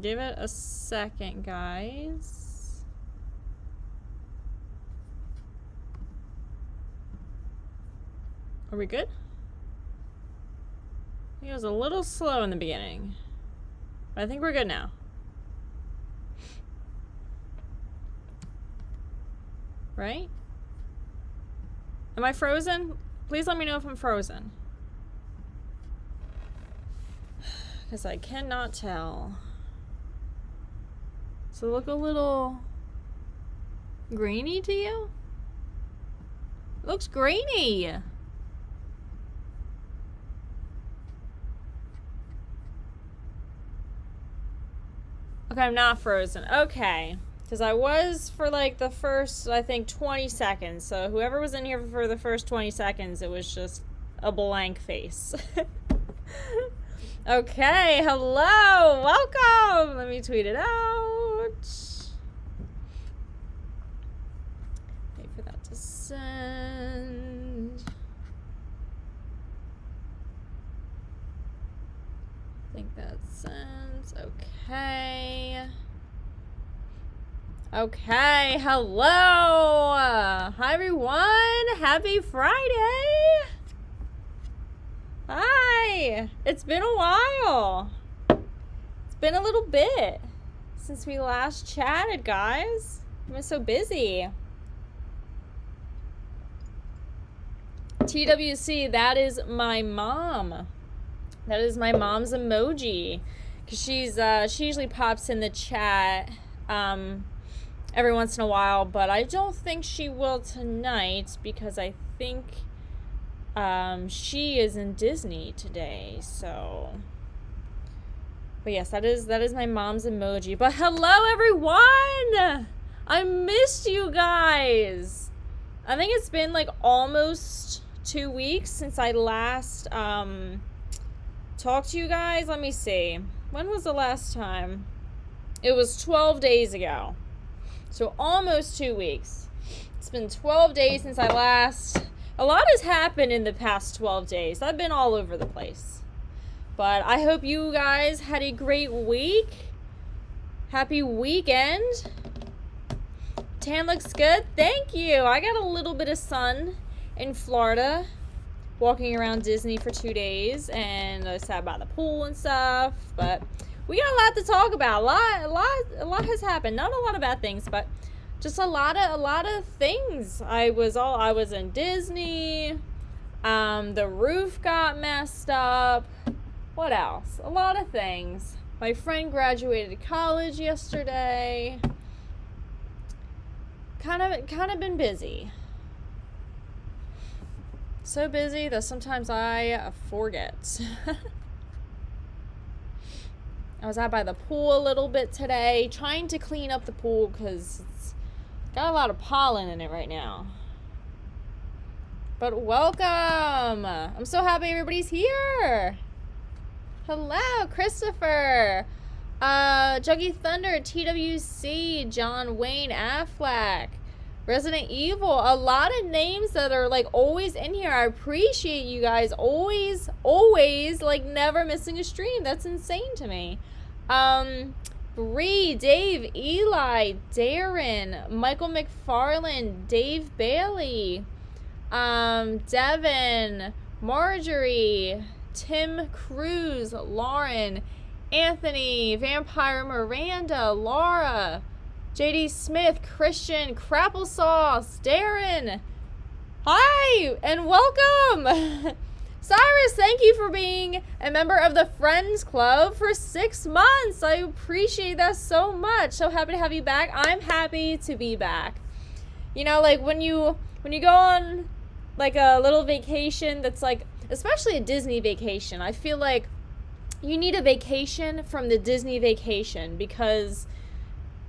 give it a second, guys. Are we good? I think it was a little slow in the beginning, but I think we're good now. Right? Am I frozen? Please let me know if I'm frozen. Because I cannot tell. So look a little grainy to you? It looks grainy. Okay, I'm not frozen. Okay. Because I was for like the first, I think, 20 seconds. So whoever was in here for the first 20 seconds, it was just a blank face. Okay, hello, welcome. Let me tweet it out. Wait for that to send. I think that sends. Okay. Okay, hello. Hi, everyone. Happy Friday. Hi. It's been a while. It's been a little bit since we last chatted, guys. I've been so busy. TWC, that is my mom. That is my mom's emoji. Because she usually pops in the chat every once in a while, but I don't think she will tonight because I think she is in Disney today, so. But yes, that is my mom's emoji. But hello, everyone! I missed you guys. I think it's been like almost 2 weeks since I last talked to you guys. Let me see. When was the last time? It was 12 days ago. So almost 2 weeks. It's been 12 days since I last. A lot has happened in the past 12 days. I've been all over the place. But I hope you guys had a great week. Happy weekend. Tan looks good. Thank you. I got a little bit of sun in Florida. Walking around Disney for 2 days. And I sat by the pool and stuff. But we got a lot to talk about. A lot has happened. Not a lot of bad things, but just a lot of things. I was in Disney. The roof got messed up. What else? A lot of things. My friend graduated college yesterday. Kind of been busy. So busy that sometimes I forget. I was out by the pool a little bit today, trying to clean up the pool because it's got a lot of pollen in it right now. But welcome! I'm so happy everybody's here! Hello, Christopher! Juggy Thunder, TWC, John Wayne, Affleck, Resident Evil. A lot of names that are like always in here. I appreciate you guys always like never missing a stream. That's insane to me. Bree, Dave, Eli, Darren, Michael McFarland, Dave Bailey, Devin, Marjorie, Tim Cruz, Lauren, Anthony, Vampire Miranda, Laura, JD Smith, Christian, Crapple Sauce, Darren. Hi, and welcome. Cyrus, thank you for being a member of the Friends Club for 6 months. I appreciate that so much. So happy to have you back. I'm happy to be back. You know, like when you go on like a little vacation that's like, especially a Disney vacation, I feel like you need a vacation from the Disney vacation because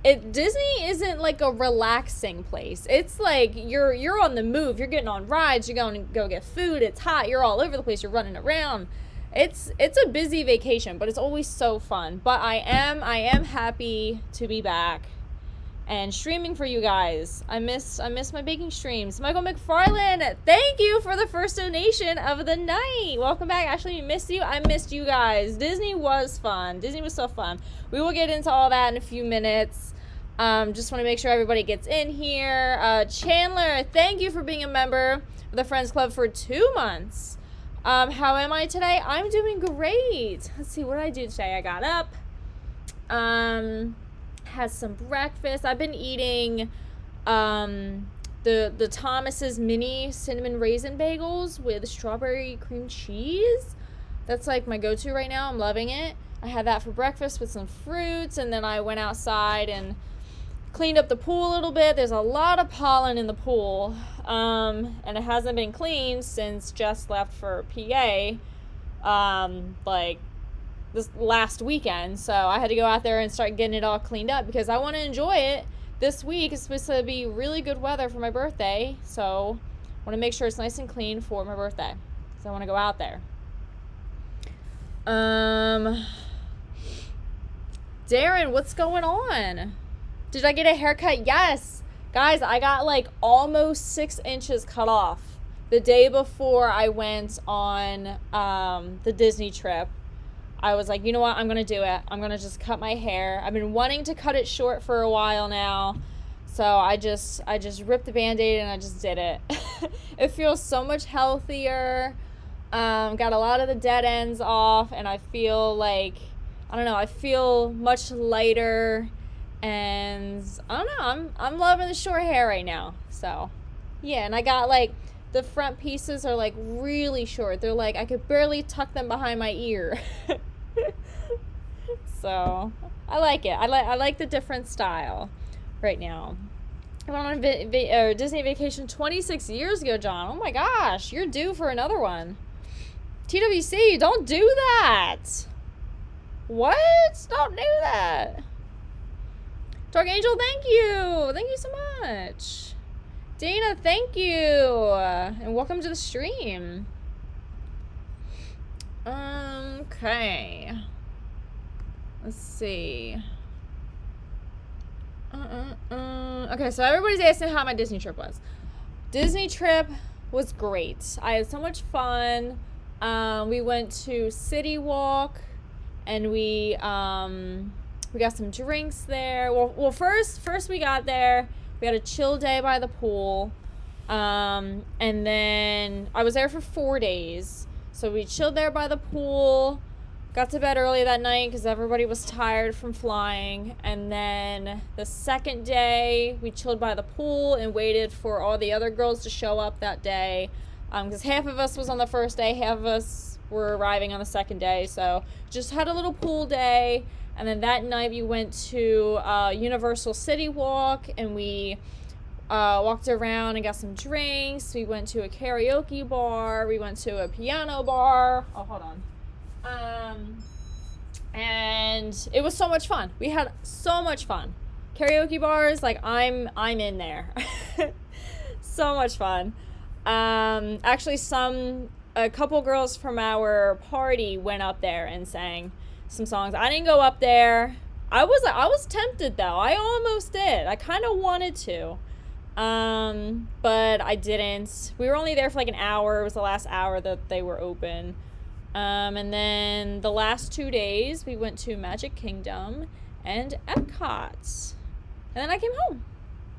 Disney isn't like a relaxing place. It's like you're on the move. You're getting on rides. You're going to go get food. It's hot. You're all over the place. You're running around. It's a busy vacation, but it's always so fun. But I am happy to be back. and streaming for you guys. I miss my baking streams. Michael McFarland, thank you for the first donation of the night. Welcome back. Ashley, we missed you. I missed you guys. Disney was fun. Disney was so fun. We will get into all that in a few minutes. Just want to make sure everybody gets in here. Chandler, thank you for being a member of the Friends Club for 2 months. How am I today? I'm doing great. Let's see, what did I do today? I got up, had some breakfast. I've been eating the Thomas's mini cinnamon raisin bagels with strawberry cream cheese. That's like my go-to right now. I'm loving it. I had that for breakfast with some fruits, and then I went outside and cleaned up the pool a little bit. There's a lot of pollen in the pool, and it hasn't been cleaned since Jess left for PA, like this last weekend. So I had to go out there and start getting it all cleaned up because I want to enjoy it this week. It's supposed to be really good weather for my birthday, so I want to make sure it's nice and clean for my birthday. So I want to go out there. Darren, what's going on? Did I get a haircut? Yes. Guys, I got like almost 6 inches cut off the day before I went on the Disney trip. I was like, you know what? I'm going to do it. I'm going to just cut my hair. I've been wanting to cut it short for a while now. So I just ripped the Band-Aid and I just did it. It feels so much healthier. Got a lot of the dead ends off, and I feel like, I don't know, I feel much lighter, and I don't know, I'm loving the short hair right now. So yeah, and I got like the front pieces are like really short. They're like I could barely tuck them behind my ear. So I like it. I like the different style right now. I went on a Disney vacation 26 years ago, John. Oh my gosh, you're due for another one. TWC, don't do that. What? Don't do that. Dark Angel, thank you. Thank you so much. Dana, thank you. And welcome to the stream. Okay. Let's see. Okay, so everybody's asking how my Disney trip was. Disney trip was great. I had so much fun. We went to City Walk, and we got some drinks there. Well, first we got there. We had a chill day by the pool, and then I was there for 4 days. So we chilled there by the pool. Got to bed early that night because everybody was tired from flying. And then the second day, we chilled by the pool and waited for all the other girls to show up that day. Because half of us was on the first day, half of us were arriving on the second day. So just had a little pool day. And then that night we went to Universal City Walk, and we walked around and got some drinks. We went to a karaoke bar. We went to a piano bar. Oh, hold on. And it was so much fun. We had so much fun. Karaoke bars, like I'm in there. So much fun. Actually, a couple girls from our party went up there and sang some songs. I didn't go up there. I was tempted though. I almost did. I kind of wanted to, but I didn't. We were only there for like an hour. It was the last hour that they were open. And then the last 2 days we went to Magic Kingdom and Epcot, and then I came home.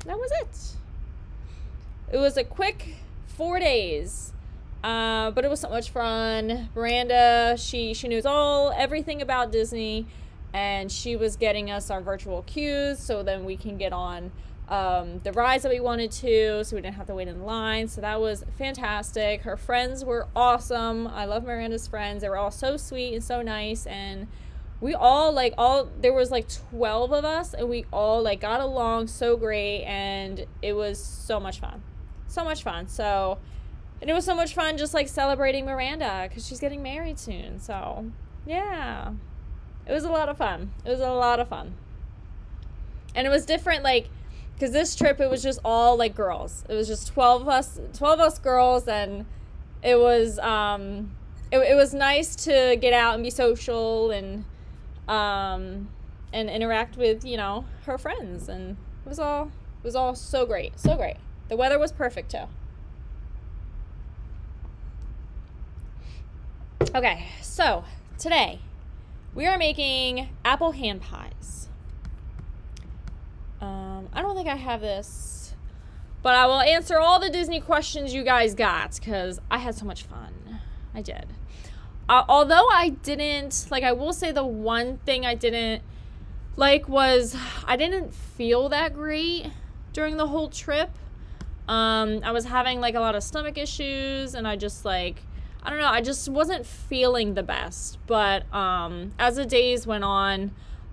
That was it. It was a quick 4 days. But it was so much fun. Miranda, she knows everything about Disney, and she was getting us our virtual queues so then we can get on the rides that we wanted to, so we didn't have to wait in line. So that was fantastic. Her friends were awesome. I love Miranda's friends. They were all so sweet and so nice, and we all there was like 12 of us, and we all like got along so great, and it was so much fun. So much fun. And it was so much fun just like celebrating Miranda because she's getting married soon. So yeah, it was a lot of fun. And it was different, like, because this trip, it was just all like girls. It was just 12 of us girls, and it was it was nice to get out and be social and interact with, her friends, and It was all so great. So great. The weather was perfect too. Okay, so today we are making apple hand pies. I don't think I have this, but I will answer all the Disney questions you guys got because I had so much fun. I did. Although I didn't, like, I will say the one thing I didn't like was I didn't feel that great during the whole trip. I was having like a lot of stomach issues, and I just like, I don't know, I just wasn't feeling the best. But as the days went on,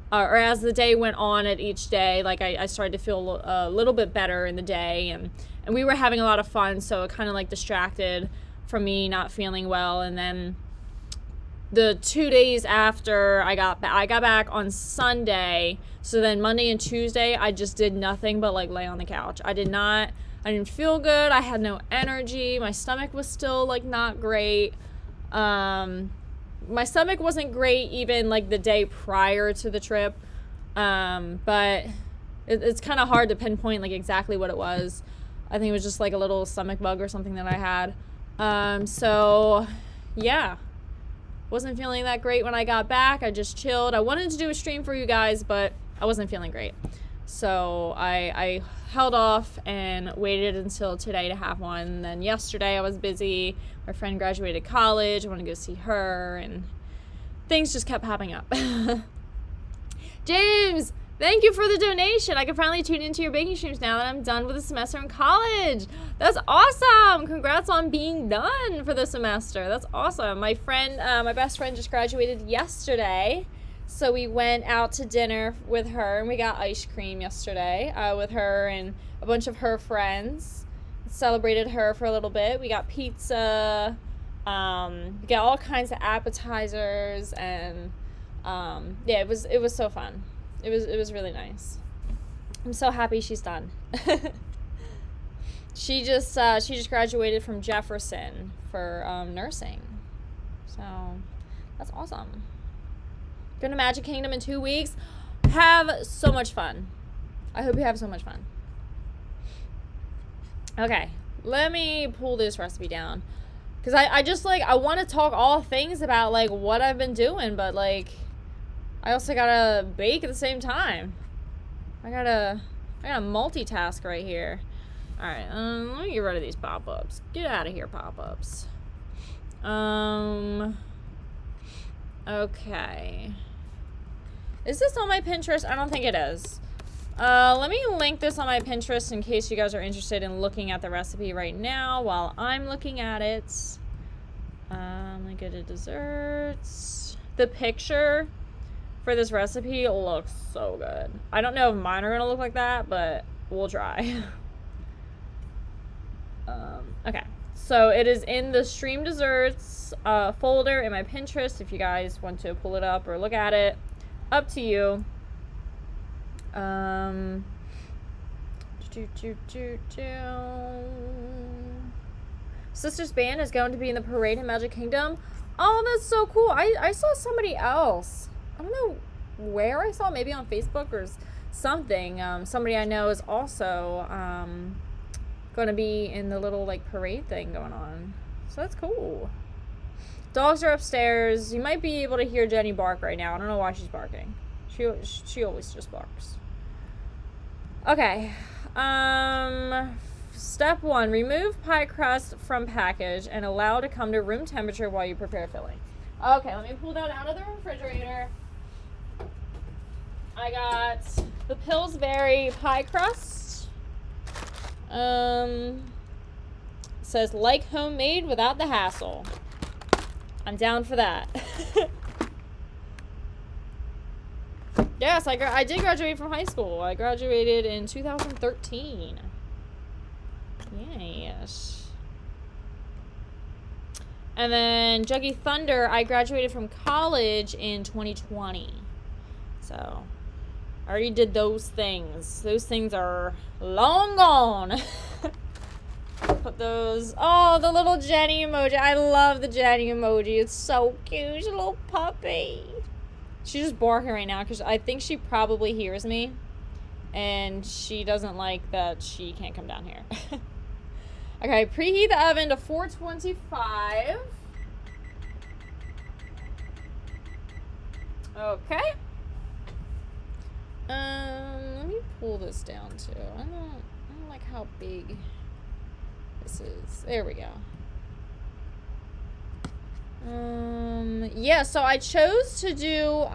or as the day went on at each day, like I started to feel a little bit better in the day, and we were having a lot of fun, so it kind of like distracted from me not feeling well. And then the 2 days after I got back on Sunday, so then Monday and Tuesday I just did nothing but like lay on the couch. I didn't feel good. I had no energy. My stomach was still like not great. My stomach wasn't great even like the day prior to the trip, but it's kind of hard to pinpoint like exactly what it was. I think it was just like a little stomach bug or something that I had. So yeah, wasn't feeling that great when I got back. I just chilled. I wanted to do a stream for you guys, but I wasn't feeling great. So I held off and waited until today to have one. And then yesterday I was busy. My friend graduated college. I wanted to go see her, and things just kept popping up. James, thank you for the donation. I can finally tune into your baking streams now that I'm done with the semester in college. That's awesome. Congrats on being done for the semester. That's awesome. My friend, my best friend just graduated yesterday. So we went out to dinner with her, and we got ice cream yesterday with her and a bunch of her friends. Celebrated her for a little bit. We got pizza. We got all kinds of appetizers, and yeah, it was so fun. It was really nice. I'm so happy she's done. She just graduated from Jefferson for nursing. So that's awesome. Going to Magic Kingdom in 2 weeks. Have so much fun. I hope you have so much fun. Okay, let me pull this recipe down. Because I just, like, I want to talk all things about, like, what I've been doing. But, like, I also got to bake at the same time. I gotta multitask right here. Alright, let me get rid of these pop-ups. Get out of here, pop-ups. Okay. Is this on my Pinterest? I don't think it is. Let me link this on my Pinterest in case you guys are interested in looking at the recipe right now while I'm looking at it. Let me go to desserts. The picture for this recipe looks so good. I don't know if mine are gonna look like that, but we'll try. Okay. So it is in the Stream Desserts folder in my Pinterest. If you guys want to pull it up or look at it, up to you. Sister's band is going to be in the parade in Magic Kingdom. Oh, that's so cool. I saw somebody else. I don't know where I saw, maybe on Facebook or something. Somebody I know is also going to be in the little like parade thing going on. So that's cool. Dogs are upstairs. You might be able to hear Jenny bark right now. I don't know why she's barking. She always just barks. Okay. Step 1, remove pie crust from package and allow to come to room temperature while you prepare filling. Okay, let me pull that out of the refrigerator. I got the Pillsbury pie crust. Says like homemade without the hassle. I'm down for that. Yes, I did graduate from high school. I graduated in 2013. Yes. And then Juggy Thunder, I graduated from college in 2020. So, I already did those things. Those things are long gone. Put those. Oh, the little Jenny emoji. I love the Jenny emoji. It's so cute. She's a little puppy. She's just barking right now because I think she probably hears me. And she doesn't like that she can't come down here. Okay, preheat the oven to 425. Okay. Let me pull this down too. I don't like how big this is. There we go. Yeah, so I chose to do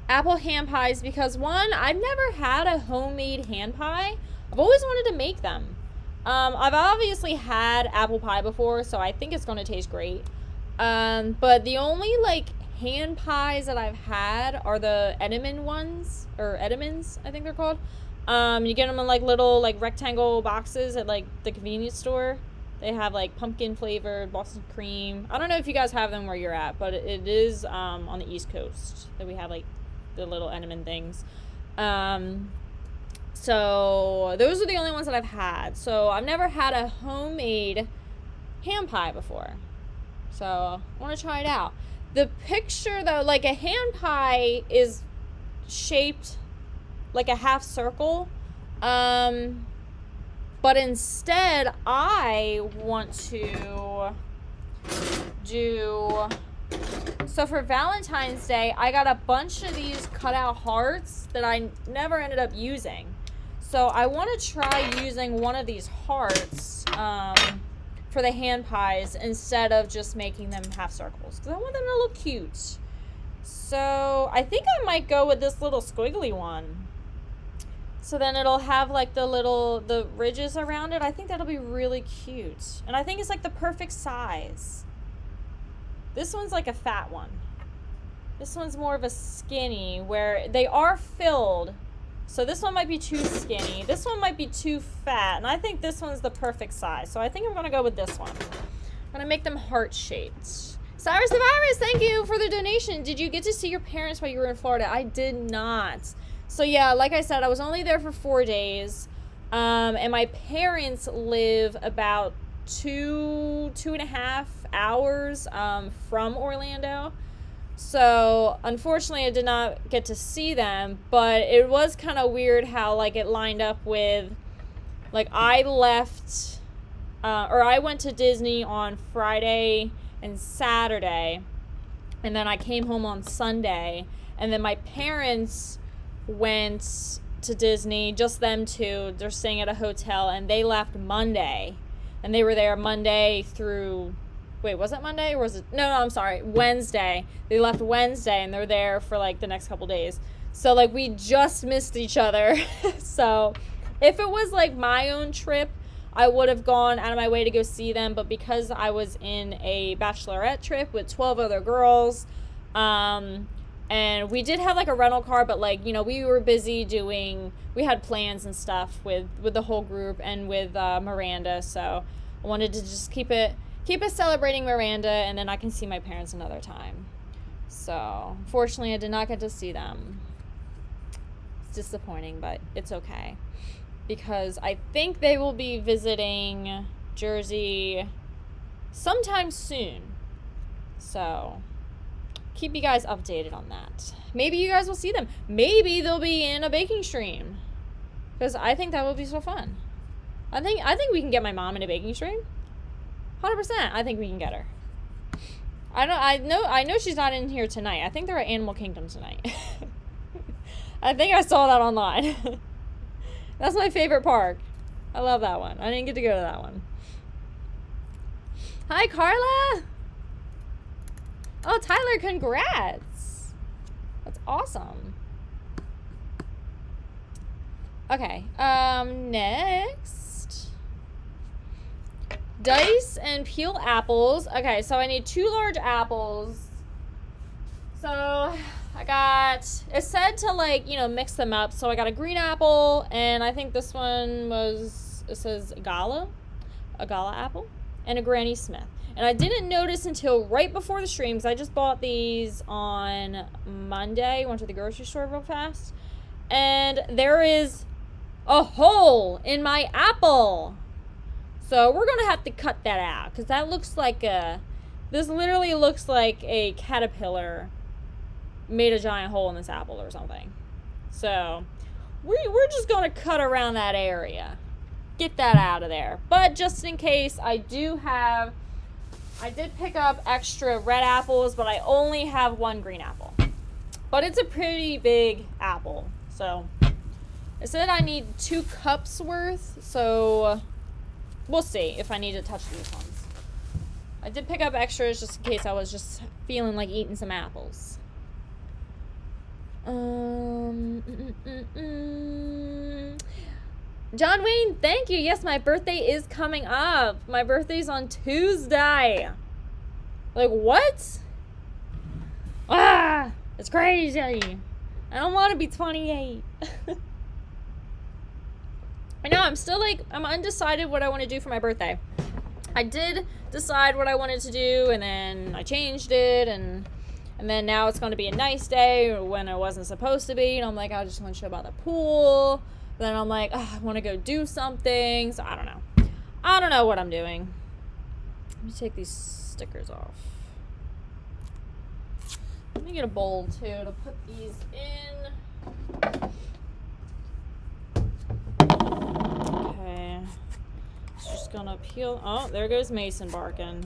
apple hand pies because one, I've never had a homemade hand pie. I've always wanted to make them. I've obviously had apple pie before, so I think it's gonna taste great. But the only like hand pies that I've had are the Edamame ones, or Edamans, I think they're called. You get them in like little like rectangle boxes at like the convenience store. They have like pumpkin flavored, Boston cream. I don't know if you guys have them where you're at, but it is on the East Coast that we have like the little Edamame things. So those are the only ones that I've had. So I've never had a homemade hand pie before. So I want to try it out. The picture though, like a hand pie is shaped like a half circle. But instead I want to do, so for Valentine's Day, I got a bunch of these cutout hearts that I never ended up using. So I want to try using one of these hearts for the hand pies instead of just making them half circles, because I want them to look cute. So I think I might go with this little squiggly one. So then it'll have like the ridges around it. I think that'll be really cute. And I think it's like the perfect size. This one's like a fat one. This one's more of a skinny, where they are filled. So this one might be too skinny. This one might be too fat. And I think this one's the perfect size. So I think I'm going to go with this one. I'm going to make them heart-shaped. Cyrus the Virus, thank you for the donation. Did you get to see your parents while you were in Florida? I did not. So yeah, like I said, I was only there for 4 days. And my parents live about 2.5 hours from Orlando. So unfortunately I did not get to see them, but it was kind of weird how like it lined up with, like I left or I went to Disney on Friday and Saturday, and then I came home on Sunday, and then my parents went to Disney, just them two. They're staying at a hotel, and they left Monday, and they were there Monday through, wait, was it Monday or was it, no, I'm sorry, Wednesday. They left Wednesday, and they're there for like the next couple days. So like we just missed each other. So if it was like my own trip, I would have gone out of my way to go see them, but because I was in a bachelorette trip with 12 other girls, and we did have like a rental car, but like, you know, we were busy we had plans and stuff with the whole group and with Miranda, so I wanted to just keep it celebrating Miranda, and then I can see my parents another time. So unfortunately I did not get to see them. It's disappointing, but it's okay, because I think they will be visiting Jersey sometime soon. So keep you guys updated on that. Maybe you guys will see them. Maybe they'll be in a baking stream, because I think that would be so fun. I think we can get my mom in a baking stream. 100%. I think we can get her. I know she's not in here tonight. I think they're at Animal Kingdom tonight. I think I saw that online. That's my favorite park. I love that one. I didn't get to go to that one. Hi, Carla. Oh, Tyler, congrats. That's awesome. Okay, next. Dice and peel apples. Okay, so I need 2 large apples. So I got, it said to like, you know, mix them up. So I got a green apple, and I think this one was, it says a gala apple, and a Granny Smith. And I didn't notice until right before the stream, because I just bought these on Monday. Went to the grocery store real fast. And there is a hole in my apple. So we're going to have to cut that out, because that looks like this literally looks like a caterpillar made a giant hole in this apple or something. So we're just gonna cut around that area. Get that out of there. But just in case, I did pick up extra red apples, but I only have one green apple. But it's a pretty big apple. So it said I need 2 cups worth, so we'll see if I need to touch these ones. I did pick up extras just in case I was just feeling like eating some apples. John Wayne, thank you. Yes, my birthday is coming up. My birthday's on Tuesday. Like, what? Ah, it's crazy. I don't want to be 28. I know, I'm still like, I'm undecided what I want to do for my birthday. I did decide what I wanted to do, and then I changed it, and then now it's going to be a nice day when it wasn't supposed to be, and I'm like, I just want to show about the pool. Then I'm like, oh, I want to go do something, so I don't know. I don't know what I'm doing. Let me take these stickers off. Let me get a bowl, too, to put these in. Okay. It's just gonna peel. Oh, there goes Mason barking.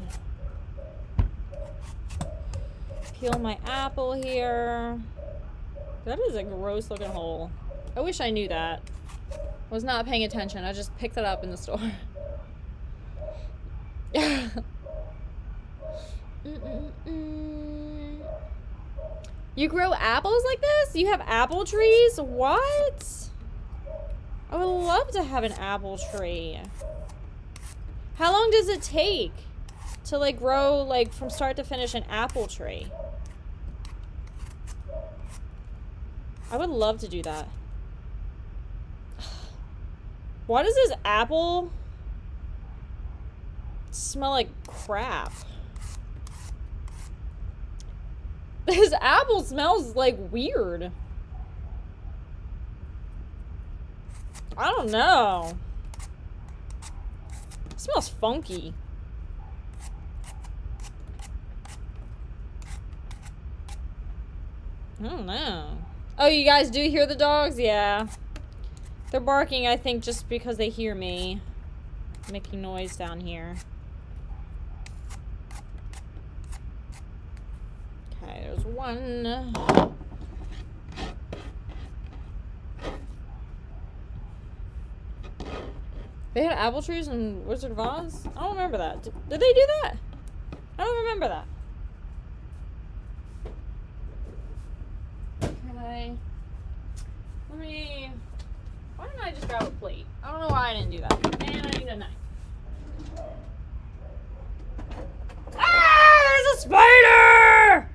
Peel my apple here. That is a gross looking hole. I wish I knew that. I was not paying attention. I just picked it up in the store. You grow apples like this? You have apple trees? What? I would love to have an apple tree. How long does it take to like grow like from start to finish an apple tree? I would love to do that. Why does this apple smell like crap? This apple smells like weird. I don't know. It smells funky. I don't know. Oh, you guys do hear the dogs? Yeah. They're barking, I think, just because they hear me making noise down here. Okay, there's one. They had apple trees in Wizard of Oz? I don't remember that. Did they do that? I don't remember that. Okay. Let me... Why didn't I just grab a plate? I don't know why I didn't do that. And I need a knife. Ah! There's a spider!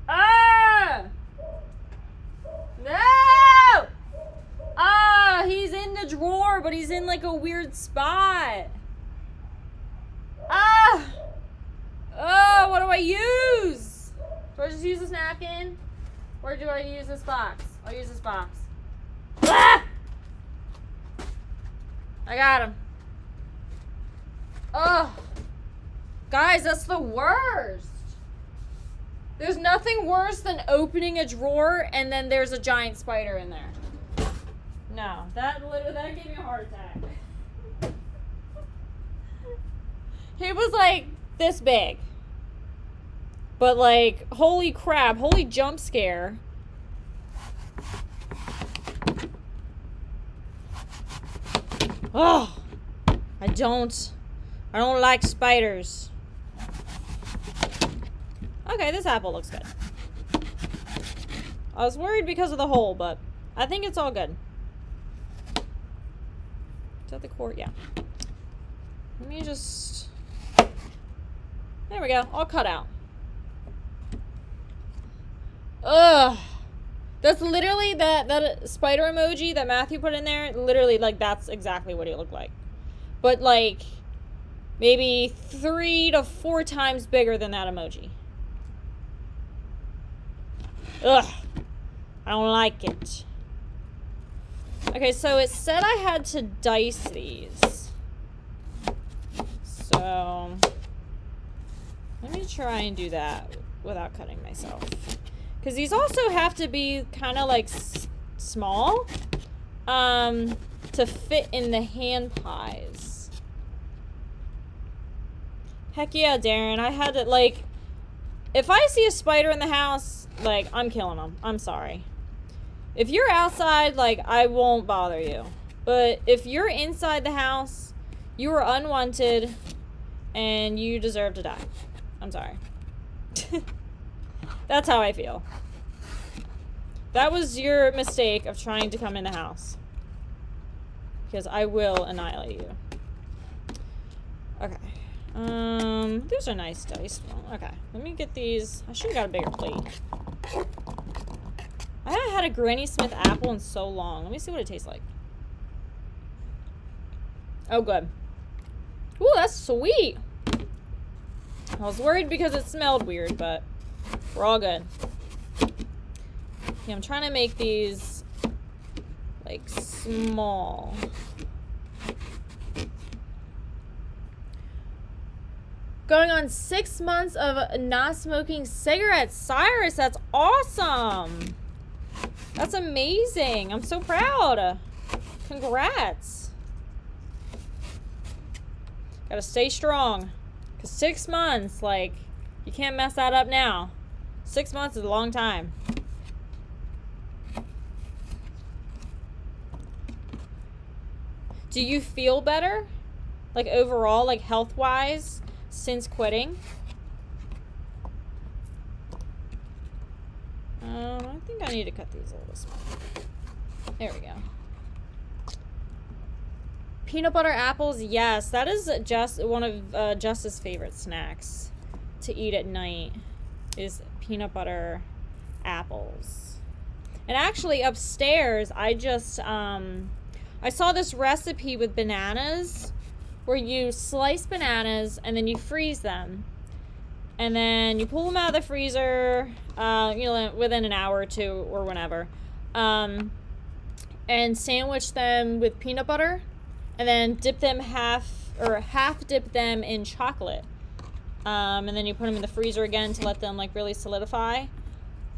Ah! No! Ah! He's in the drawer, but he's in like a weird spot. Ah! Oh, what do I use? Do I just use this napkin? Or do I use this box? I'll use this box. Ah! I got him. Oh. Guys, that's the worst. There's nothing worse than opening a drawer and then there's a giant spider in there. No, that gave me a heart attack. He was like this big. But like, holy crap, holy jump scare. Oh, I don't like spiders. Okay, this apple looks good. I was worried because of the hole, but I think it's all good. Is that the core? Yeah. Let me just... There we go. All cut out. Ugh. That's literally that spider emoji that Matthew put in there. Literally, like, that's exactly what he looked like. But, like, maybe 3 to 4 times bigger than that emoji. Ugh. I don't like it. Okay, so it said I had to dice these. So, let me try and do that without cutting myself. Because these also have to be kind of like small to fit in the hand pies. Heck yeah, Darren. I had to, like, if I see a spider in the house, like, I'm killing them. I'm sorry. If you're outside, like, I won't bother you. But if you're inside the house, you are unwanted and you deserve to die. I'm sorry. That's how I feel. That was your mistake of trying to come in the house. Because I will annihilate you. Okay. These are nice dice. Okay, let me get these. I should have got a bigger plate. I haven't had a Granny Smith apple in so long. Let me see what it tastes like. Oh, good. Ooh, that's sweet. I was worried because it smelled weird, but we're all good. Yeah, I'm trying to make these, like, small. Going on 6 months of not smoking cigarettes. Cyrus, that's awesome. That's amazing. I'm so proud. Congrats. Gotta stay strong. Because 6 months, like, you can't mess that up now. 6 months is a long time. Do you feel better? Like, overall, like, health-wise, since quitting? I think I need to cut these a little smaller. There we go. Peanut butter apples, yes. That is just one of Just's favorite snacks to eat at night is peanut butter apples. And actually, upstairs, I just, I saw this recipe with bananas where you slice bananas and then you freeze them. And then you pull them out of the freezer, you know, within an hour or two or whenever. And sandwich them with peanut butter. And then dip them half dip them in chocolate. And then you put them in the freezer again to let them, like, really solidify.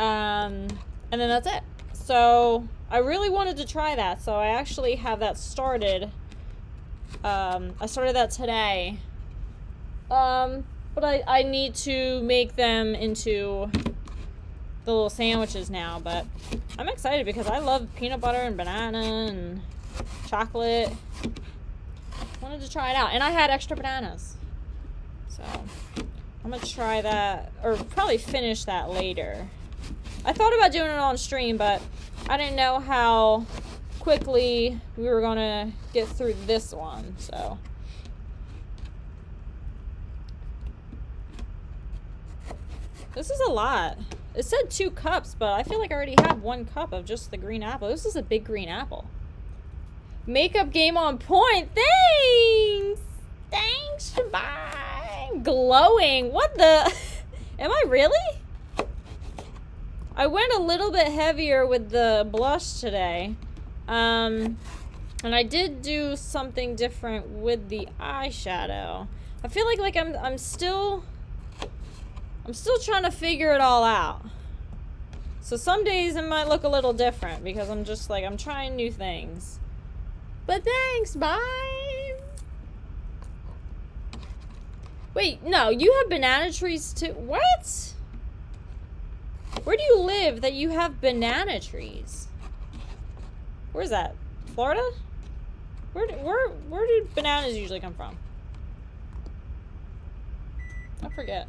And then that's it. So I really wanted to try that. So I actually have that started. I started that today. But I need to make them into the little sandwiches now. But I'm excited because I love peanut butter and banana and chocolate. Wanted to try it out. And I had extra bananas. So I'm going to try that, or probably finish that later. I thought about doing it on stream, but I didn't know how quickly we were going to get through this one. So this is a lot. It said 2 cups, but I feel like I already have 1 cup of just the green apple. This is a big green apple. Makeup game on point. Thanks. Thanks. Bye. Glowing. What the? Am I really? I went a little bit heavier with the blush today. And I did do something different with the eyeshadow. I feel like I'm still trying to figure it all out. So some days it might look a little different because I'm just like, I'm trying new things. But thanks, bye. Wait, no, you have banana trees too. What? Where do you live that you have banana trees? Where's that? Florida? Where do bananas usually come from? I forget.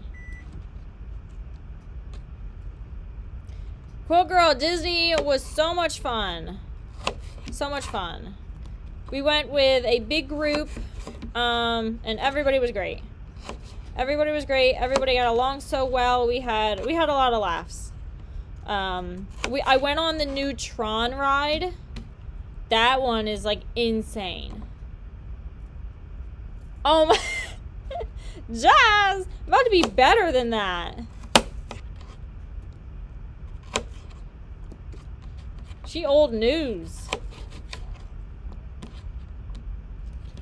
Quilt Girl, Disney was so much fun. So much fun. We went with a big group, and everybody was great. Everybody was great. Everybody got along so well. We had a lot of laughs. I went on the new Tron ride. That one is, like, insane. Oh my Jazz! About to be better than that. She old news.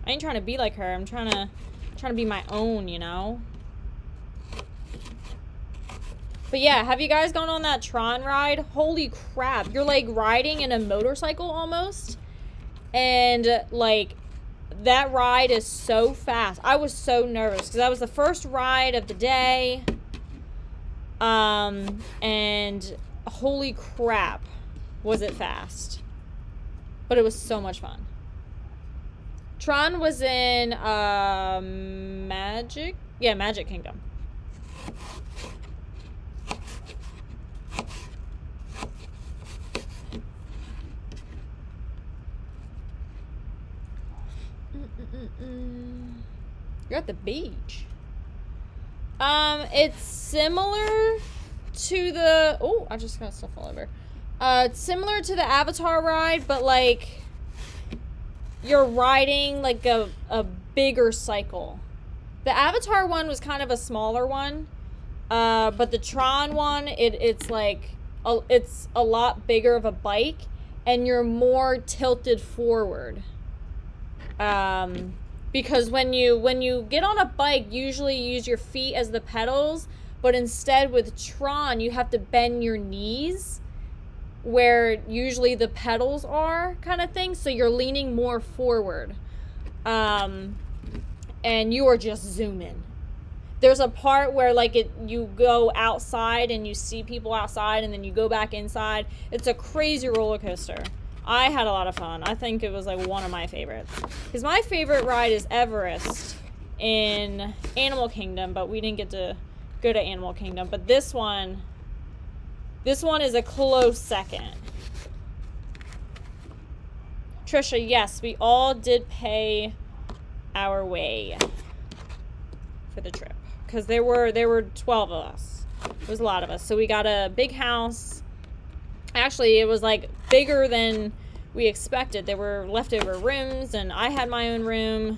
I ain't trying to be like her. I'm trying to be my own, you know? But yeah, have you guys gone on that Tron ride? Holy crap. You're like riding in a motorcycle almost. And like that ride is so fast. I was so nervous because that was the first ride of the day. And holy crap, was it fast. But it was so much fun. Tron was in Magic Kingdom. You're at the beach. It's similar to the... Oh, I just got stuff all over. It's similar to the Avatar ride, but like you're riding like a bigger cycle. The Avatar one was kind of a smaller one, but the Tron one, it's like it's a lot bigger of a bike, and you're more tilted forward. Because when you get on a bike, usually you use your feet as the pedals, but instead with Tron, you have to bend your knees where usually the pedals are, kind of thing. So you're leaning more forward. And you are just zooming. There's a part where like you go outside and you see people outside, and then you go back inside. It's a crazy roller coaster. I had a lot of fun. I think it was like one of my favorites. Because my favorite ride is Everest in Animal Kingdom, but we didn't get to go to Animal Kingdom. But this one is a close second. Trisha, yes, we all did pay our way for the trip. Because there were 12 of us. It was a lot of us. So we got a big house. Actually, it was like bigger than we expected. There were leftover rooms, and I had my own room.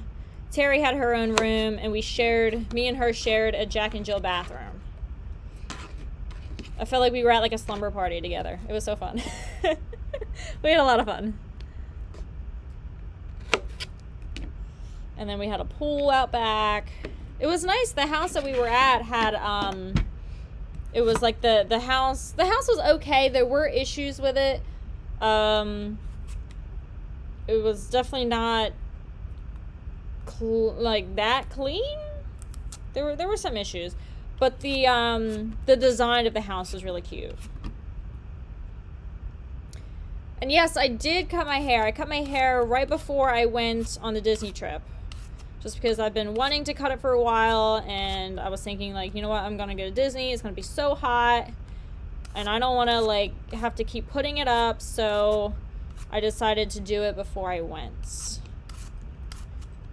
Terry had her own room, and me and her shared a Jack and Jill bathroom. I felt like we were at like a slumber party together. It was so fun. We had a lot of fun. And then we had a pool out back. It was nice. The house that we were at had it was like the house was okay. There were issues with it. It was definitely not like that clean. There were some issues, but the design of the house was really cute. And yes, I did cut my hair. I cut my hair right before I went on the Disney trip. Just because I've been wanting to cut it for a while, and I was thinking, like, you know what, I'm gonna go to Disney, it's gonna be so hot, and I don't want to, like, have to keep putting it up, so I decided to do it before I went.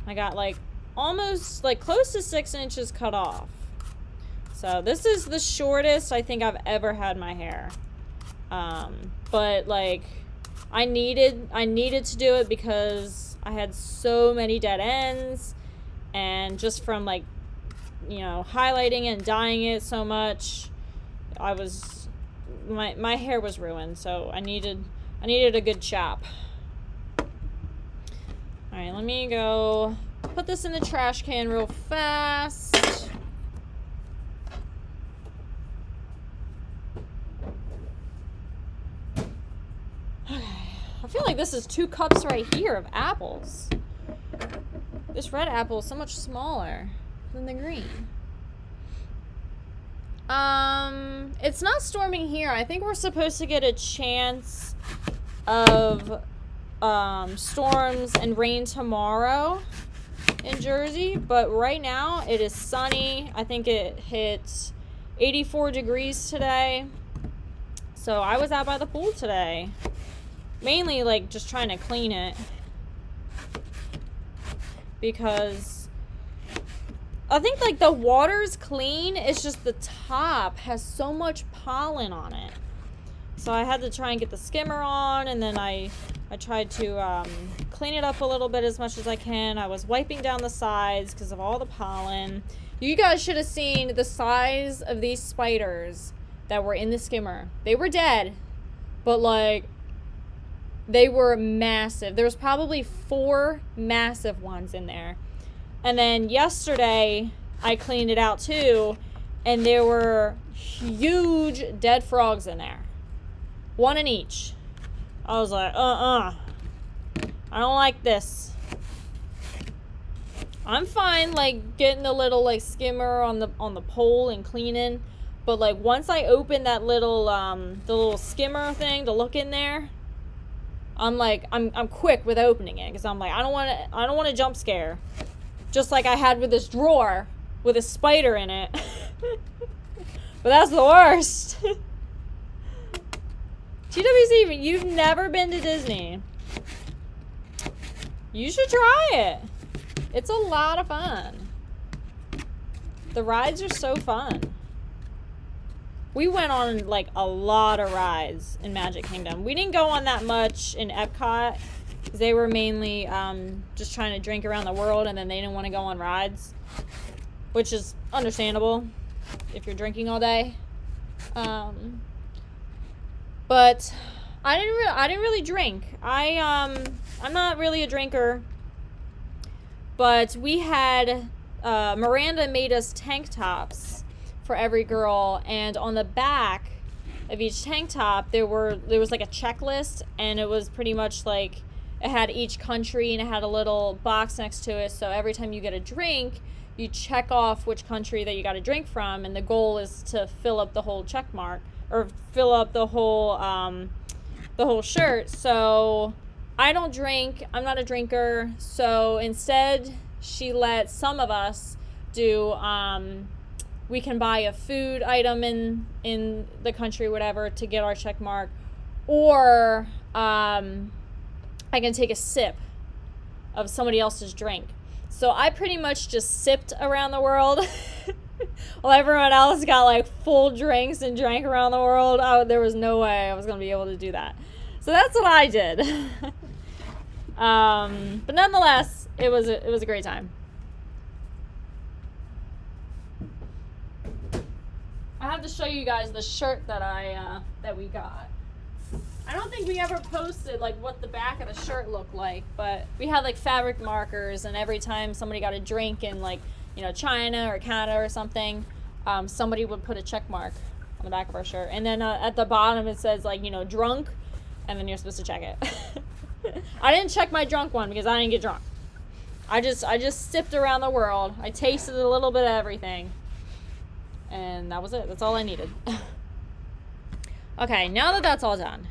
I got, like, almost, like, close to 6 inches cut off. So this is the shortest I think I've ever had my hair. But, like, I needed to do it because I had so many dead ends. And just from, like, you know, highlighting and dyeing it so much, my hair was ruined, so I needed a good chop. Alright, let me go put this in the trash can real fast. Okay, I feel like this is 2 cups right here of apples. This red apple is so much smaller than the green. It's not storming here. I think we're supposed to get a chance of storms and rain tomorrow in Jersey, but right now it is sunny. I think it hit 84 degrees today. So I was out by the pool today. Mainly like just trying to clean it. Because I think like the water's clean, it's just the top has so much pollen on it. So I had to try and get the skimmer on, and then I tried to clean it up a little bit as much as I can. I was wiping down the sides because of all the pollen. You guys should have seen the size of these spiders that were in the skimmer. They were dead, but like they were massive. There was probably 4 massive ones in there. And then yesterday I cleaned it out too, and there were huge dead frogs in there. One in each. I was like, I don't like this. I'm fine, like, getting the little, like, skimmer on the pole and cleaning. But, like, once I open that little, the little skimmer thing to look in there, I'm like, I'm quick with opening it. Because I'm like, I don't want a jump scare. Just like I had with this drawer with a spider in it. But that's the worst. TWC, you've never been to Disney. You should try it. It's a lot of fun. The rides are so fun. We went on, like, a lot of rides in Magic Kingdom. We didn't go on that much in Epcot. They were mainly just trying to drink around the world, and then they didn't want to go on rides. Which is understandable if you're drinking all day. But I didn't really drink. I'm not really a drinker. But we had Miranda made us tank tops for every girl, and on the back of each tank top there was like a checklist, and it was pretty much like it had each country and it had a little box next to it, so every time you get a drink you check off which country that you got a drink from, and the goal is to fill up the whole check mark or fill up the whole shirt. So I don't drink. I'm not a drinker. So instead, she let some of us do, we can buy a food item in the country, whatever, to get our check mark. Or I can take a sip of somebody else's drink. So I pretty much just sipped around the world. While everyone else got like full drinks and drank around the world. There was no way I was going to be able to do that. So that's what I did. But nonetheless, it was a great time. I have to show you guys the shirt that that we got. I don't think we ever posted like what the back of the shirt looked like, but we had like fabric markers, and every time somebody got a drink in like, you know, China or Canada or something, somebody would put a check mark on the back of our shirt, and then at the bottom it says like, you know, drunk, and then you're supposed to check it. I didn't check my drunk one because I didn't get drunk. I just sipped around the world. I tasted a little bit of everything, and that was it. That's all I needed. Okay, now that that's all done,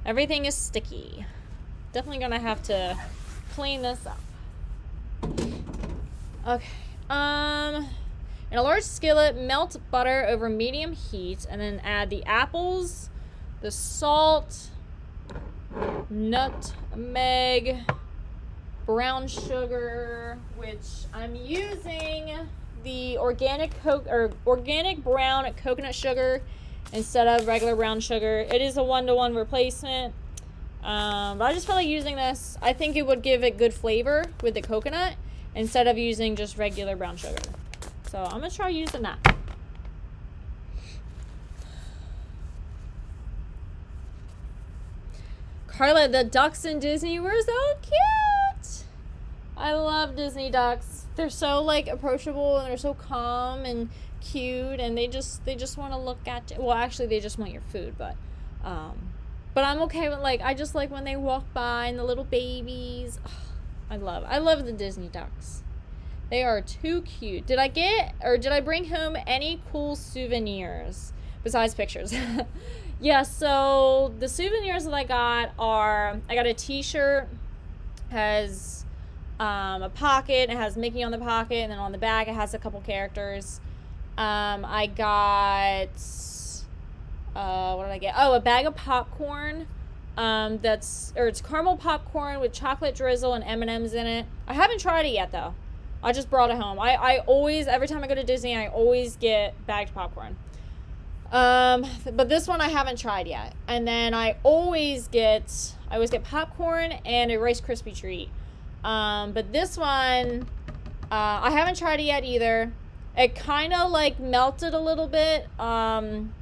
everything is sticky. Definitely gonna have to clean this up. Okay. In a large skillet, melt butter over medium heat, and then add the apples, the salt, nutmeg, brown sugar, which I'm using the organic brown coconut sugar instead of regular brown sugar. It is a 1-to-1 replacement. But I just feel like using this. I think it would give it good flavor with the coconut instead of using just regular brown sugar. So I'm going to try using that. Carla, the ducks in Disney were so cute. I love Disney ducks. They're so like approachable, and they're so calm and cute, and they just want to look at you. Well, actually they just want your food, but I'm okay with, like, I just like when they walk by and the little babies. I love the Disney ducks. They are too cute. Did I bring home any cool souvenirs besides pictures? Yeah, so the souvenirs that I got a t-shirt, has a pocket, it has Mickey on the pocket, and then on the back it has a couple characters. I got what did I get? Oh, a bag of popcorn. It's caramel popcorn with chocolate drizzle and M&Ms in it. I haven't tried it yet though. I just brought it home. I always, every time I go to Disney, I always get bagged popcorn. But this one I haven't tried yet. And then I always get popcorn and a Rice Krispie treat. But this one, I haven't tried it yet either. It kind of like melted a little bit, on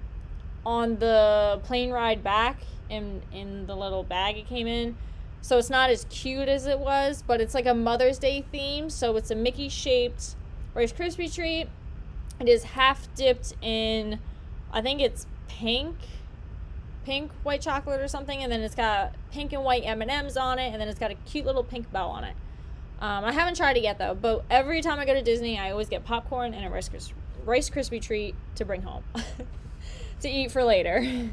the plane ride back in the little bag it came in. So it's not as cute as it was, but it's like a Mother's Day theme. So it's a Mickey shaped Rice Krispie treat. It is half dipped in, I think it's pink white chocolate or something, and then it's got pink and white M&Ms on it, and then it's got a cute little pink bow on it. I haven't tried it yet though, but every time I go to Disney, I always get popcorn and a Rice Krispie treat to bring home to eat for later.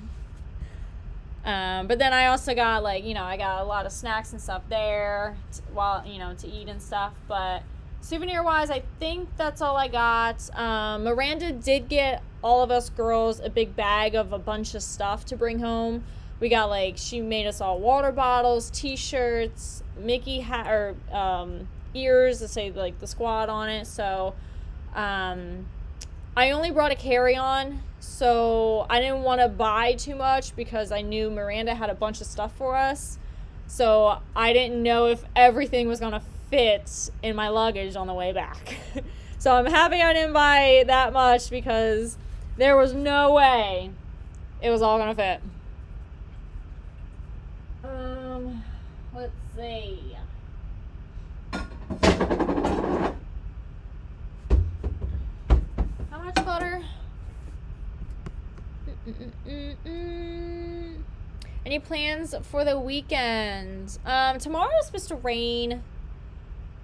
But then I also got, like, you know, I got a lot of snacks and stuff there while, you know, to eat and stuff. But souvenir wise, I think that's all I got. Miranda did get all of us girls a big bag of a bunch of stuff to bring home. We got, like, she made us all water bottles, t-shirts, Mickey hat, or ears that say, like, the squad on it. So I only brought a carry-on, so I didn't want to buy too much because I knew Miranda had a bunch of stuff for us. So I didn't know if everything was going to fit in my luggage on the way back. So I'm happy I didn't buy that much because there was no way it was all going to fit. Let's see. How much butter? Any plans for the weekend? Tomorrow is supposed to rain,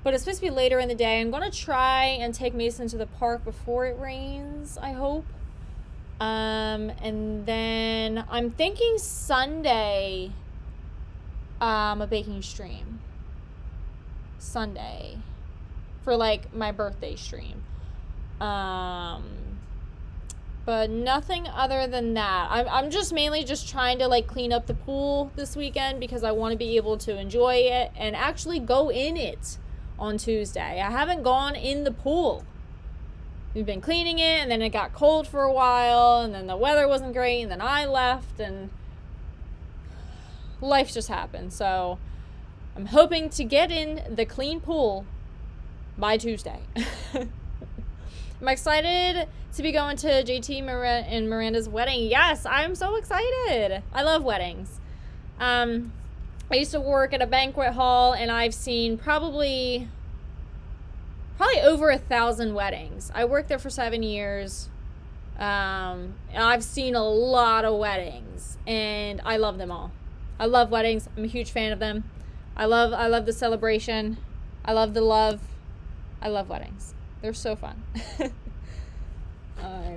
but it's supposed to be later in the day. I'm going to try and take Mason to the park before it rains, I hope. And then I'm thinking Sunday, a baking stream. Sunday. For, like, my birthday stream. But nothing other than that. I'm just mainly just trying to, like, clean up the pool this weekend because I want to be able to enjoy it and actually go in it on Tuesday. I haven't gone in the pool. We've been cleaning it, and then it got cold for a while, and then the weather wasn't great, and then I left, and life just happened. So I'm hoping to get in the clean pool by Tuesday. I'm excited to be going to JT and Miranda's wedding. Yes, I'm so excited. I love weddings. I used to work at a banquet hall, and I've seen probably over 1,000 weddings. I worked there for 7 years. And I've seen a lot of weddings, and I love them all. I love weddings. I'm a huge fan of them. I love the celebration. I love the love. I love weddings. They're so fun.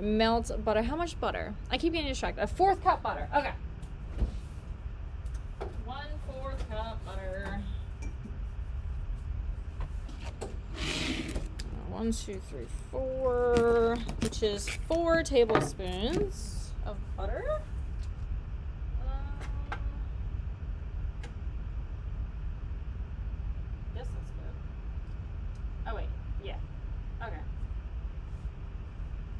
Melt butter. How much butter? I keep getting distracted. A 4th cup butter. Okay. 1/4 cup butter. 1, 2, 3, 4, which is 4 tablespoons of butter. Yes, that's good. Oh wait, yeah. Okay.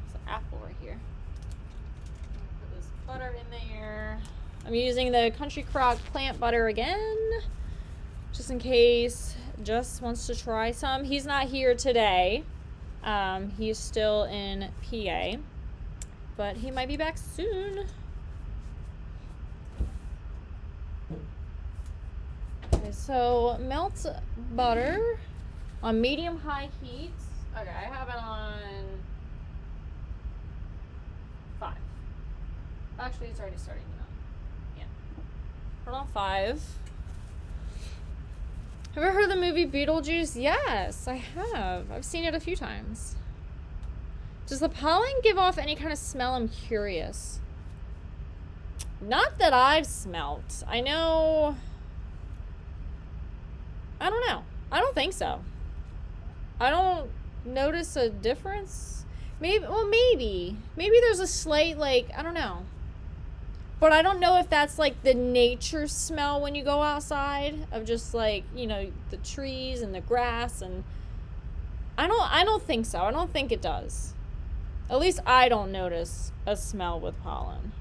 There's an apple right here. Put this butter in there. I'm using the Country Crock plant butter again, just in case Just wants to try some. He's not here today. He's still in PA, but he might be back soon. Okay, so melt butter on medium-high heat. Okay, I have it on 5. Actually, it's already starting to melt. Yeah. Put it on 5. Have you ever heard of the movie Beetlejuice? Yes, I have. I've seen it a few times. Does the pollen give off any kind of smell? I'm curious. Not that I've smelt. I know. I don't know. I don't think so. I don't notice a difference. Maybe, well, maybe. Maybe there's a slight, like, I don't know. But I don't know if that's, like, the nature smell when you go outside of just, like, you know, the trees and the grass. And I don't think so. I don't think it does. At least I don't notice a smell with pollen.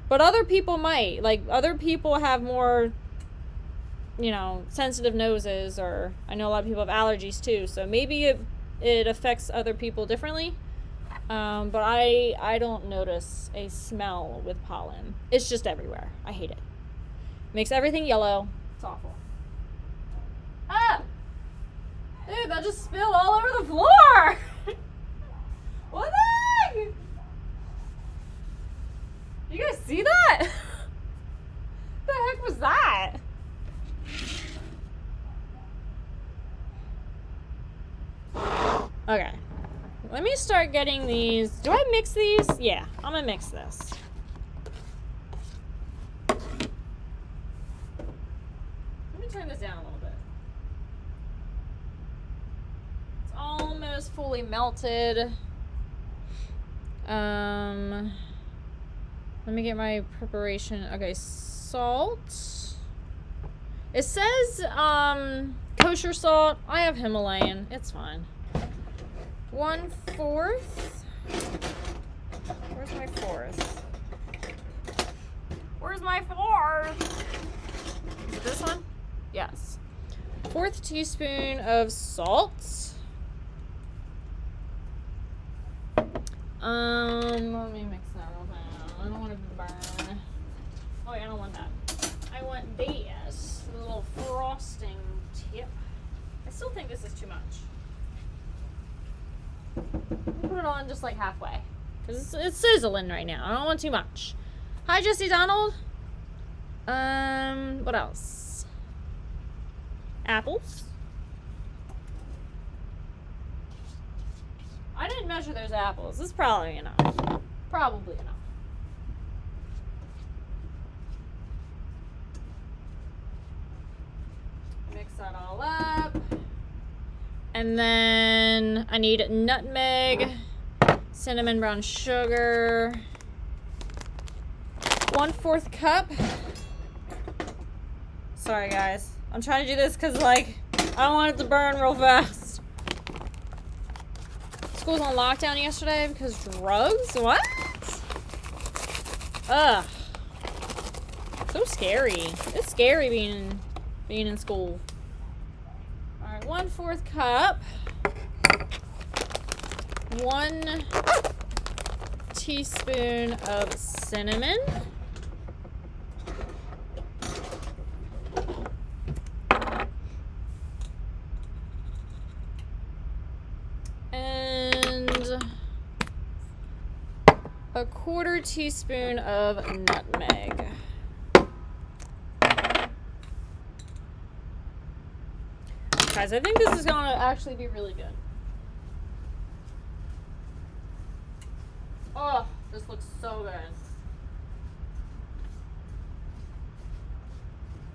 But other people might. Like, other people have more, you know, sensitive noses, or I know a lot of people have allergies too, so maybe it affects other people differently. But I don't notice a smell with pollen. It's just everywhere. I hate it. Makes everything yellow. It's awful. Ah! Dude, that just spilled all over the floor! What the heck? Okay. Let me start getting these. Do I mix these? Yeah, I'm gonna mix this. Let me turn this down a little bit. It's almost fully melted. Let me get my preparation. Okay, salt. It says kosher salt. I have Himalayan. It's fine. 1/4. Where's my 4th? Where's my 4th? Is it this one? Yes. 1/4 teaspoon of salt. Let me mix that real fast. I don't want to burn. Oh, wait, I don't want that. I want this. The little frosting tip. I still think this is too much. Put it on just like halfway. Because it's sizzling right now. I don't want too much. Hi, Jesse Donald. What else? Apples. I didn't measure those apples. This is probably enough. Probably enough. Mix that all up. And then I need nutmeg, cinnamon brown sugar, 1/4 cup. Sorry guys. I'm trying to do this because like I don't want it to burn real fast. School was on lockdown yesterday because drugs? What? Ugh. So scary. It's scary being in school. Alright, 1/4 cup. 1 teaspoon of cinnamon. A 1/4 teaspoon of nutmeg. Guys, I think this is gonna actually be really good. Oh, this looks so good.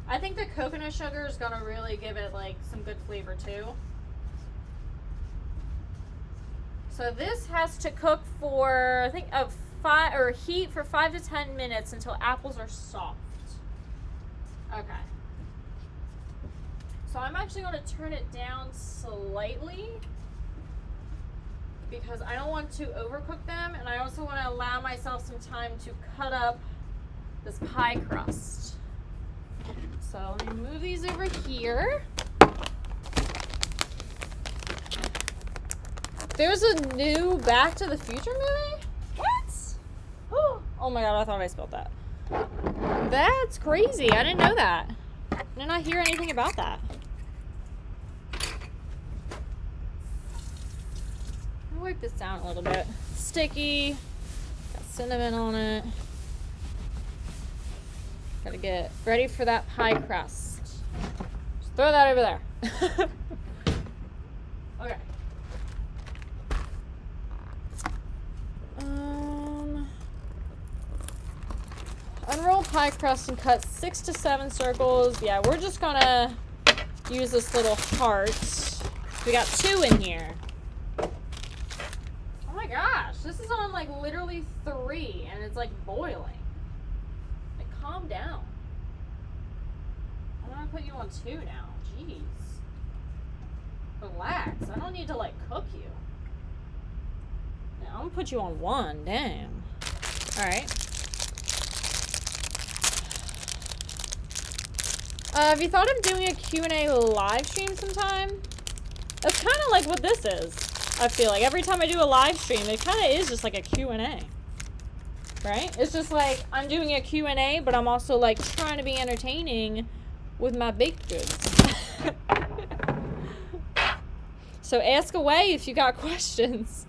I think the coconut sugar is gonna really give it like some good flavor too. So this has to cook for, I think, heat for 5 to 10 minutes until apples are soft. Okay. So I'm actually going to turn it down slightly because I don't want to overcook them, and I also want to allow myself some time to cut up this pie crust. So let me move these over here. There's a new Back to the Future movie? What? Oh my god, I thought I spelled that. That's crazy. I didn't know that. I did not hear anything about that. I'll wipe this down a little bit. Sticky. Got cinnamon on it. Gotta get ready for that pie crust. Just throw that over there. Okay. Unroll pie crust and cut 6 to 7 circles. Yeah, we're just gonna use this little heart. We got 2 in here. Oh my gosh, this is on like literally 3 and it's like boiling. Like, calm down. I'm gonna put you on 2 now. Jeez. Relax. I don't need to like cook you. Yeah, I'm gonna put you on 1. Damn. Alright. Have you thought of doing a Q&A live stream sometime? That's kind of like what this is. I feel like every time I do a live stream, it kind of is just like a Q&A. Right? It's just like I'm doing a Q&A, but I'm also like trying to be entertaining with my baked goods. So ask away if you got questions.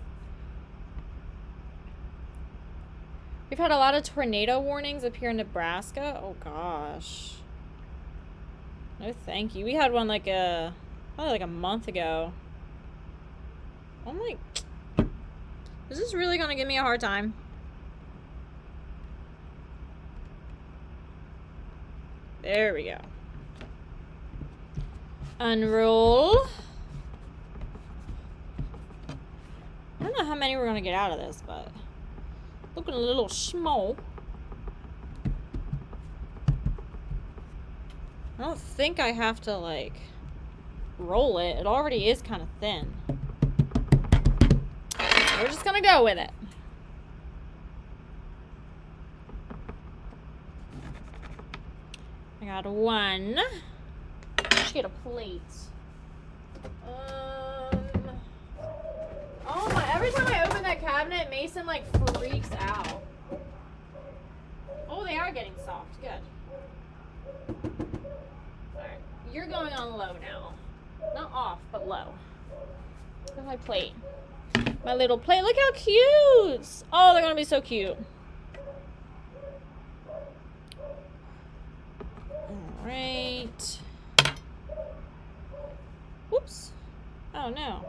We've had a lot of tornado warnings up here in Nebraska. Oh gosh. No thank you. We had one like probably like a month ago. Oh my... Is this really gonna give me a hard time? There we go. Unroll. I don't know how many we're gonna get out of this, but looking a little small. I don't think I have to, like, roll it. It already is kind of thin. We're just gonna go with it. I got one. Let's get a plate. Oh my, every time I open that cabinet, Mason, like, freaks out. Oh, they are getting soft. Good. Alright, you're going on low now. Not off, but low. Look at my plate. My little plate. Look how cute! Oh, they're gonna be so cute. Alright. Whoops. Oh no.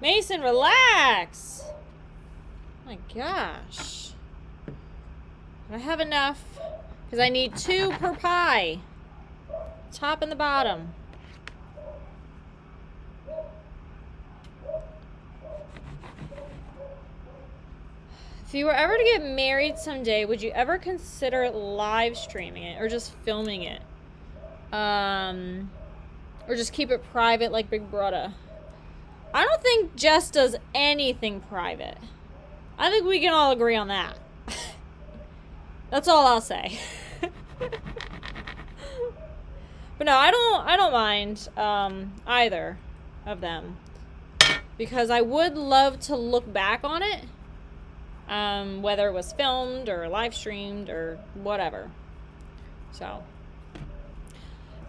Mason, relax! Oh my gosh. I have enough because I need 2 per pie. Top and the bottom. If you were ever to get married someday, would you ever consider live streaming it or just filming it? Or just keep it private like Big Brother? I don't think Jess does anything private. I think we can all agree on that. That's all I'll say. But no, I don't mind either of them, because I would love to look back on it, whether it was filmed or live streamed or whatever. So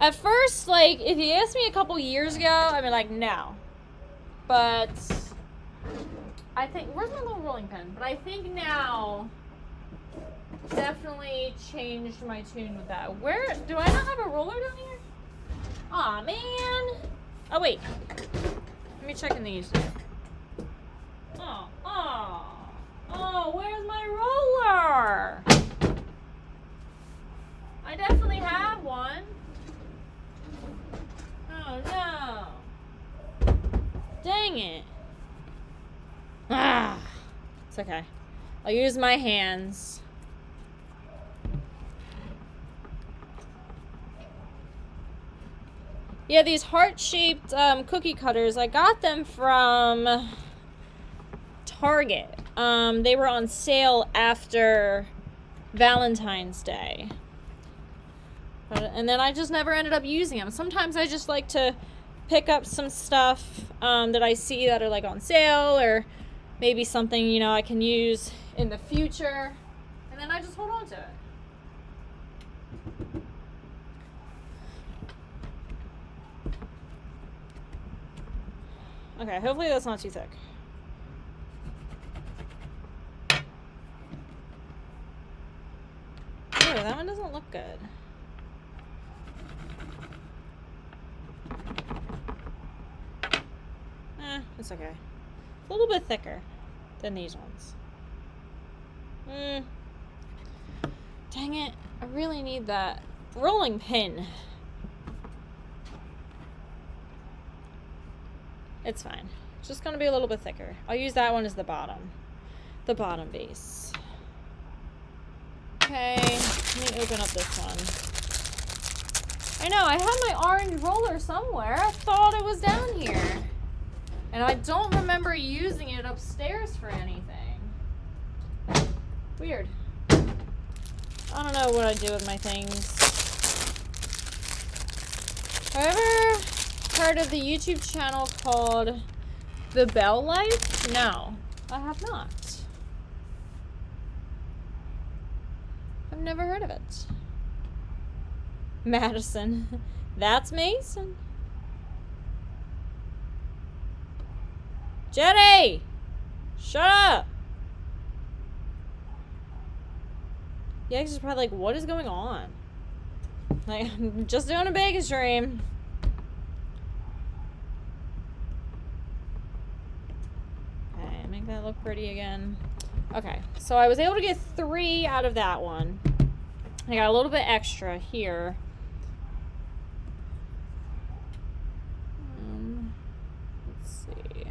at first, like, if you asked me a couple years ago, I'd be like, no. But I think, where's my little rolling pin? But I think now definitely changed my tune with that. Where, do I not have a roller down here? Aw, man. Oh, wait. Let me check in these. Oh, where's my roller? I definitely have one. Oh, no. Dang it. Ah. It's okay. I'll use my hands. Yeah, these heart-shaped cookie cutters, I got them from Target. They were on sale after Valentine's Day. And then I just never ended up using them. Sometimes I just like to pick up some stuff that I see that are like on sale, or maybe something, you know, I can use in the future. And then I just hold on to it. Okay, hopefully that's not too thick. Oh, that one doesn't look good. It's okay. It's a little bit thicker than these ones. Dang it. I really need that rolling pin. It's fine. It's just gonna be a little bit thicker. I'll use that one as the bottom base. Okay, let me open up this one. I know, I had my orange roller somewhere. I thought it was down here. And I don't remember using it upstairs for anything. Weird. I don't know what I do with my things. Have I ever heard of the YouTube channel called The Bell Life? No, I have not. I've never heard of it. Madison. That's Mason. Jenny! Shut up! Yeah, he's probably like, what is going on? Like, I'm just doing a bacon stream. pretty again. Okay, so I was able to get 3 out of that one. I got a little bit extra here. Let's see.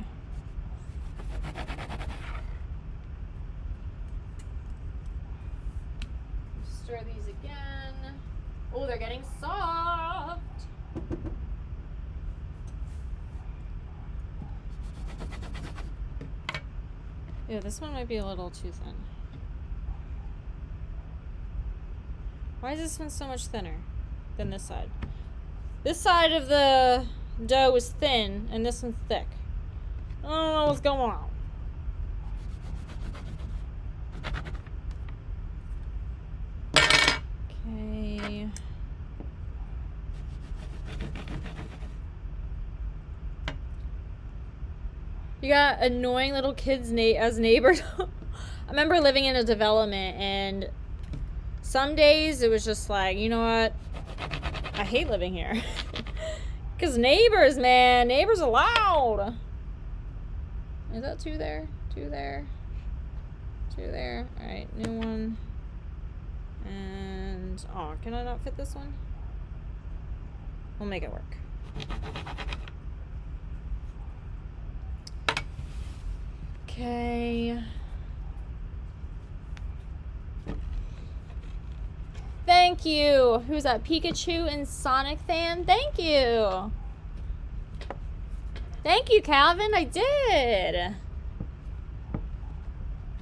Stir these again. Oh, they're getting soft. Yeah, this one might be a little too thin. Why is this one so much thinner than this side? This side of the dough is thin, and this one's thick. I don't know what's going on. Okay. You got annoying little kids as neighbors. I remember living in a development, and some days it was just like, you know what? I hate living here. Because neighbors, man. Neighbors are loud. Is that 2 there? 2 there? 2 there. Alright, new one. And, oh, can I not fit this one? We'll make it work. Okay. Thank you. Who's that? Pikachu and Sonic fan? Thank you. Thank you, Calvin. I did.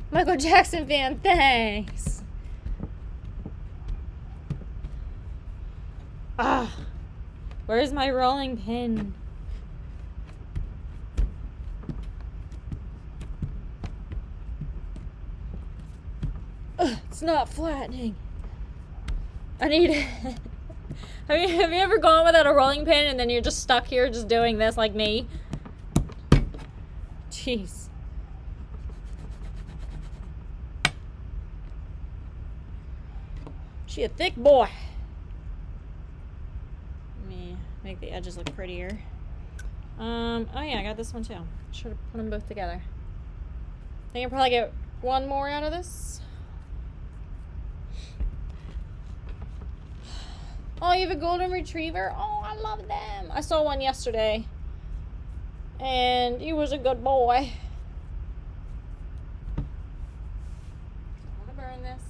Michael Jackson fan, thanks. Ah. Where's my rolling pin? Ugh, it's not flattening. I need it. Have you ever gone without a rolling pin and then you're just stuck here just doing this like me? Jeez. She a thick boy. Let me make the edges look prettier. Oh yeah, I got this one too. Should have put them both together. I think I'll probably get 1 more out of this. Oh, you have a golden retriever? Oh, I love them. I saw one yesterday. And he was a good boy. I'm gonna burn this.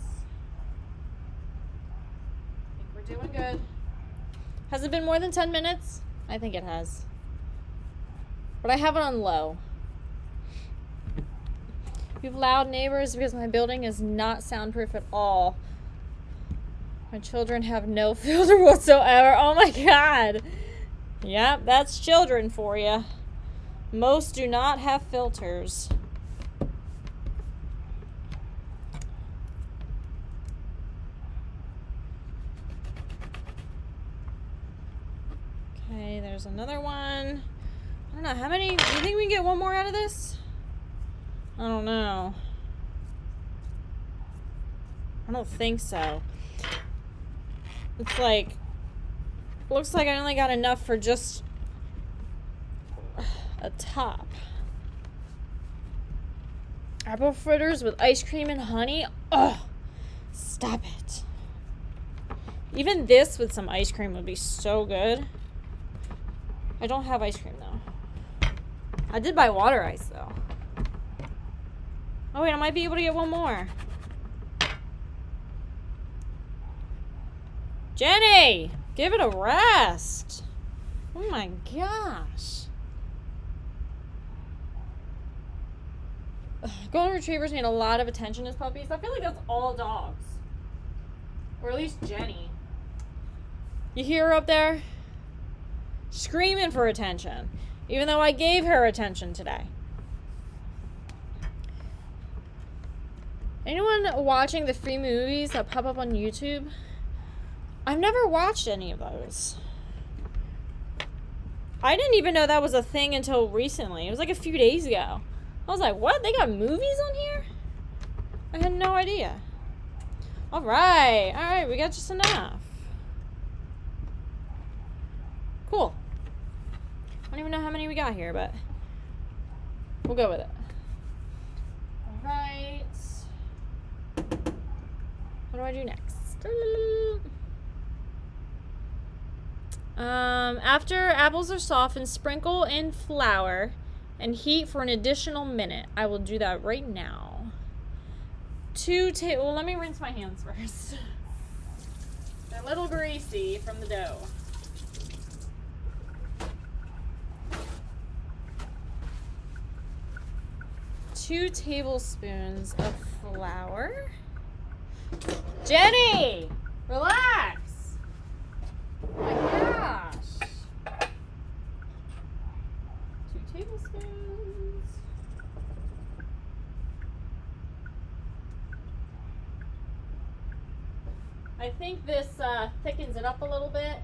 I think we're doing good. Has it been more than 10 minutes? I think it has. But I have it on low. We have loud neighbors because my building is not soundproof at all. My children have no filter whatsoever. Oh my god. Yep, that's children for you. Most do not have filters. Okay, there's another one. I don't know, how many? Do you think we can get 1 more out of this? I don't know. I don't think so. It's like, looks like I only got enough for just a top. Apple fritters with ice cream and honey. Oh, stop it. Even this with some ice cream would be so good. I don't have ice cream though. I did buy water ice though. Oh wait, I might be able to get 1 more. Jenny! Give it a rest. Oh my gosh. Golden retrievers need a lot of attention as puppies. I feel like that's all dogs. Or at least Jenny. You hear her up there? Screaming for attention. Even though I gave her attention today. Anyone watching the free movies that pop up on YouTube? I've never watched any of those. I didn't even know that was a thing until recently. It was like a few days ago. I was like, what? They got movies on here? I had no idea. Alright. Alright, we got just enough. Cool. I don't even know how many we got here, but we'll go with it. What do I do next? After apples are softened, sprinkle in flour and heat for an additional minute. I will do that right now. Well, let me rinse my hands first. They're a little greasy from the dough. 2 tablespoons of flour. Jenny, relax. Oh my gosh. 2 tablespoons. I think this thickens it up a little bit.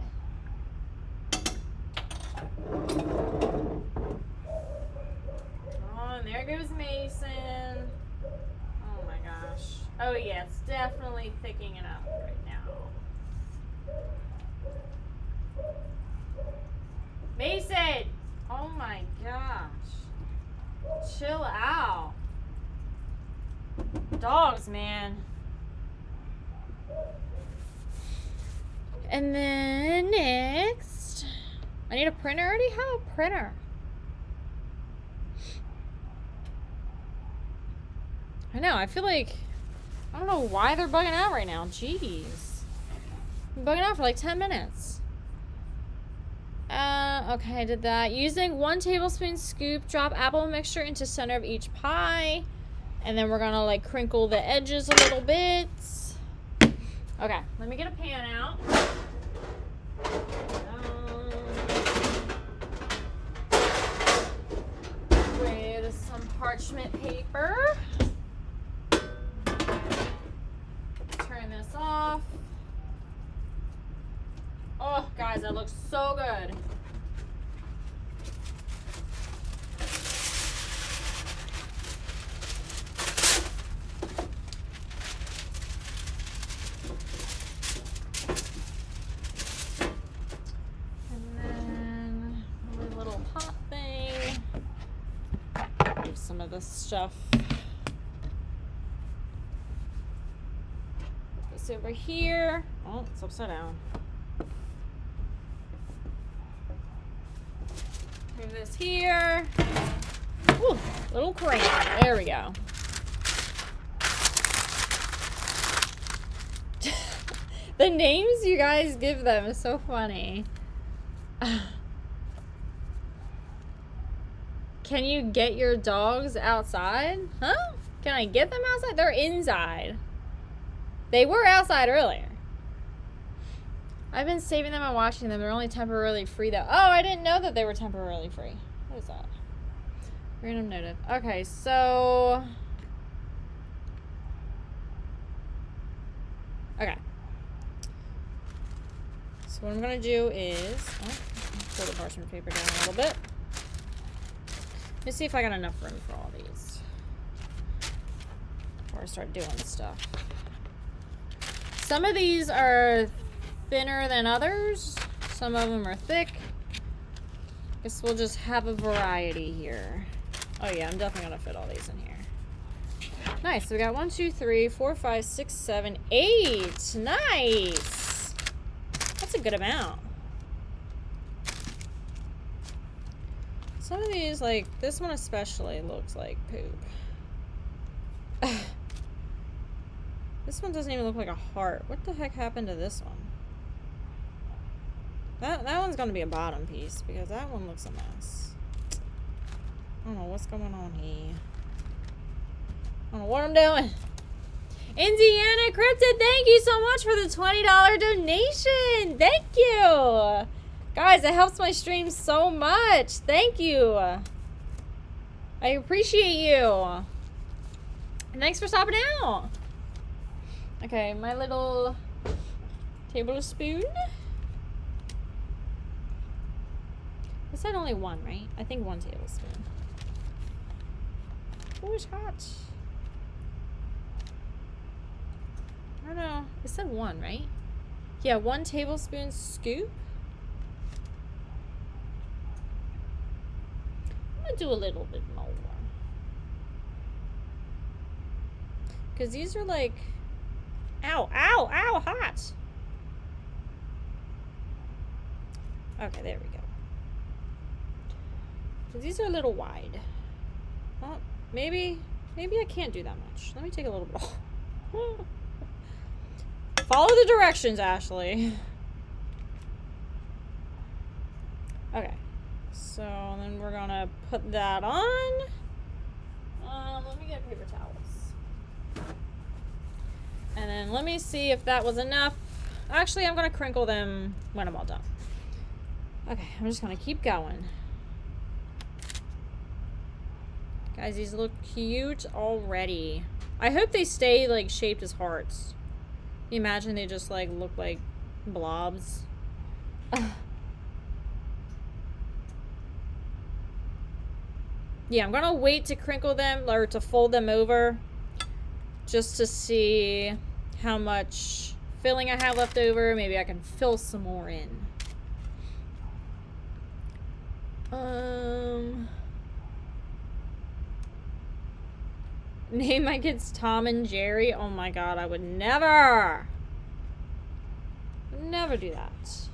Oh, and there goes Mason. Oh my gosh. Oh yeah, it's definitely thickening it up right now. Mason! Oh my gosh. Chill out. Dogs, man. And then next, I need a printer. I already have a printer. I know, I feel like, I don't know why they're bugging out right now. Jeez. I'm bugging out for like 10 minutes. Okay, I did that. Using 1 tablespoon scoop, drop apple mixture into center of each pie. And then we're gonna like crinkle the edges a little bit. Okay, let me get a pan out. With some parchment paper. Turn this off. Oh, guys, that looks so good. Some of this stuff. This over here. Oh, it's upside down. Move this here. Ooh, little crayon. There we go. The names you guys give them is so funny. Can you get your dogs outside? Huh? Can I get them outside? They're inside. They were outside earlier. I've been saving them and watching them. They're only temporarily free though. Oh, I didn't know that they were temporarily free. What is that? Random notif. Okay, so... Okay. So what I'm going to do is... Oh, pull the parchment paper down a little bit. Let me see if I got enough room for all these before I start doing stuff. Some of these are thinner than others. Some of them are thick. Guess we'll just have a variety here. Oh yeah, I'm definitely gonna fit all these in here. Nice, so we got 1, 2, 3, 4, 5, 6, 7, 8. Nice. That's a good amount. Some of these, like, this one especially looks like poop. This one doesn't even look like a heart. What the heck happened to this one? That one's gonna be a bottom piece because that one looks a mess. I don't know what's going on here. I don't know what I'm doing. Indiana Cryptid, thank you so much for the $20 donation. Thank you. Guys, it helps my stream so much. Thank you. I appreciate you. And thanks for stopping out. Okay, my little tablespoon. I said only 1, right? I think 1 tablespoon. Oh, it's hot. I don't know. It said 1, right? Yeah, 1 tablespoon scoop. I'm gonna do a little bit more. Because these are like Ow, ow, ow, hot. Okay, there we go. So these are a little wide. Well, maybe I can't do that much. Let me take a little bit off. Follow the directions, Ashley. Okay. So then we're gonna put that on. Let me get paper towels. And then let me see if that was enough. Actually, I'm gonna crinkle them when I'm all done. Okay, I'm just gonna keep going. Guys, these look cute already. I hope they stay like shaped as hearts. Can you imagine they just like look like blobs? Yeah, I'm gonna wait to crinkle them or to fold them over just to see how much filling I have left over. Maybe I can fill some more in. Name my kids Tom and Jerry. Oh my god, I would never do that.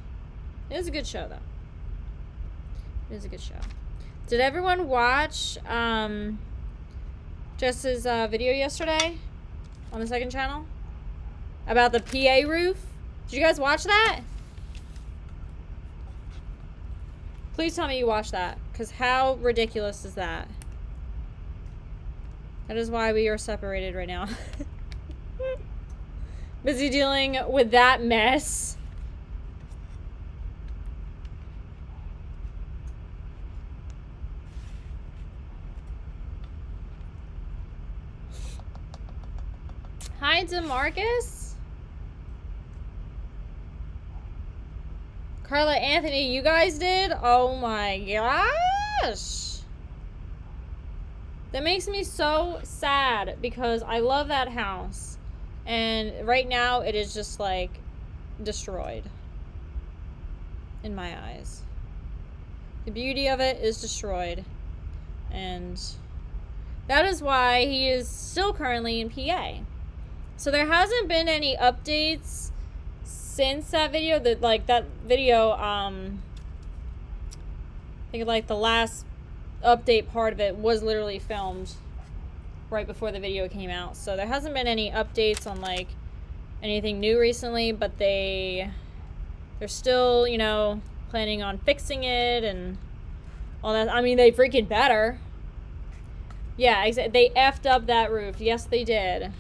It is a good show though. It is a good show. Did everyone watch Jess's video yesterday on the second channel about the PA roof? Did you guys watch that? Please tell me you watched that, because how ridiculous is that? That is why we are separated right now. Busy dealing with that mess. Hi, DeMarcus. Carla, Anthony, you guys did? Oh my gosh. That makes me so sad because I love that house. And right now it is just like destroyed in my eyes. The beauty of it is destroyed. And that is why he is still currently in PA. So there hasn't been any updates since that video. That video, I think like the last update part of it was literally filmed right before the video came out. So there hasn't been any updates on like anything new recently, but they're still, you know, planning on fixing it and all that. I mean, they freaking better. Yeah, they effed up that roof. Yes, they did.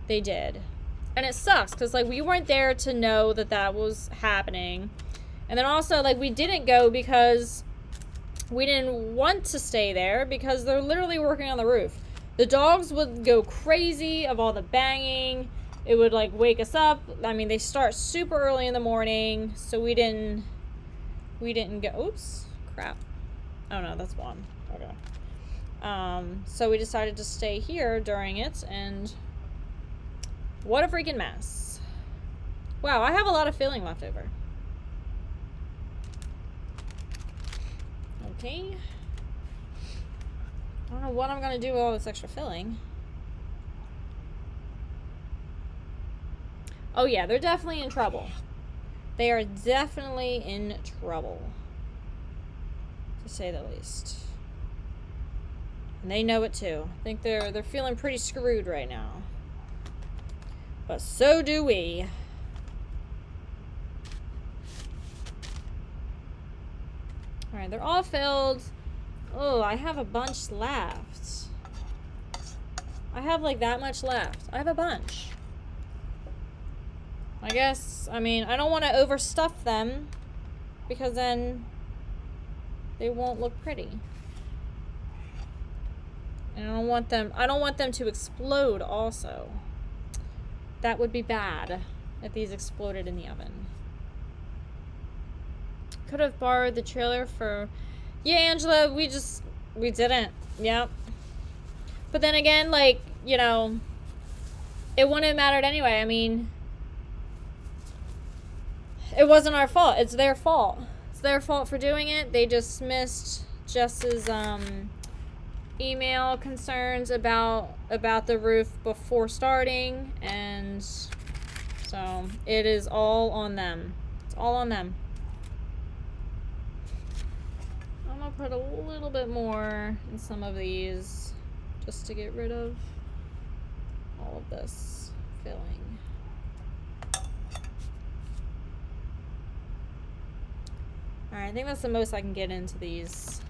They did. And it sucks because like we weren't there to know that that was happening. And then also like we didn't go because we didn't want to stay there because they're literally working on the roof. The dogs would go crazy of all the banging. It would like wake us up. I mean, they start super early in the morning, so we didn't go. Oops, crap. Oh no, that's one. Okay. So we decided to stay here during it, and what a freaking mess. Wow, I have a lot of filling left over. Okay. I don't know what I'm gonna do with all this extra filling. Oh yeah, they're definitely in trouble. They are definitely in trouble, to say the least. And they know it too. I think they're feeling pretty screwed right now. But so do we. Alright, they're all filled. Oh, I have a bunch left. I have like that much left. I have a bunch. I guess, I mean, I don't want to overstuff them because then they won't look pretty. And I don't want them to explode also. That would be bad if these exploded in the oven. Could have borrowed the trailer for... Yeah, Angela, we didn't. Yep. But then again, like, you know, it wouldn't have mattered anyway. I mean, it wasn't our fault. It's their fault. It's their fault for doing it. They just missed Jess's email concerns about the roof before starting, and so it is all on them. It's all on them. I'm gonna put a little bit more in some of these just to get rid of all of this filling. Alright, I think that's the most I can get into these.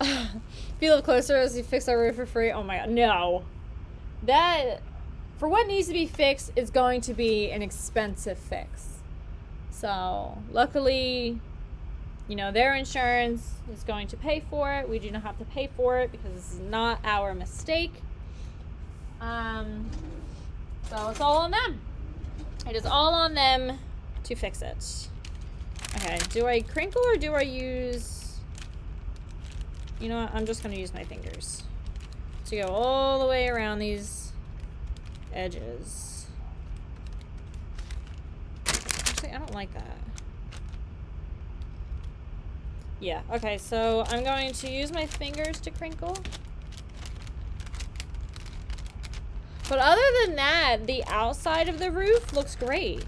If you live closer as you fix our roof for free. Oh my god, no. That, for what needs to be fixed, is going to be an expensive fix. So, luckily, you know, their insurance is going to pay for it. We do not have to pay for it because this is not our mistake. So it's all on them. It is all on them to fix it. Okay, do I crinkle or do I use... You know what? I'm just going to use my fingers to go all the way around these edges. Actually, I don't like that. Yeah, okay, so I'm going to use my fingers to crinkle. But other than that, the outside of the roof looks great.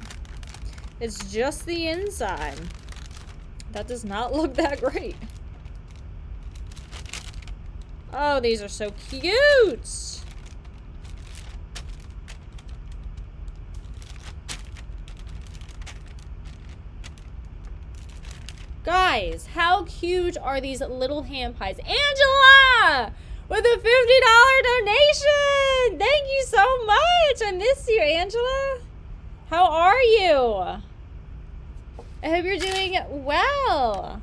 It's just the inside that does not look that great. Oh, these are so cute! Guys, how cute are these little hand pies? Angela! With a $50 donation! Thank you so much! I miss you, Angela. How are you? I hope you're doing well.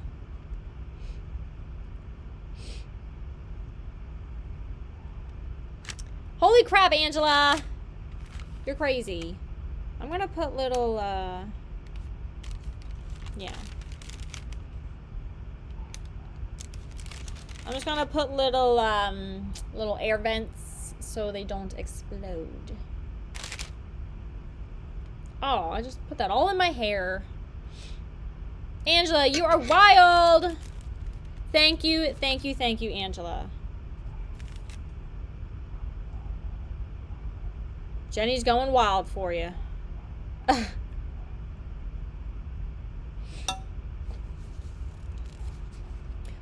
Holy crap, Angela! You're crazy. I'm gonna put little, yeah. I'm just gonna put little, little air vents so they don't explode. Oh, I just put that all in my hair. Angela, you are wild! Thank you, Angela. Jenny's going wild for you.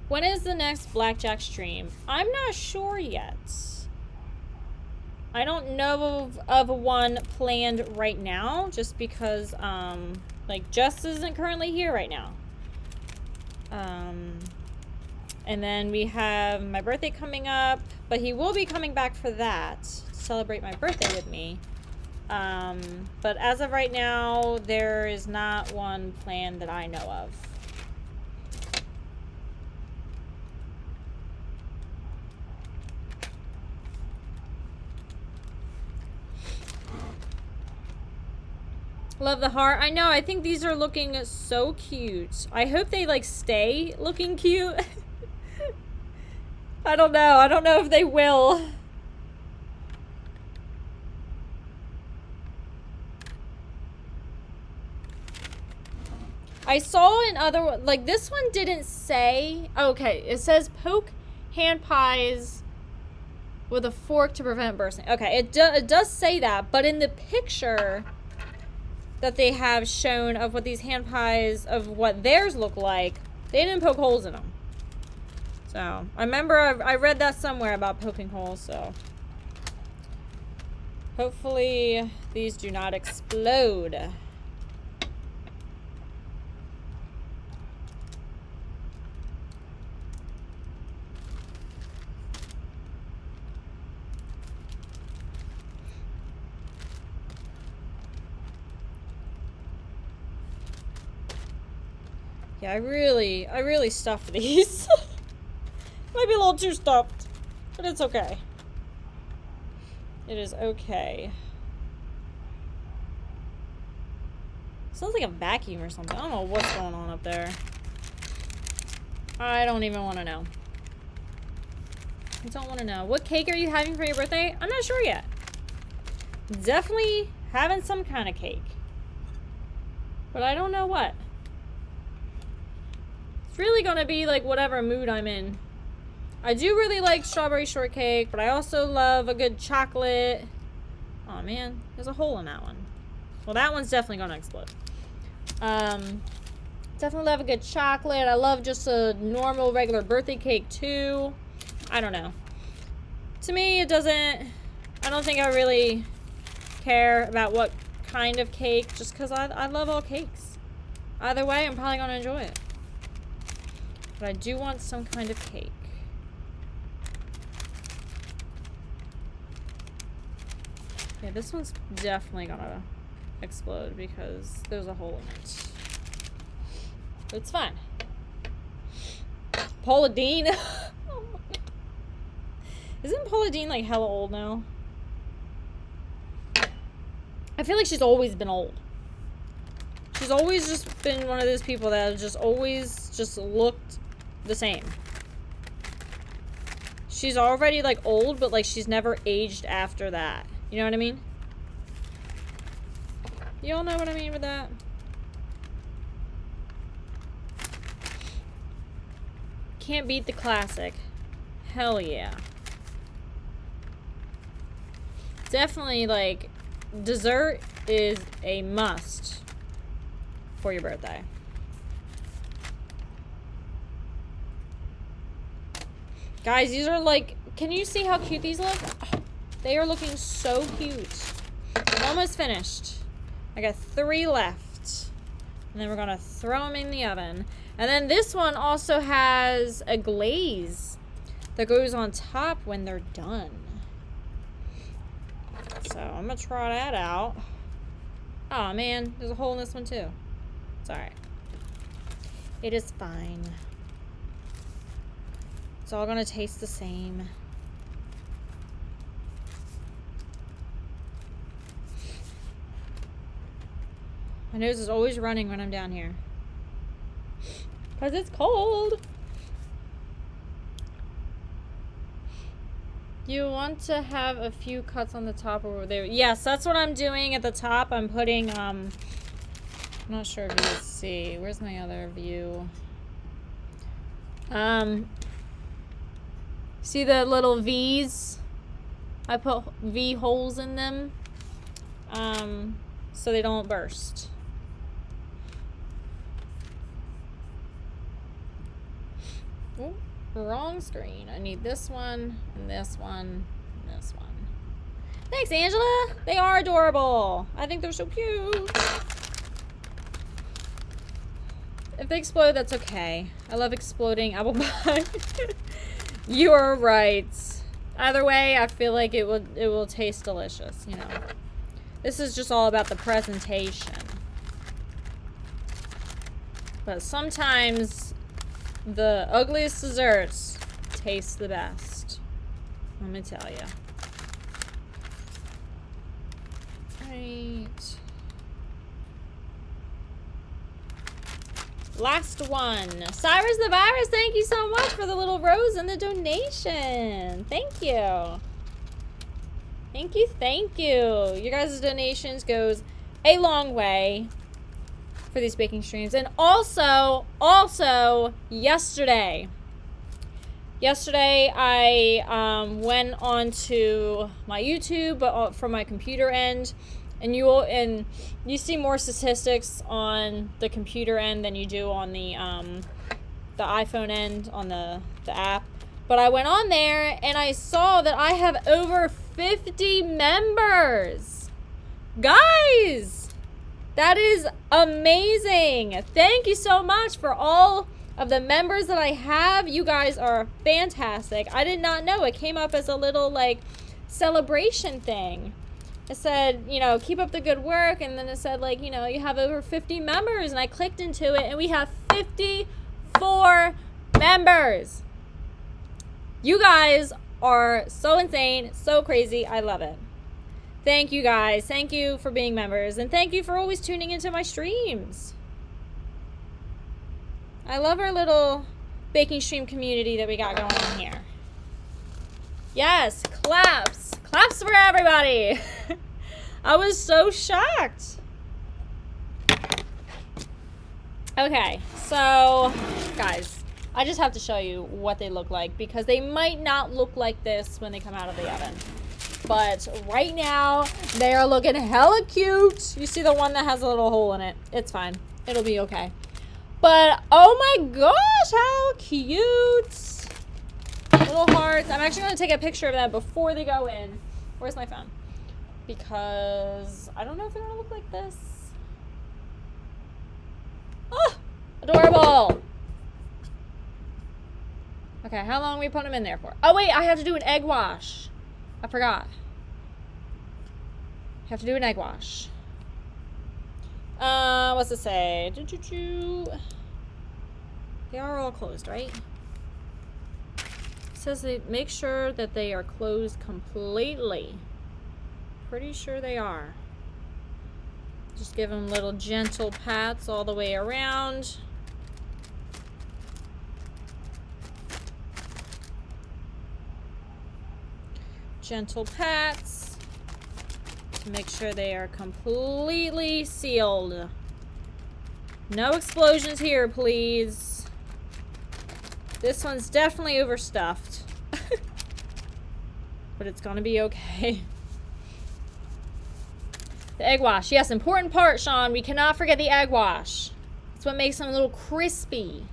When is the next Blackjack stream? I'm not sure yet. I don't know of one planned right now, just because, like, Jess isn't currently here right now. And then we have my birthday coming up, but he will be coming back for that, to celebrate my birthday with me. But as of right now, there is not one planned that I know of. Love the heart. I know, I think these are looking so cute. I hope they, like, stay looking cute. I don't know. I don't know if they will. I saw in other, like, this one didn't say, okay, it says poke hand pies with a fork to prevent bursting. Okay, it does say that, but in the picture that they have shown of what these hand pies, of what theirs look like, they didn't poke holes in them. So, I remember I read that somewhere about poking holes, so. Hopefully these do not explode. Yeah, I really stuffed these. Might be a little too stuffed, but it's okay. It is okay. Sounds like a vacuum or something. I don't know what's going on up there. I don't even want to know. I don't want to know. What cake are you having for your birthday? I'm not sure yet. Definitely having some kind of cake. But I don't know what. It's really gonna be like whatever mood I'm in. I do really like strawberry shortcake, but I also love a good chocolate. Oh man, there's a hole in that one. Well, that one's definitely gonna explode. Definitely love a good chocolate. I love just a normal regular birthday cake too. I don't know. To me, it doesn't, I don't think I really care about what kind of cake, just because I love all cakes. Either way, I'm probably gonna enjoy it. But I do want some kind of cake. Yeah, this one's definitely gonna explode because there's a hole in it. It's fine. Paula Deen. Oh my God. Isn't Paula Deen like hella old now? I feel like she's always been old. She's always just been one of those people that have just always just looked the same. She's already like old, but like she's never aged after that. You know what I mean? You all know what I mean with that? Can't beat the classic. Hell yeah. Definitely, like, dessert is a must for your birthday. Guys, these are like, can you see how cute these look? Oh, they are looking so cute. I'm almost finished. I got 3 left. And then we're gonna throw them in the oven. And then this one also has a glaze that goes on top when they're done. So I'm gonna try that out. Oh man, there's a hole in this one too. It's alright. It is fine. It's all gonna taste the same. My nose is always running when I'm down here. Because it's cold. You want to have a few cuts on the top over there. Yes, that's what I'm doing at the top. I'm putting, I'm not sure if you can see. Where's my other view? See the little V's? I put V holes in them, so they don't burst. Oh, wrong screen. I need this one, and this one, and this one. Thanks, Angela. They are adorable. I think they're so cute. If they explode, that's okay. I love exploding apple pie. You are right. Either way, I feel like it will taste delicious, you know. This is just all about the presentation. But sometimes the ugliest desserts taste the best. Let me tell you. Right. Last one. Cyrus the Virus, thank you so much for the little rose and the donation. Thank you. Thank you, thank you. Your guys' donations goes a long way for these baking streams. And also, yesterday I went on to my YouTube, but from my computer end, and you see more statistics on the computer end than you do on the iPhone end on the app. But I went on there and I saw that I have over 50 members. Guys, that is amazing. Thank you so much for all of the members that I have. You guys are fantastic. I did not know. It came up as a little like celebration thing. It said, you know, keep up the good work, and then it said, like, you know, you have over 50 members, and I clicked into it, and we have 54 members. You guys are so insane, so crazy. I love it. Thank you guys. Thank you for being members, and thank you for always tuning into my streams. I love our little baking stream community that we got going on here. Yes, claps. Claps for everybody. I was so shocked. Okay, so guys, I just have to show you what they look like because they might not look like this when they come out of the oven. But right now, they are looking hella cute. You see the one that has a little hole in it. It's fine. It'll be okay. But, oh my gosh, how cute. Little hearts. I'm actually going to take a picture of them before they go in. Where's my phone? Because I don't know if they're going to look like this. Oh, adorable. Okay, how long are we putting them in there for? Oh, wait, I have to do an egg wash. I forgot. Have to do an egg wash. What's it say? They are all closed, right? It says they make sure that they are closed completely. Pretty sure they are. Just give them little gentle pats all the way around. Gentle pats to make sure they are completely sealed. No explosions here, please. This one's definitely overstuffed. But it's gonna be okay. The egg wash. Yes, important part, Sean. We cannot forget the egg wash. It's what makes them a little crispy.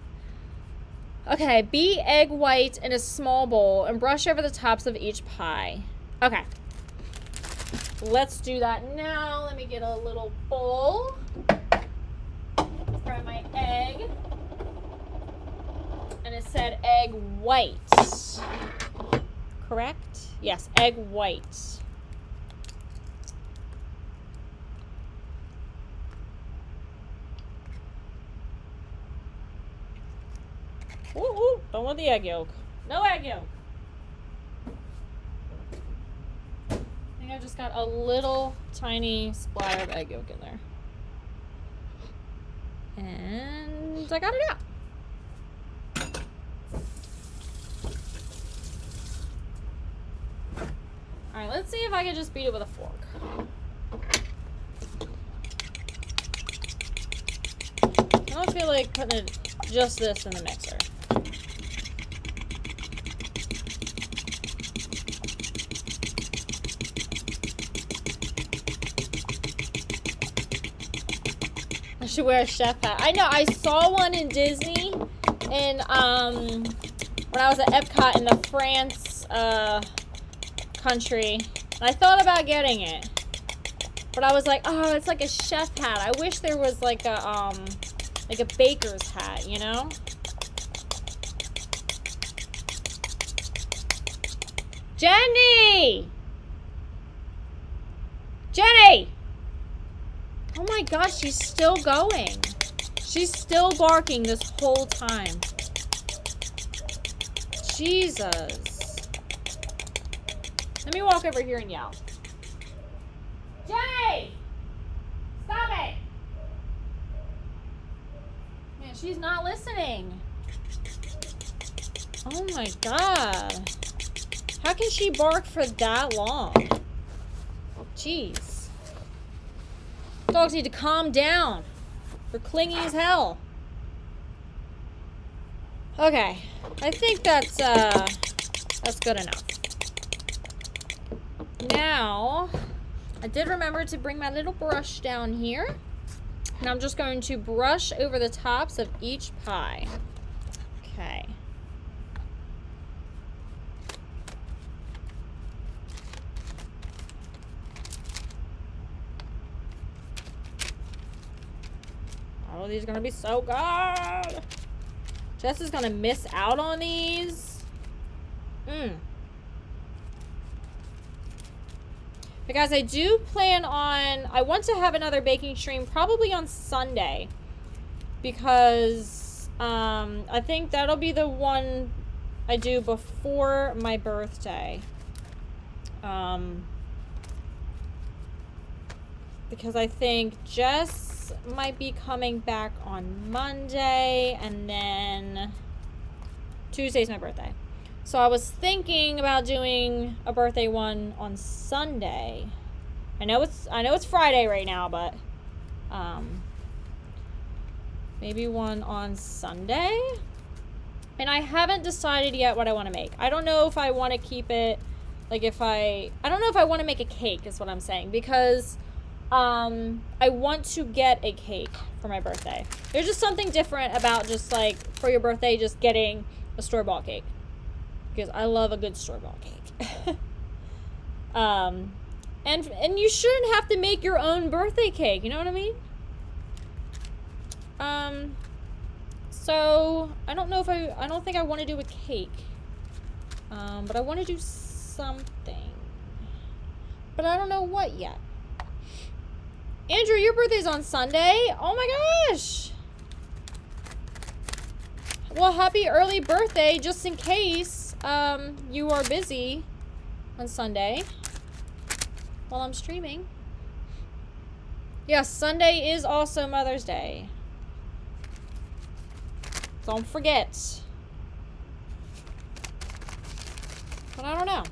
Okay, beat egg white in a small bowl and brush over the tops of each pie. Okay. Let's do that now. Let me get a little bowl. Fry my egg. And it said egg white. Correct? Yes, egg white. Ooh, ooh, don't want the egg yolk. No egg yolk. I think I just got a little tiny splatter of egg yolk in there. And I got it out. Alright, let's see if I can just beat it with a fork. I don't feel like putting just this in the mixer. I should wear a chef hat. I know, I saw one in Disney in, when I was at Epcot in the France, country. And I thought about getting it. But I was like, oh, it's like a chef hat. I wish there was like a baker's hat, you know? Jenny! Jenny! Oh my gosh, she's still going. She's still barking this whole time. Jesus. Let me walk over here and yell. Jenny! Stop it! Man, she's not listening. Oh my god. How can she bark for that long? Jeez. Dogs need to calm down. They're clingy as hell. Okay. I think that's good enough. Now, I did remember to bring my little brush down here. And I'm just going to brush over the tops of each pie. Okay. Oh, these are going to be so good. Jess is going to miss out on these. But guys, I do plan on, I want to have another baking stream probably on Sunday. Because I think that'll be the one I do before my birthday. Because I think Jess might be coming back on Monday, and then Tuesday's my birthday. So I was thinking about doing a birthday one on Sunday. I know it's Friday right now, but Maybe one on Sunday. And I haven't decided yet what I want to make. I don't know if I want to keep it, like if I don't know if I want to make a cake is what I'm saying. Because I want to get a cake for my birthday. There's just something different about just like for your birthday just getting a store-bought cake. Because I love a good store-bought cake. And you shouldn't have to make your own birthday cake, you know what I mean? So I don't know if I don't think I want to do a cake. But I want to do something. But I don't know what yet. Andrew, your birthday's on Sunday? Oh my gosh! Well, happy early birthday, just in case you are busy on Sunday while I'm streaming. Yes, Sunday is also Mother's Day. Don't forget. But I don't know.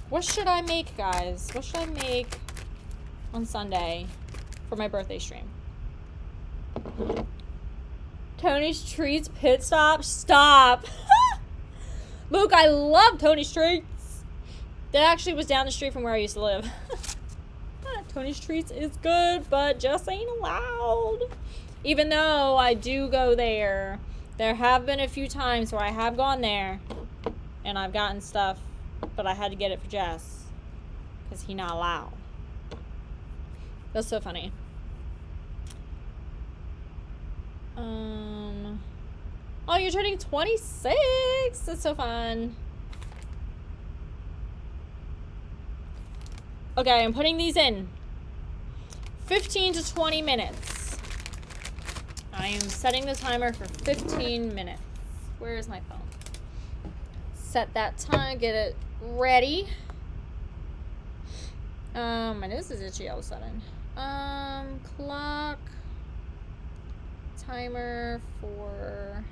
What should I make, guys? What should I make on Sunday for my birthday stream? Tony's Treats Pit Stop? Stop! Luke, I love Tony's Treats. That actually was down the street from where I used to live. Tony's Treats is good, but just ain't allowed. Even though I do go there. There have been a few times where I have gone there and I've gotten stuff, but I had to get it for Jess because he not allowed. That's so funny. Oh, you're turning 26. That's so fun. Okay, I'm putting these in. 15 to 20 minutes. I am setting the timer for 15 minutes. Where is my phone? Set that time, get it ready. My nose is itchy all of a sudden. Clock. Timer for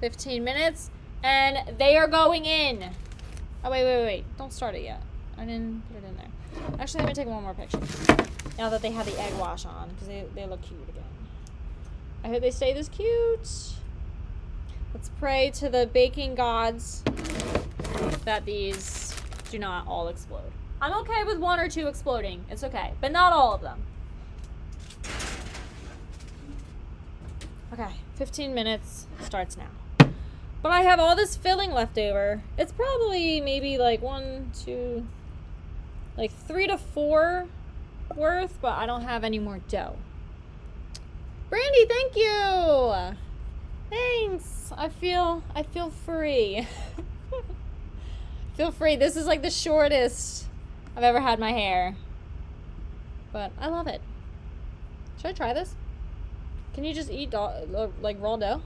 15 minutes. And they are going in. Oh, wait. Don't start it yet. I didn't put it in there. Actually, let me take one more picture. Now that they have the egg wash on, because they look cute again. I hope they stay this cute. Let's pray to the baking gods that these do not all explode. I'm okay with one or two exploding. It's okay. But not all of them. Okay. 15 minutes starts now. But I have all this filling left over. It's probably maybe like 3 to 4 worth, but I don't have any more dough. Brandy, thank you. Thanks. I feel free. Feel free. This is like the shortest I've ever had my hair. But I love it. Should I try this? Can you just eat like raw dough?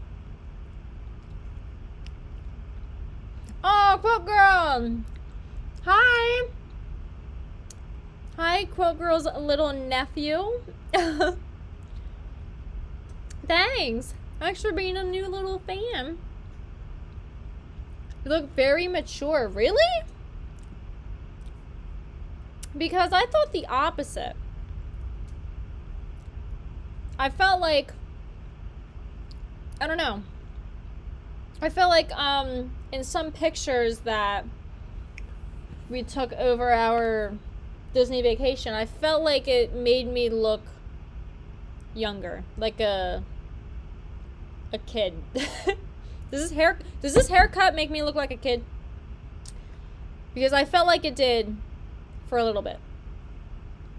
Oh, Quilt Girl. Hi. Hi, Quilt Girl's little nephew. Thanks. Thanks for being a new little fan. You look very mature. Really? Because I thought the opposite. I felt like, I don't know. I felt like in some pictures that we took over our Disney vacation, I felt like it made me look younger, like a kid. Does this haircut make me look like a kid? Because I felt like it did for a little bit.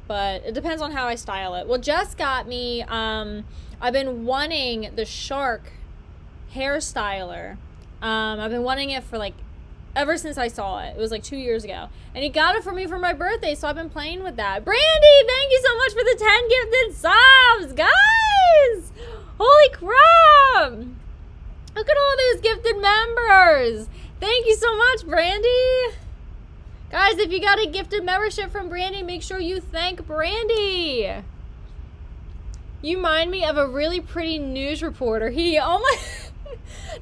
But it depends on how I style it. Well, Jess got me, I've been wanting the shark hair styler. I've been wanting it for like, ever since I saw it. It was like 2 years ago. And he got it for me for my birthday, so I've been playing with that. Brandy, thank you so much for the 10 gifted subs, guys! Holy crap! Look at all those gifted members. Thank you so much, Brandy. Guys, if you got a gifted membership from Brandy, make sure you thank Brandy. You remind me of a really pretty news reporter. Oh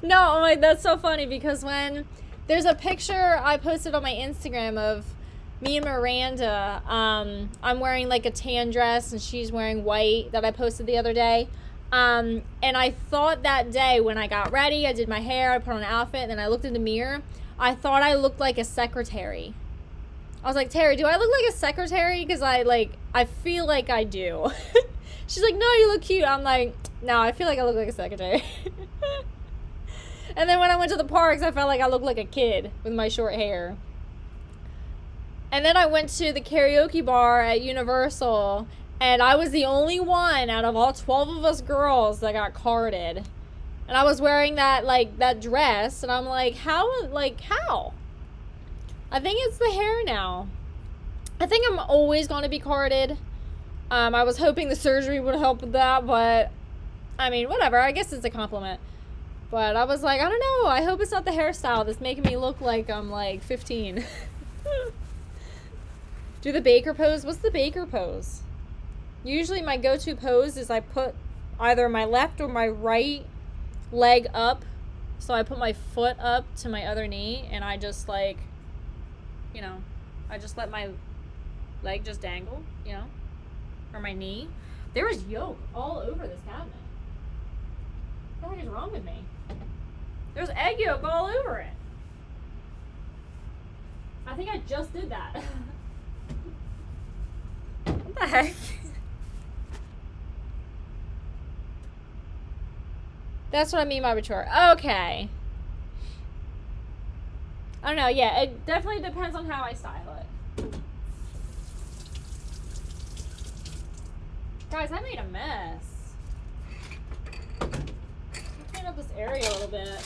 my, that's so funny because when there's a picture I posted on my Instagram of me and Miranda, I'm wearing like a tan dress and she's wearing white that I posted the other day. And I thought that day when I got ready, I did my hair, I put on an outfit, and then I looked in the mirror, I thought I looked like a secretary. I was like, Terry, do I look like a secretary? Because I feel like I do. She's like, no, you look cute. I'm like, no, I feel like I look like a secretary. And then when I went to the parks, I felt like I looked like a kid with my short hair. And then I went to the karaoke bar at Universal, and I was the only one out of all 12 of us girls that got carded. And I was wearing that dress, and I'm like, how? I think it's the hair now. I think I'm always going to be carded. I was hoping the surgery would help with that, but I mean, whatever. I guess it's a compliment. But I was like, I don't know. I hope it's not the hairstyle that's making me look like I'm like 15. Do the baker pose? What's the baker pose? Usually my go-to pose is I put either my left or my right leg up. So I put my foot up to my other knee, and I just I just let my leg just dangle, or my knee. There was yolk all over this cabinet. What the heck is wrong with me? There's egg yolk all over it. I think I just did that. What the heck? That's what I mean by mature. Okay. I don't know. Yeah, it definitely depends on how I style it. Guys, I made a mess. Clean up this area a little bit.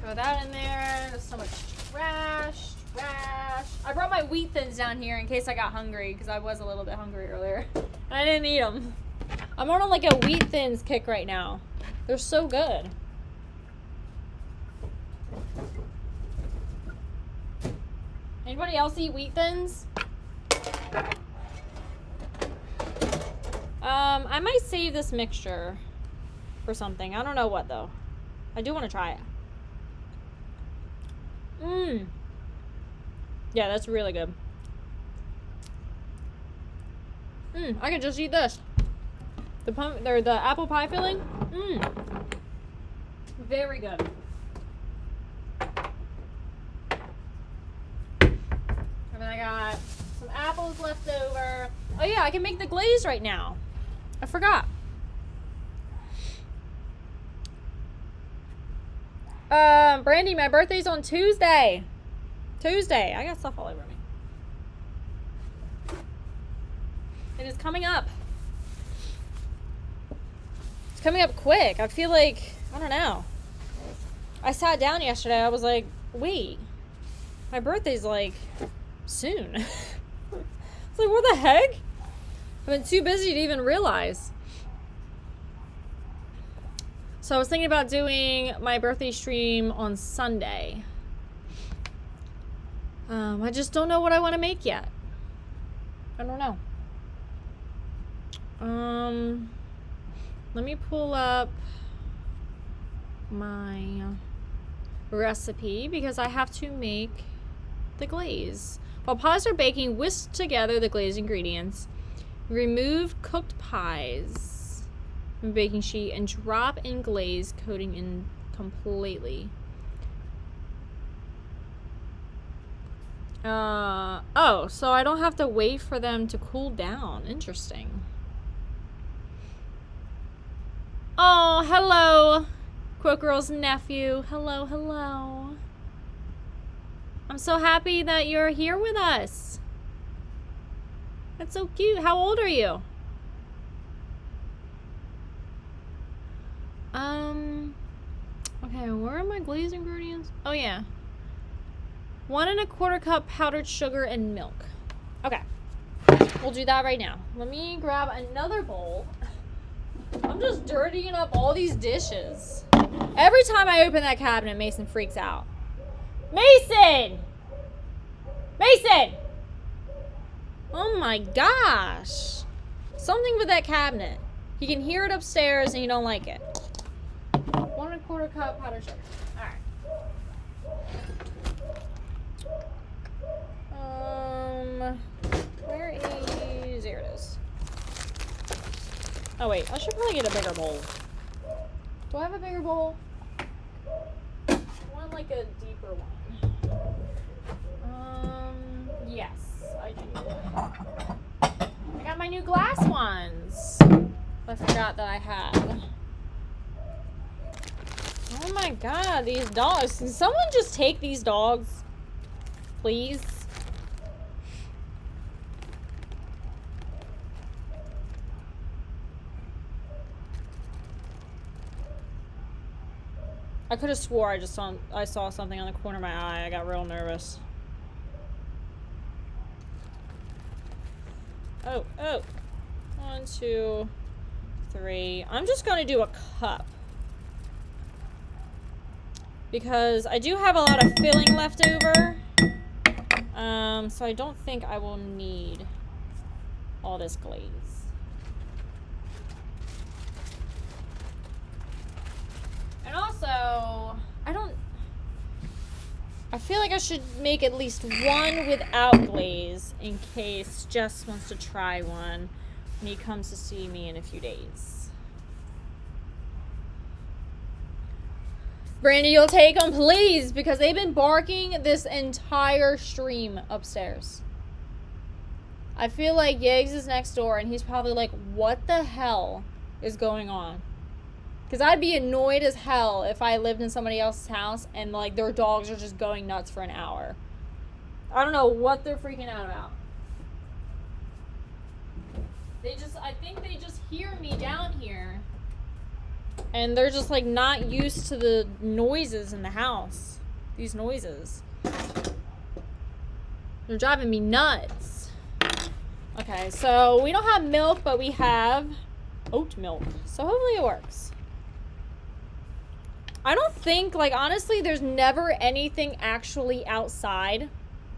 Throw that in there. There's so much trash. I brought my wheat thins down here in case I got hungry, because I was a little bit hungry earlier. And I didn't eat them. I'm on like a wheat thins kick right now. They're so good. Anybody else eat wheat thins? I might save this mixture for something. I don't know what though. I do want to try it. Yeah, that's really good. I can just eat this. The apple pie filling. Very good. And then I got some apples left over. Oh yeah, I can make the glaze right now. I forgot. Brandy, my birthday's on Tuesday. I got stuff all over me. It is coming up. It's coming up quick. I feel like, I don't know. I sat down yesterday. I was like, wait, my birthday's like soon. It's like, what the heck? I've been too busy to even realize. So I was thinking about doing my birthday stream on Sunday. I just don't know what I want to make yet. I don't know. Let me pull up my recipe because I have to make the glaze. While pies are baking, whisk together the glazed ingredients. Remove cooked pies from the baking sheet and drop in glaze, coating in completely. Oh, so I don't have to wait for them to cool down. Interesting. Oh, hello, Quote Girl's nephew. Hello, hello. I'm so happy that you're here with us. That's so cute. How old are you? Okay, where are my glaze ingredients? Oh, yeah. 1 1/4 cup powdered sugar and milk. Okay. We'll do that right now. Let me grab another bowl. I'm just dirtying up all these dishes. Every time I open that cabinet, Mason freaks out. Mason! Mason! Oh my gosh. Something with that cabinet. He can hear it upstairs and he don't like it. 1 1/4 cup powdered sugar. Alright. Where is... There it is. Oh wait, I should probably get a bigger bowl. Do I have a bigger bowl? I want like a deeper one. Yes, I do. I got my new glass ones. I forgot that I had. Oh my god, these dogs. Can someone just take these dogs? Please? I could have swore I saw something on the corner of my eye. I got real nervous. Oh. 1, 2, 3. I'm just gonna do a cup. Because I do have a lot of filling left over. So I don't think I will need all this glaze. And also, I feel like I should make at least one without glaze in case Jess wants to try one when he comes to see me in a few days. Brandy, you'll take them, please, because they've been barking this entire stream upstairs. I feel like Yeggs is next door, and he's probably like, what the hell is going on? Because I'd be annoyed as hell if I lived in somebody else's house and, like, their dogs are just going nuts for an hour. I don't know what they're freaking out about. I think they just hear me down here. And they're just, like, not used to the noises in the house. These noises. They're driving me nuts. Okay, so we don't have milk, but we have oat milk. So hopefully it works. I don't think, like, honestly, there's never anything actually outside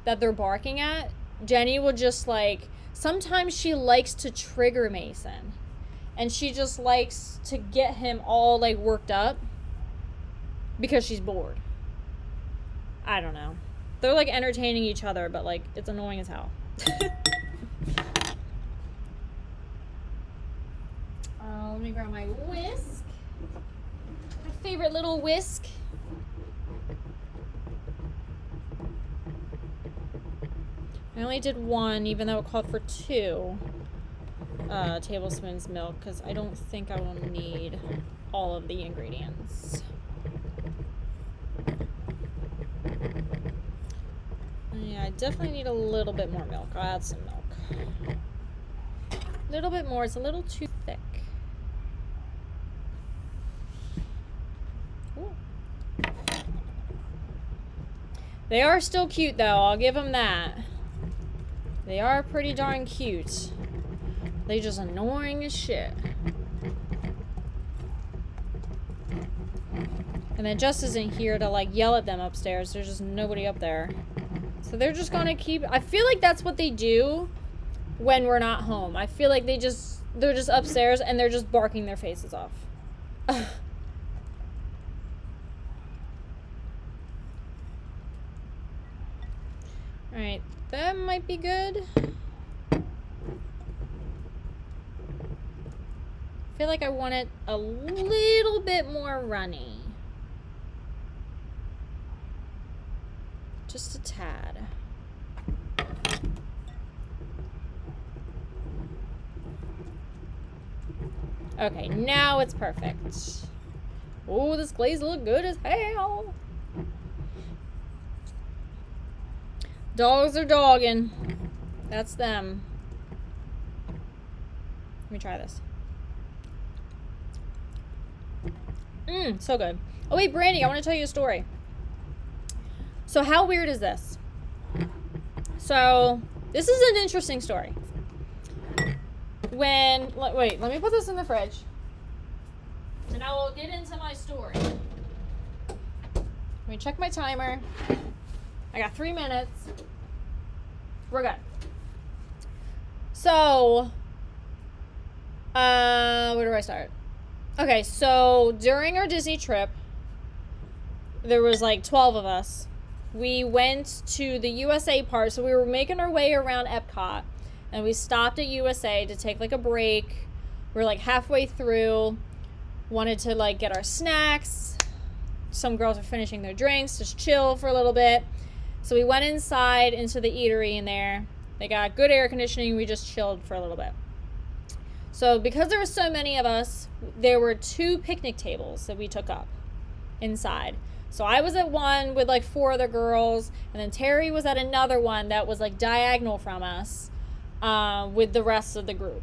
that they're barking at. Jenny will just, like, sometimes she likes to trigger Mason. And she just likes to get him all, like, worked up because she's bored. I don't know. They're, like, entertaining each other, but, like, it's annoying as hell. Let me grab my whisk. My favorite little whisk. I only did one, even though it called for 2 tablespoons milk, because I don't think I will need all of the ingredients. Yeah, I definitely need a little bit more milk. I'll add some milk. A little bit more. It's a little too thick. Ooh. They are still cute, though. I'll give them that. They are pretty darn cute. They just annoying as shit. And then Jess isn't here to, like, yell at them upstairs. There's just nobody up there. So they're just gonna keep... I feel like that's what they do when we're not home. I feel like they're just upstairs and they're just barking their faces off. Alright, that might be good. I feel like I want it a little bit more runny. Just a tad. Okay, now it's perfect. Oh, this glaze looks good as hell. Dogs are dogging. That's them. Let me try this. So good. Oh wait, Brandy, I want to tell you a story. So how weird is this? So this is an interesting story. Wait, let me put this in the fridge. And I will get into my story. Let me check my timer. I got 3 minutes. We're good. So, where do I start? Okay, so during our Disney trip, there was like 12 of us. We went to the USA part, so we were making our way around Epcot, and we stopped at USA to take like a break We were like halfway through, wanted to like get our snacks. Some girls are finishing their drinks, just chill for a little bit. So we went inside into the eatery in there. They got good air conditioning. We just chilled for a little bit. So because there were so many of us, there were 2 picnic tables that we took up inside. So I was at one with like 4 other girls, and then Terry was at another one that was like diagonal from us with the rest of the group.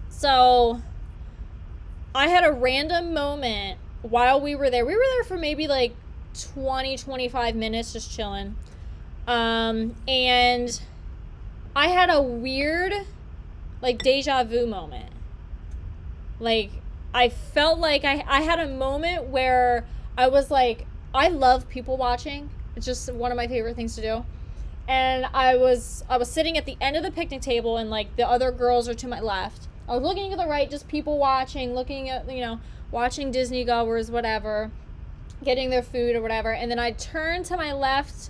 So I had a random moment while we were there. We were there for maybe like 20-25 minutes just chilling. And I had a weird like deja vu moment. Like I felt like I had a moment where I was like, I love people watching. It's just one of my favorite things to do. And I was sitting at the end of the picnic table, and like the other girls are to my left. I was looking to the right, just people watching, looking at, you know, watching Disney goers, whatever, getting their food or whatever. And then I turned to my left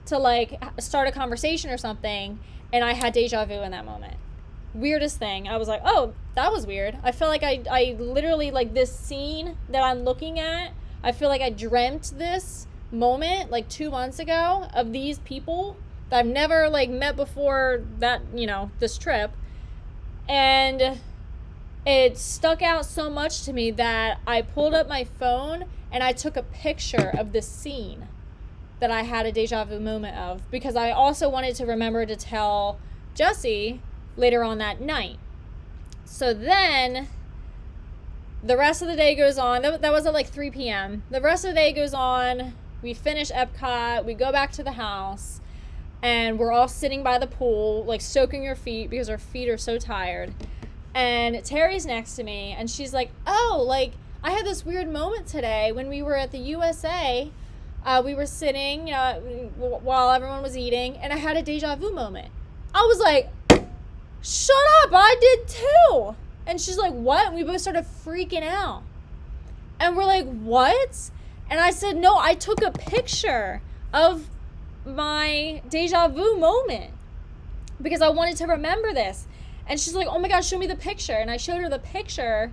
to like start a conversation or something, and I had deja vu in that moment. Weirdest thing. I was like, oh, that was weird. I feel like I literally, like, this scene that I'm looking at, I feel like I dreamt this moment like 2 months ago of these people that I've never like met before that, you know, this trip. And it stuck out so much to me that I pulled up my phone and I took a picture of this scene that I had a deja vu moment of, because I also wanted to remember to tell Jessie later on that night. So then the rest of the day goes on. That was at like 3 p.m. The rest of the day goes on. We finish Epcot. We go back to the house. And we're all sitting by the pool, like soaking our feet because our feet are so tired. And Terry's next to me, and she's like, oh, like, I had this weird moment today when we were at the USA. We were sitting, you know, while everyone was eating, and I had a deja vu moment. I was like, shut up, I did too. And she's like, what? And we both started freaking out. And we're like, what? And I said, no, I took a picture of my deja vu moment because I wanted to remember this. And she's like, oh my gosh, show me the picture. And I showed her the picture,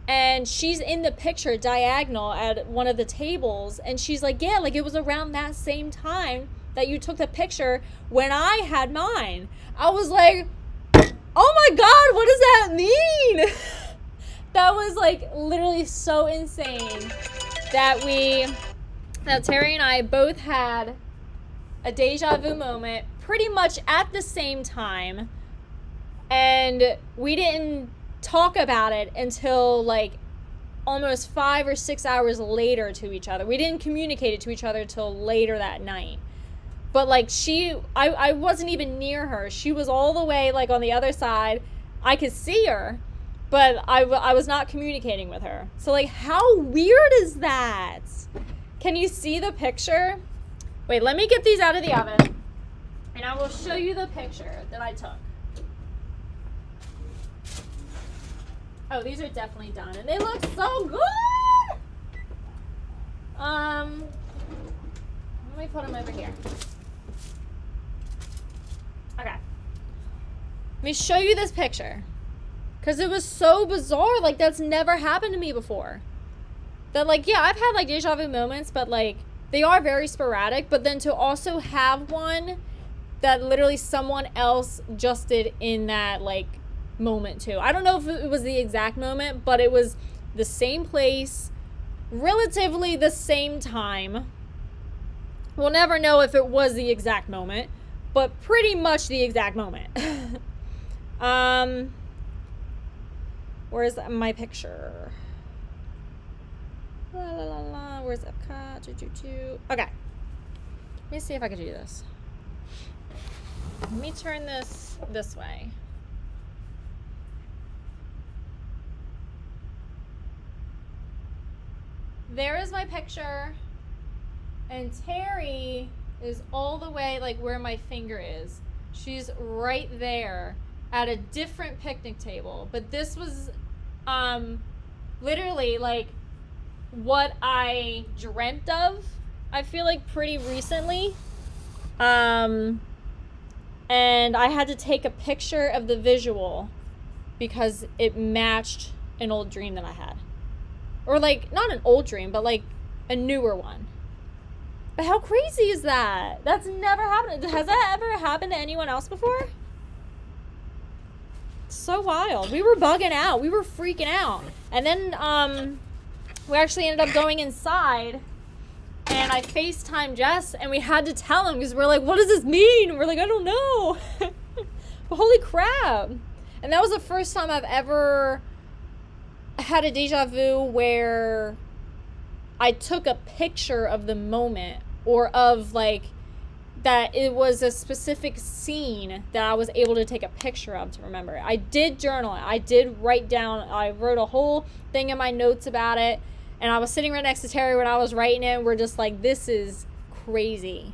and she's in the picture diagonal at one of the tables. And she's like, yeah, like it was around that same time that you took the picture when I had mine. I was like, oh my God, what does that mean? That was like literally so insane that Terry and I both had a deja vu moment pretty much at the same time. And we didn't talk about it until like almost 5 or 6 hours later to each other. We didn't communicate it to each other till later that night. But like I wasn't even near her. She was all the way like on the other side. I could see her, but I was not communicating with her. So like, how weird is that? Can you see the picture? Wait, let me get these out of the oven, and I will show you the picture that I took. Oh, these are definitely done, and they look so good! Let me put them over here. Okay. Let me show you this picture, because it was so bizarre. Like, that's never happened to me before. That, like, yeah, I've had, like, deja vu moments, but, like, they are very sporadic. But then to also have one that literally someone else just did in that, like, moment, too. I don't know if it was the exact moment, but it was the same place, relatively the same time. We'll never know if it was the exact moment, but pretty much the exact moment. Where's my picture? La, la, la, la. Where's Epcot? Okay. Let me see if I can do this. Let me turn this way. There is my picture. And Terry is all the way like where my finger is. She's right there at a different picnic table. But this was literally like what I dreamt of, I feel like, pretty recently. And I had to take a picture of the visual because it matched an old dream that I had. Or like, not an old dream, but like a newer one. But how crazy is that? That's never happened. Has that ever happened to anyone else before? So wild. We were bugging out. We were freaking out. And then we actually ended up going inside, and I FaceTimed Jess, and we had to tell him because we're like, what does this mean? And we're like, I don't know. But holy crap. And that was the first time I've ever had a deja vu where I took a picture of the moment, or of like that it was a specific scene that I was able to take a picture of to remember. I did journal it. I did write down, I wrote a whole thing in my notes about it, and I was sitting right next to Terry when I was writing it, and we're just like, this is crazy.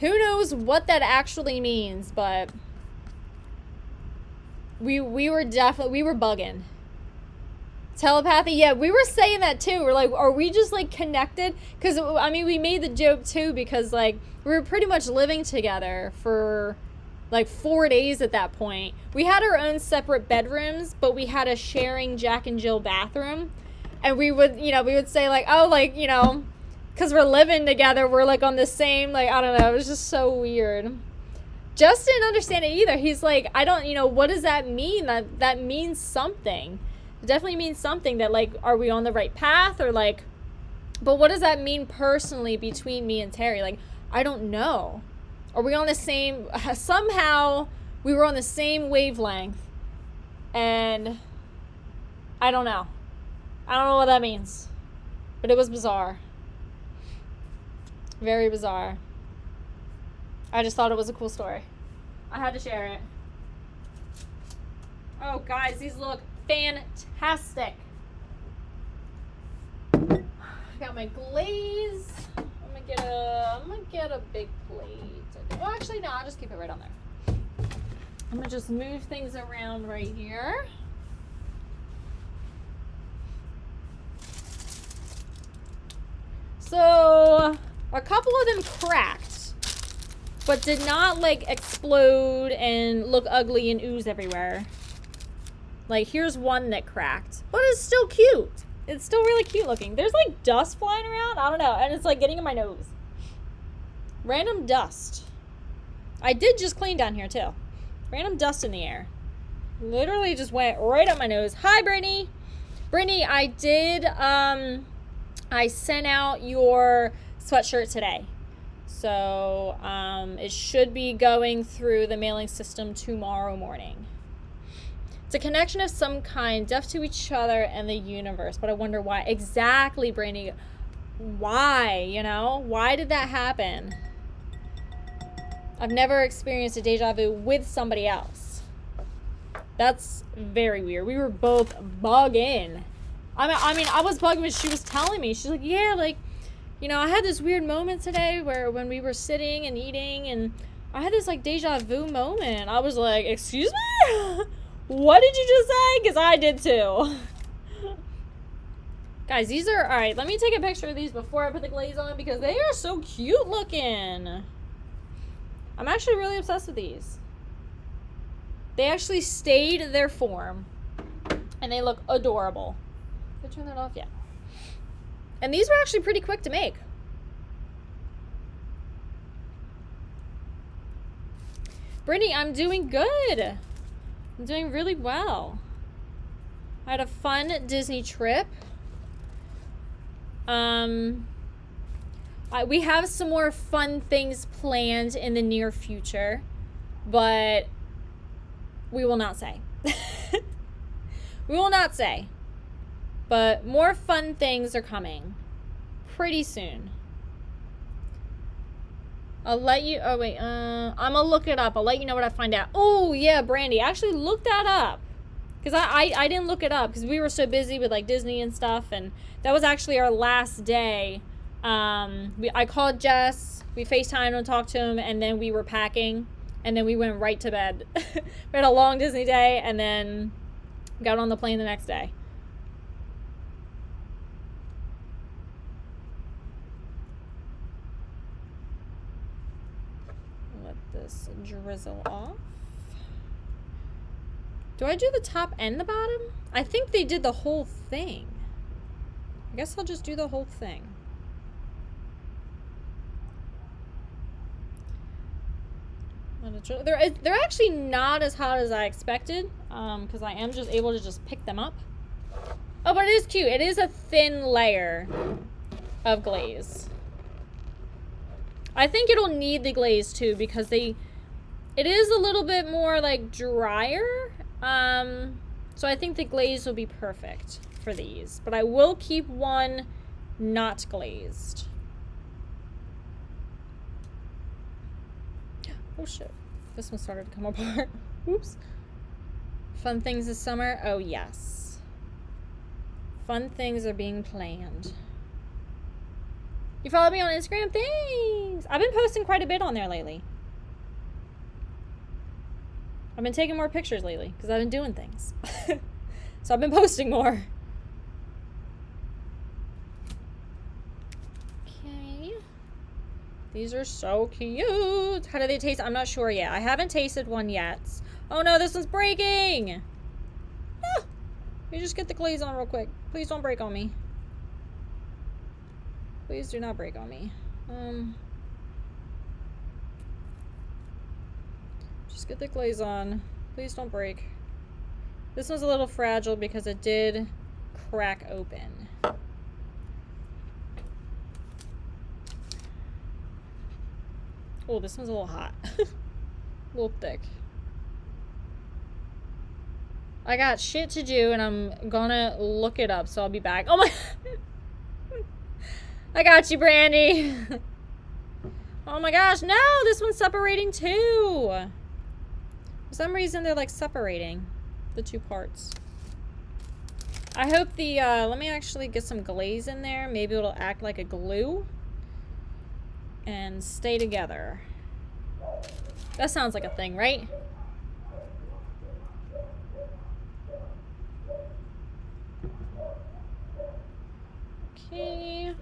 Who knows what that actually means, but we were bugging. Telepathy, yeah, we were saying that too. We're like, are we just like connected? Because I mean, we made the joke too, because like we were pretty much living together for like 4 days at that point. We had our own separate bedrooms, but we had a sharing Jack and Jill bathroom. And we would, you know, we would say like, oh, like, you know, because we're living together, we're like on the same, like, I don't know, it was just so weird. Just didn't understand it either. He's like, I don't, you know, what does that mean? That means something. It definitely means something, that like, are we on the right path, or like, but what does that mean personally between me and Terry? Like, I don't know. Are we on the same, somehow we were on the same wavelength, and I don't know. I don't know what that means, but it was bizarre. Very bizarre. I just thought it was a cool story. I had to share it. Oh, guys, these look fantastic. I got my glaze. I'm gonna get a big plate. Well, actually, no, I'll just keep it right on there. I'm gonna just move things around right here. So a couple of them cracked, but did not like explode and look ugly and ooze everywhere. Like, here's one that cracked, but it's still cute. It's still really cute looking. There's like dust flying around, I don't know, and it's like getting in my nose. Random dust. I did just clean down here too. Random dust in the air. Literally just went right up my nose. Hi, Brittany. Brittany, I did, I sent out your sweatshirt today. So it should be going through the mailing system tomorrow morning. It's a connection of some kind, deaf to each other and the universe. But I wonder why. Exactly, Brandy. Why, you know? Why did that happen? I've never experienced a deja vu with somebody else. That's very weird. We were both bugging. I mean, I was bugging when she was telling me. She's like, yeah, like, you know, I had this weird moment today where when we were sitting and eating, and I had this, like, deja vu moment. I was like, excuse me? What did you just say? Because I did too. Guys, these are, all right, let me take a picture of these before I put the glaze on, because they are so cute looking. I'm actually really obsessed with these. They actually stayed their form, and they look adorable. Did I turn that off? Yeah. And these were actually pretty quick to make. Brittany, I'm doing good. I'm doing really well. I had a fun Disney trip. We have some more fun things planned in the near future, but we will not say. We will not say. But more fun things are coming pretty soon. I'll let you, oh wait, I'm gonna look it up. I'll let you know what I find out. Oh yeah, Brandy, actually look that up. Because I didn't look it up because we were so busy with like Disney and stuff, and that was actually our last day. I called Jess, we FaceTimed and talked to him, and then we were packing, and then we went right to bed. We had a long Disney day, and then got on the plane the next day. Let this drizzle off. Do I do the top and the bottom? I think they did the whole thing. I guess I'll just do the whole thing. They're actually not as hot as I expected, because I am just able to just pick them up. Oh, but it is cute. It is a thin layer of glaze. I think it'll need the glaze too, because it is a little bit more like drier. So I think the glaze will be perfect for these, but I will keep one not glazed. Oh shit, this one started to come apart. Oops. Fun things this summer? Oh yes. Fun things are being planned. You follow me on Instagram? Thanks! I've been posting quite a bit on there lately. I've been taking more pictures lately because I've been doing things. So I've been posting more. These are so cute. How do they taste? I'm not sure yet. I haven't tasted one yet. Oh no, this one's breaking. Ah, you just get the glaze on real quick. Please don't break on me. Please do not break on me. Just get the glaze on. Please don't break. This one's a little fragile because it did crack open. Oh, this one's a little hot. A little thick. I got shit to do and I'm gonna look it up, so I'll be back. Oh my... I got you, Brandy. Oh my gosh, no! This one's separating too! For some reason, they're like separating the two parts. I hope the, let me actually get some glaze in there. Maybe it'll act like a glue and stay together. That sounds like a thing, right? Okay.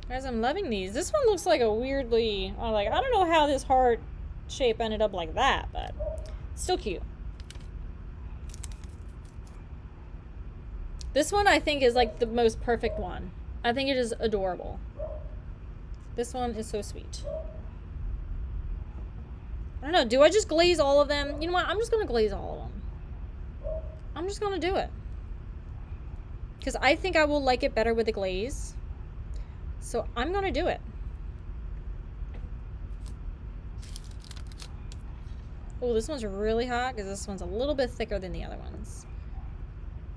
Guys, I'm loving these. This one looks like a weirdly, I don't know how this heart shape ended up like that, but still cute. This one I think is like the most perfect one. I think it is adorable. This one is so sweet. I don't know. Do I just glaze all of them? You know what? I'm just going to glaze all of them. I'm just going to do it. Because I think I will like it better with the glaze. So I'm going to do it. Oh, this one's really hot because this one's a little bit thicker than the other ones.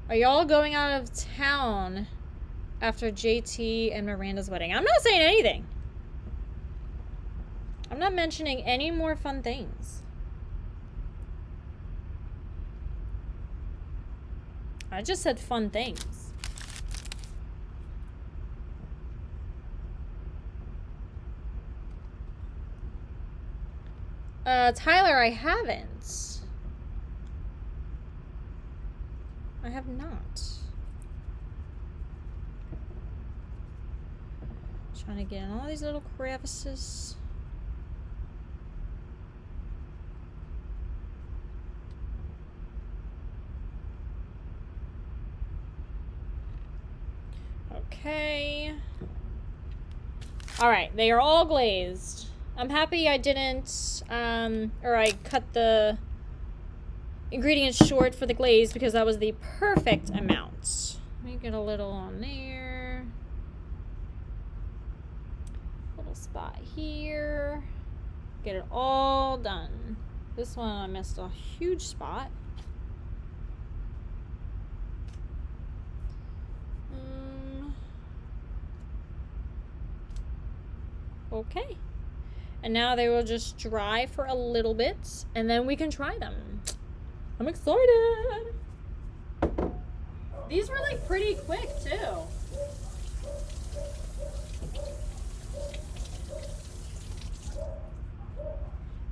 Are y'all going out of town after JT and Miranda's wedding? I'm not saying anything. I'm not mentioning any more fun things. I just said fun things. Tyler, I haven't. I have not. Trying to get in all these little crevices. Okay. Alright, they are all glazed. I'm happy I didn't, or I cut the ingredients short for the glaze because that was the perfect amount. Let me get a little on there. Little spot here. Get it all done. This one I missed a huge spot. Okay. And now they will just dry for a little bit, and then we can try them. I'm excited. These were like pretty quick too.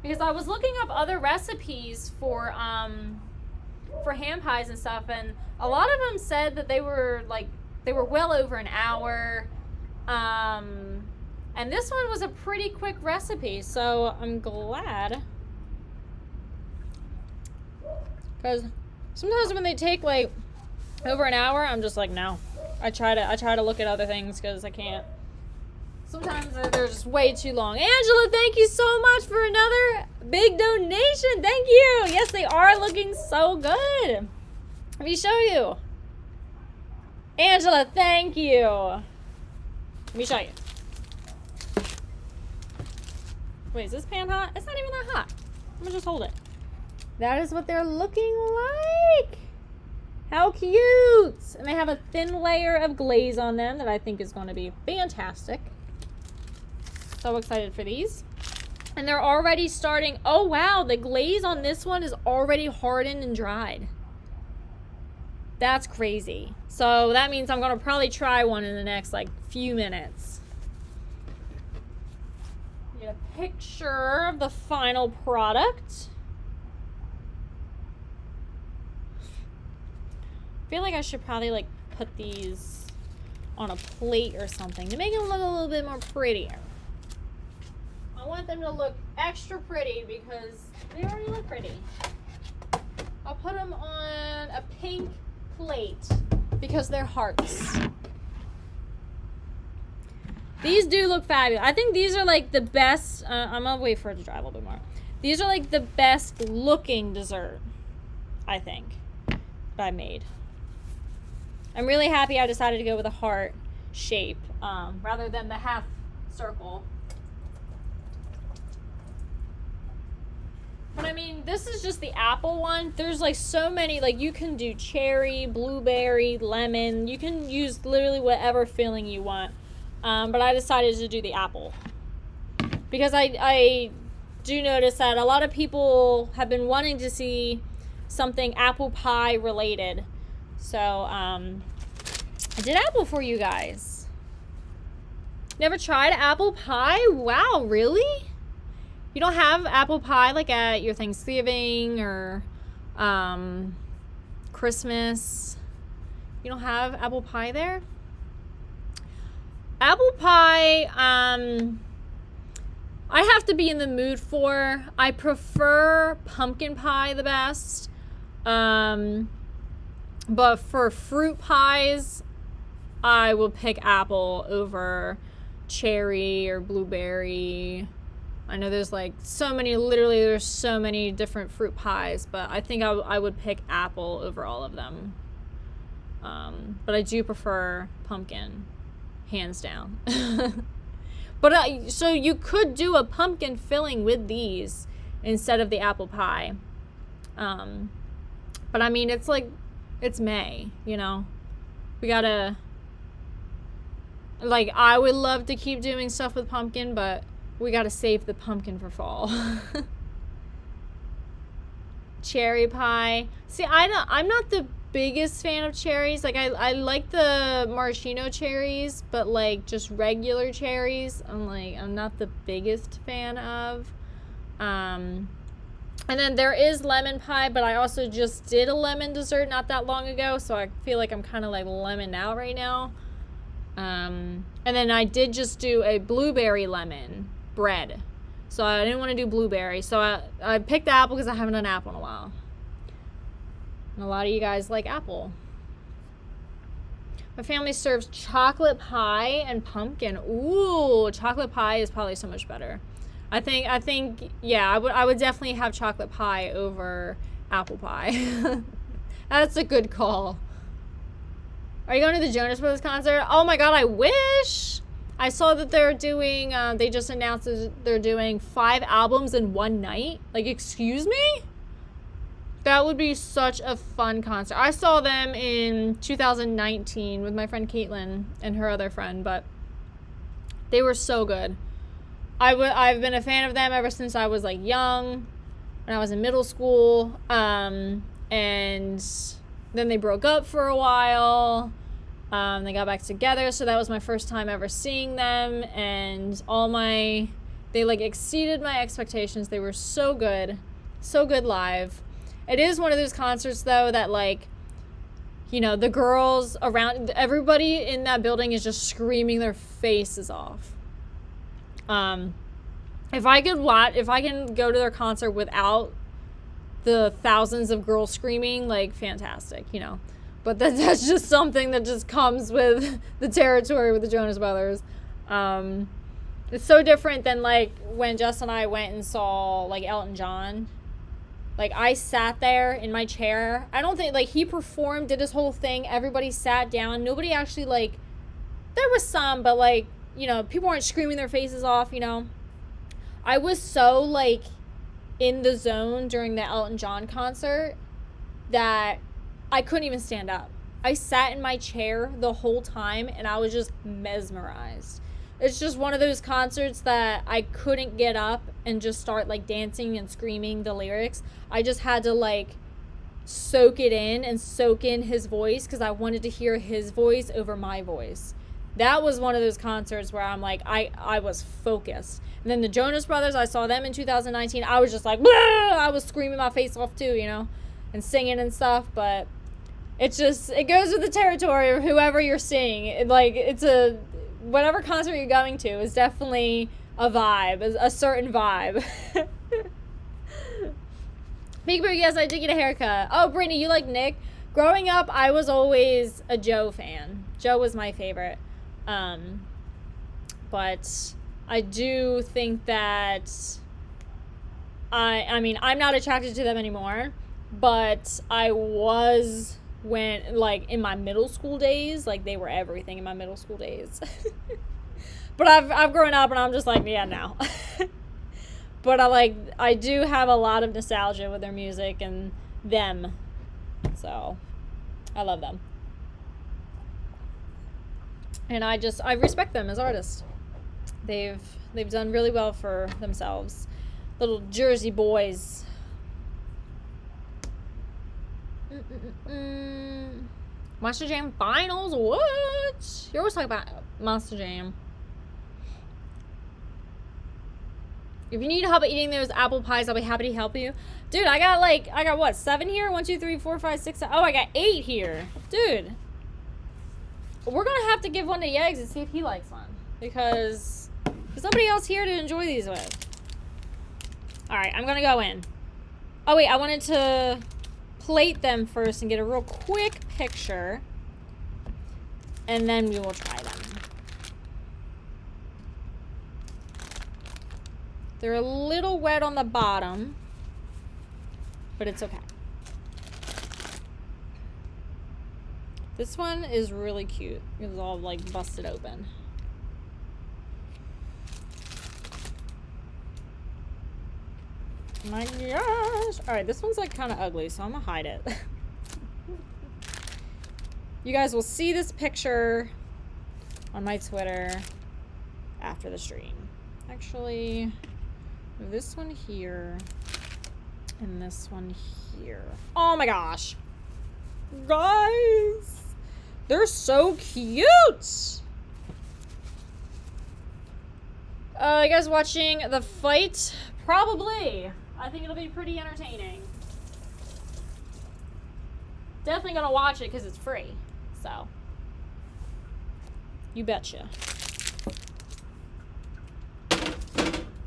Because I was looking up other recipes for ham pies and stuff, and a lot of them said that they were well over an hour. And this one was a pretty quick recipe, so I'm glad Because sometimes when they take like over an hour, I'm just like, no. I try to look at other things because I can't. Sometimes they're just way too long. Angela, thank you so much for another big donation. Thank you. Yes, they are looking so good. Let me show you. Angela, thank you. Let me show you. Wait, is this pan hot? It's not even that hot. I'm gonna just hold it. That is what they're looking like. How cute. And they have a thin layer of glaze on them that I think is going to be fantastic. So excited for these. And they're already starting. Oh, wow. The glaze on this one is already hardened and dried. That's crazy. So that means I'm going to probably try one in the next like few minutes. Get a picture of the final product. I feel like I should probably like put these on a plate or something to make them look a little bit more prettier. I want them to look extra pretty because they already look pretty. I'll put them on a pink plate because they're hearts. These do look fabulous. I think these are like the best. I'm gonna wait for it to dry a little bit more. These are like the best looking dessert, I think, that I made. I'm really happy I decided to go with a heart shape rather than the half circle. But I mean, this is just the apple one. There's like so many, like you can do cherry, blueberry, lemon. You can use literally whatever filling you want. But I decided to do the apple. Because I do notice that a lot of people have been wanting to see something apple pie related. So, I did apple for you guys. Never tried apple pie? Wow, really? You don't have apple pie like at your Thanksgiving or Christmas? You don't have apple pie there? Apple pie, I have to be in the mood for. I prefer pumpkin pie the best. But for fruit pies, I will pick apple over cherry or blueberry. I know there's like so many, literally there's so many different fruit pies, but I think I would pick apple over all of them. But I do prefer pumpkin, hands down. But so you could do a pumpkin filling with these instead of the apple pie. But I mean, it's like, it's May, you know? We gotta, like, I would love to keep doing stuff with pumpkin, but we gotta save the pumpkin for fall. Cherry pie. See, I'm not the biggest fan of cherries. Like, I like the maraschino cherries, but like just regular cherries, I'm not the biggest fan of. And then there is lemon pie, but I also just did a lemon dessert not that long ago, so I feel like I'm kind of like lemon out right now. And then I did just do a blueberry lemon bread, so I didn't want to do blueberry, so I picked apple because I haven't done apple in a while. And a lot of you guys like apple. My family serves chocolate pie and pumpkin. Ooh, chocolate pie is probably so much better. I think, yeah, I would definitely have chocolate pie over apple pie. That's a good call. Are you going to the Jonas Brothers concert? Oh my God, I wish. I saw that they're doing, they just announced that they're doing 5 albums in one night. Like, excuse me? That would be such a fun concert. I saw them in 2019 with my friend Caitlin and her other friend, but they were so good. I've been a fan of them ever since I was like young, when I was in middle school, and then they broke up for a while. They got back together, so that was my first time ever seeing them, and they like exceeded my expectations. They were so good live. It is one of those concerts though that, like, you know, the girls around, everybody in that building is just screaming their faces off. If I can go to their concert without the thousands of girls screaming, like, fantastic, you know. But that's just something that just comes with the territory with the Jonas Brothers. It's so different than, like, when Jess and I went and saw, like, Elton John. Like, I sat there in my chair. I don't think, like, he performed, did his whole thing. Everybody sat down. Nobody actually, like, there was some, but, like, you know, people weren't screaming their faces off, you know. I was so, like, in the zone during the Elton John concert that I couldn't even stand up. I sat in my chair the whole time, and I was just mesmerized. It's just one of those concerts that I couldn't get up and just start, like, dancing and screaming the lyrics. I just had to, like, soak it in and soak in his voice because I wanted to hear his voice over my voice. That was one of those concerts where I'm like, I was focused. And then the Jonas Brothers, I saw them in 2019. I was just like, Bleh! I was screaming my face off too, you know, and singing and stuff. But it's just, it goes with the territory of whoever you're seeing. Whatever concert you're going to is definitely a vibe, a certain vibe. Big Boo, yes, I did get a haircut. Oh, Brittany, you like Nick? Growing up, I was always a Joe fan. Joe was my favorite. But I do think that I mean, I'm not attracted to them anymore, but I was when, like, in my middle school days. Like, they were everything in my middle school days. But I've grown up and I'm just like, yeah, no. But I do have a lot of nostalgia with their music and them. So I love them. And I respect them as artists. They've done really well for themselves. Little Jersey boys. Monster Jam finals? What? You're always talking about Monster Jam. If you need help eating those apple pies, I'll be happy to help you. Dude, I got what, 7 here? 1, 2, 3, 4, 5, 6, 7. Oh, I got 8 here. Dude. We're going to have to give one to Yeggs and see if he likes one. Because there's nobody else here to enjoy these with. Alright, I'm going to go in. Oh, wait, I wanted to plate them first and get a real quick picture. And then we will try them. They're a little wet on the bottom, but it's okay. This one is really cute. It's all, like, busted open. My gosh. Alright, this one's, like, kind of ugly, so I'm gonna hide it. You guys will see this picture on my Twitter after the stream. Actually, this one here and this one here. Oh my gosh. Guys, they're so cute. You guys watching the fight? Probably. I think it'll be pretty entertaining. Definitely gonna watch it because it's free. So, you betcha.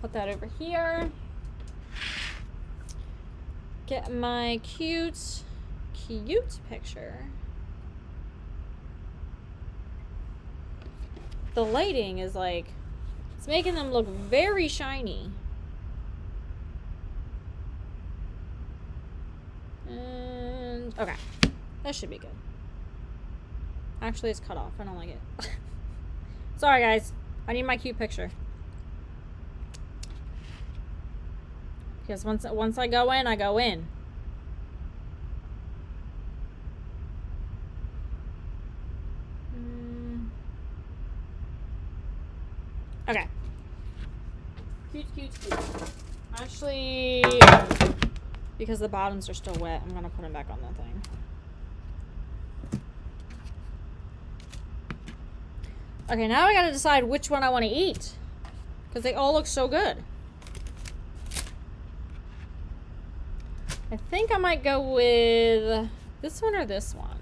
Put that over here. Get my cute picture. The lighting is like, it's making them look very shiny. And, okay. That should be good. Actually, it's cut off. I don't like it. Sorry, guys. I need my cute picture. Because once I go in, I go in. Okay. Cute. Actually, because the bottoms are still wet, I'm going to put them back on that thing. Okay, now I got to decide which one I want to eat. Because they all look so good. I think I might go with this one or this one.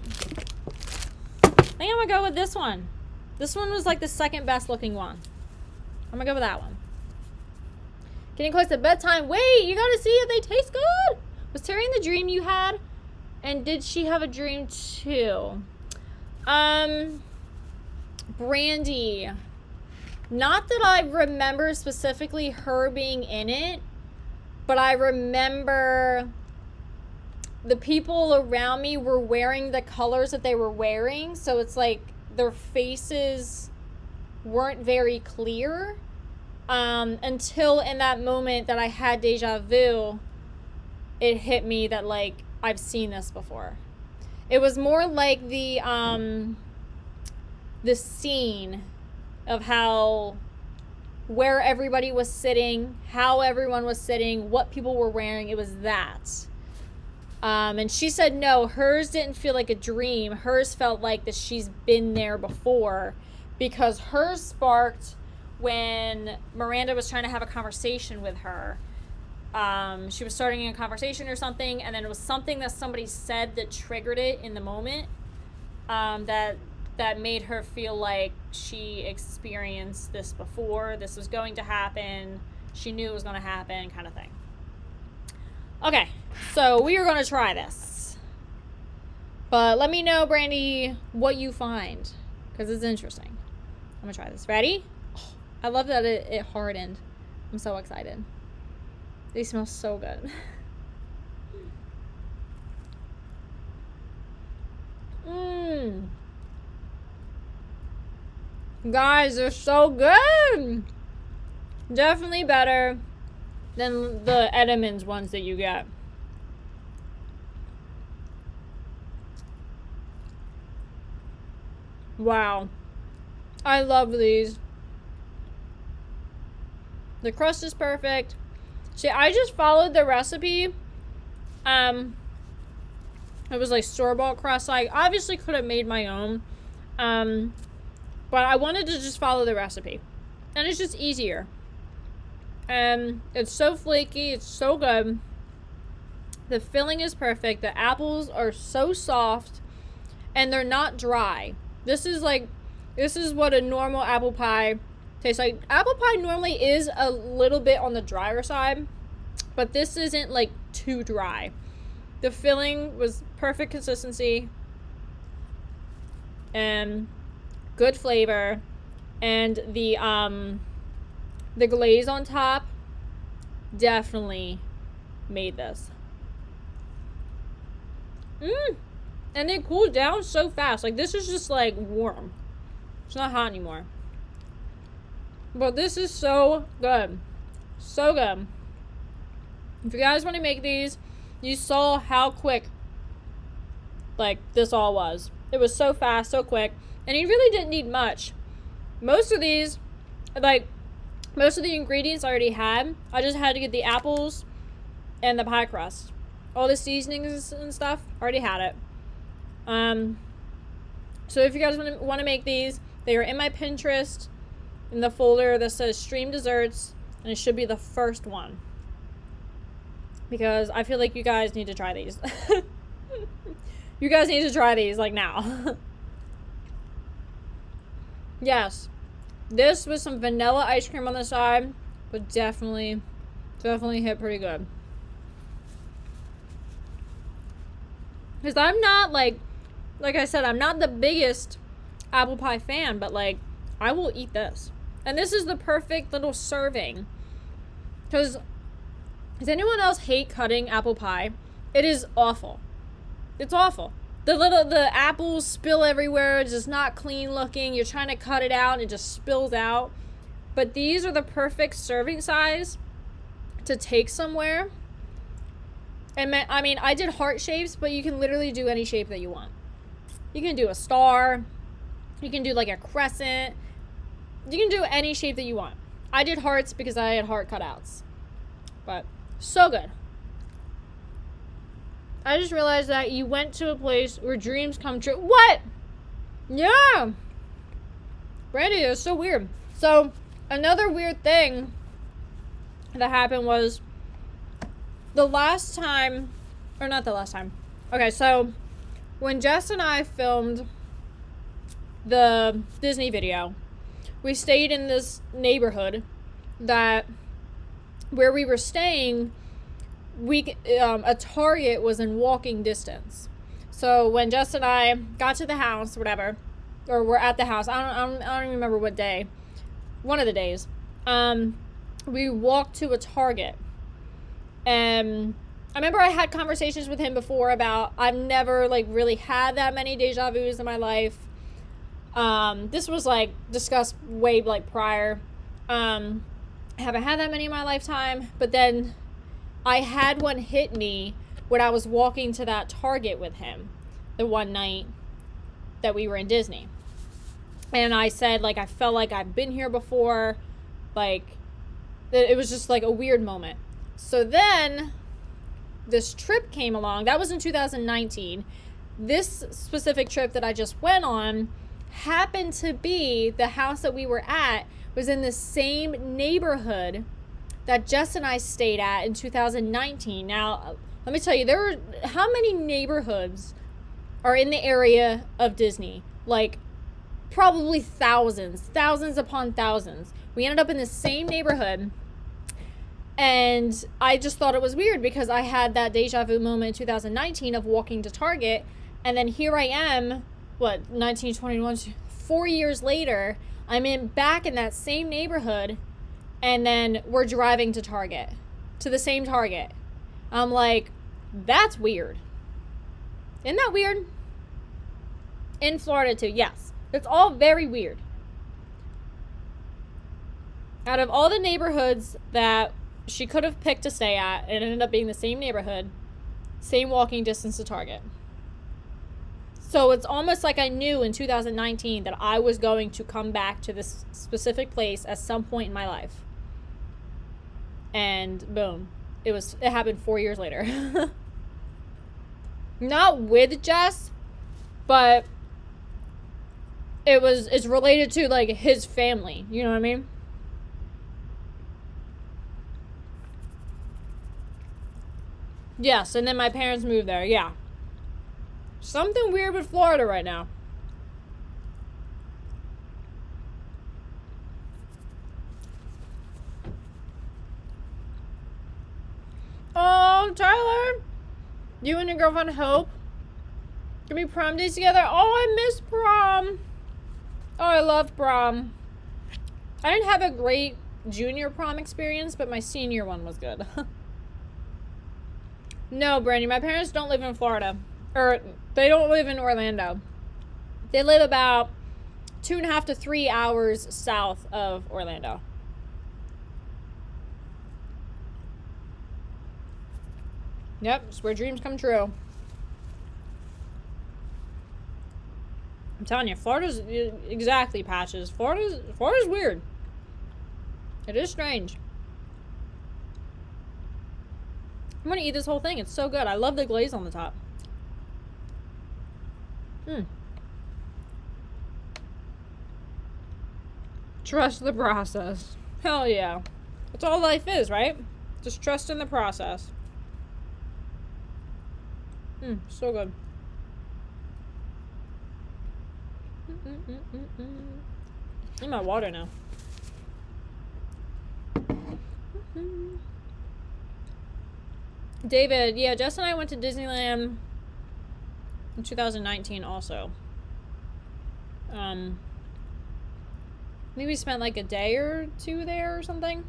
I think I'm going to go with this one. This one was like the second best looking one. I'm going to go with that one. Getting close to bedtime. Wait, you got to see if they taste good. Was Terry in the dream you had? And did she have a dream too? Brandy. Not that I remember specifically her being in it, but I remember the people around me were wearing the colors that they were wearing, so it's like their faces weren't very clear until in that moment that I had deja vu, it hit me that like I've seen this before. It was more like the scene of how, where everybody was sitting, how everyone was sitting, what people were wearing. It was that. And she said no, hers didn't feel like a dream. Hers felt like that she's been there before, because hers sparked when Miranda was trying to have a conversation with her. She was starting a conversation or something, and then it was something that somebody said that triggered it in the moment, that made her feel like she experienced this before. This was going to happen. She knew it was going to happen, kind of thing. Okay, so we are going to try this. But let me know, Brandy, what you find, because it's interesting. I'm going to try this. Ready? Oh, I love that it hardened. I'm so excited. They smell so good. Mmm. Guys, they're so good. Definitely better than the Edamons ones that you get. Wow. I love these. The crust is perfect. See, I just followed the recipe. It was like store-bought crust. I obviously could have made my own. But I wanted to just follow the recipe. And it's just easier. It's so flaky. It's so good. The filling is perfect. The apples are so soft. And they're not dry. This is what a normal apple pie tastes like. Apple pie normally is a little bit on the drier side. But this isn't like too dry. The filling was perfect consistency. And good flavor. And the glaze on top definitely made this. And it cooled down so fast. Like, this is just like warm. It's not hot anymore. But this is so good. So good. If you guys want to make these, you saw how quick like this all was. It was so fast, so quick. And you really didn't need much. Most of these, like, most of the ingredients I already had. I just had to get the apples and the pie crust. All the seasonings and stuff, already had it. So if you guys want to make these, they are in my Pinterest in the folder that says Stream Desserts, and it should be the first one. Because I feel like you guys need to try these. You guys need to try these, like, now. Yes. This with some vanilla ice cream on the side would definitely hit pretty good. Because I'm not, like I said, I'm not the biggest apple pie fan, but, like, I will eat this. And this is the perfect little serving. Because, does anyone else hate cutting apple pie? It is awful. It's awful. The apples spill everywhere. It's just not clean looking. You're trying to cut it out and it just spills out. But these are the perfect serving size to take somewhere. And I mean, I did heart shapes, but you can literally do any shape that you want. You can do a star. You can do like a crescent. You can do any shape that you want. I did hearts because I had heart cutouts. But so good. I just realized that you went to a place where dreams come true. What? Yeah. Brandy, it's so weird. So, another weird thing that happened was the last time, or not the last time. Okay, so when Jess and I filmed the Disney video, we stayed in this neighborhood that where we were staying a Target was in walking distance. So when Jess and I got to the house, whatever, or we're at the house, I don't even remember what day, one of the days, we walked to a Target. And I remember I had conversations with him before about I've never like really had that many deja vus in my life. This was like discussed way like prior. I haven't had that many in my lifetime, but then I had one hit me when I was walking to that Target with him the one night that we were in Disney. And I said, like, I felt like I've been here before. Like, it was just like a weird moment. So then this trip came along. That was in 2019. This specific trip that I just went on happened to be the house that we were at was in the same neighborhood that Jess and I stayed at in 2019. Now, let me tell you, how many neighborhoods are in the area of Disney? Like, probably thousands upon thousands. We ended up in the same neighborhood, and I just thought it was weird because I had that deja vu moment in 2019 of walking to Target, and then here I am, 1921, 4 years later, I'm back in that same neighborhood, and then we're driving to Target, to the same Target. I'm like, that's weird. Isn't that weird? In Florida too, yes. It's all very weird. Out of all the neighborhoods that she could have picked to stay at, it ended up being the same neighborhood, same walking distance to Target. So it's almost like I knew in 2019 that I was going to come back to this specific place at some point in my life. And boom, it happened 4 years later. Not with Jess, but it's related to like his family, you know what I mean? Yes, and then my parents moved there, yeah. Something weird with Florida right now. Oh, Tyler, you and your girlfriend Hope can be prom days together. Oh, I miss prom. Oh, I love prom. I didn't have a great junior prom experience, but my senior one was good. No, Brandy, my parents don't live in Florida. Or, they don't live in Orlando. They live about 2.5 to 3 hours south of Orlando. Yep, it's where dreams come true. I'm telling you, Florida's exactly, Patches. Florida's weird. It is strange. I'm gonna eat this whole thing. It's so good. I love the glaze on the top. Trust the process. Hell yeah. That's all life is, right? Just trust in the process. So good. Need my water now. David, yeah, Jess and I went to Disneyland in 2019 also. Maybe we spent like a day or two there or something.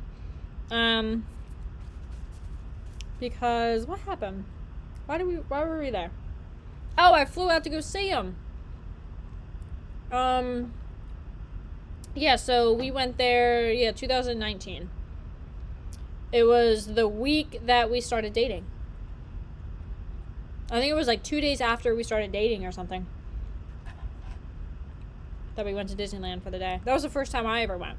Because what happened? Why were we there? Oh, I flew out to go see him. Yeah, so we went there, 2019. It was the week that we started dating. I think it was like 2 days after we started dating or something that we went to Disneyland for the day. That was the first time I ever went.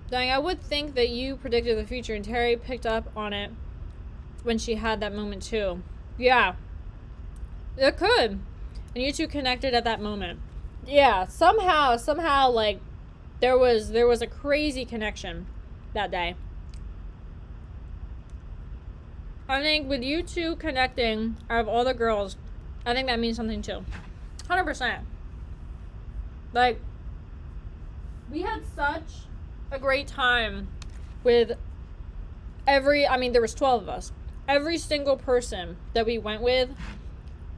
Dang, I would think that you predicted the future and Terry picked up on it when she had that moment too. Yeah. It could. And you two connected at that moment. Yeah, somehow like there was a crazy connection that day. I think with you two connecting out of all the girls, I think that means something too. 100%. Like, we had such a great time with I mean, there was 12 of us. Every single person that we went with,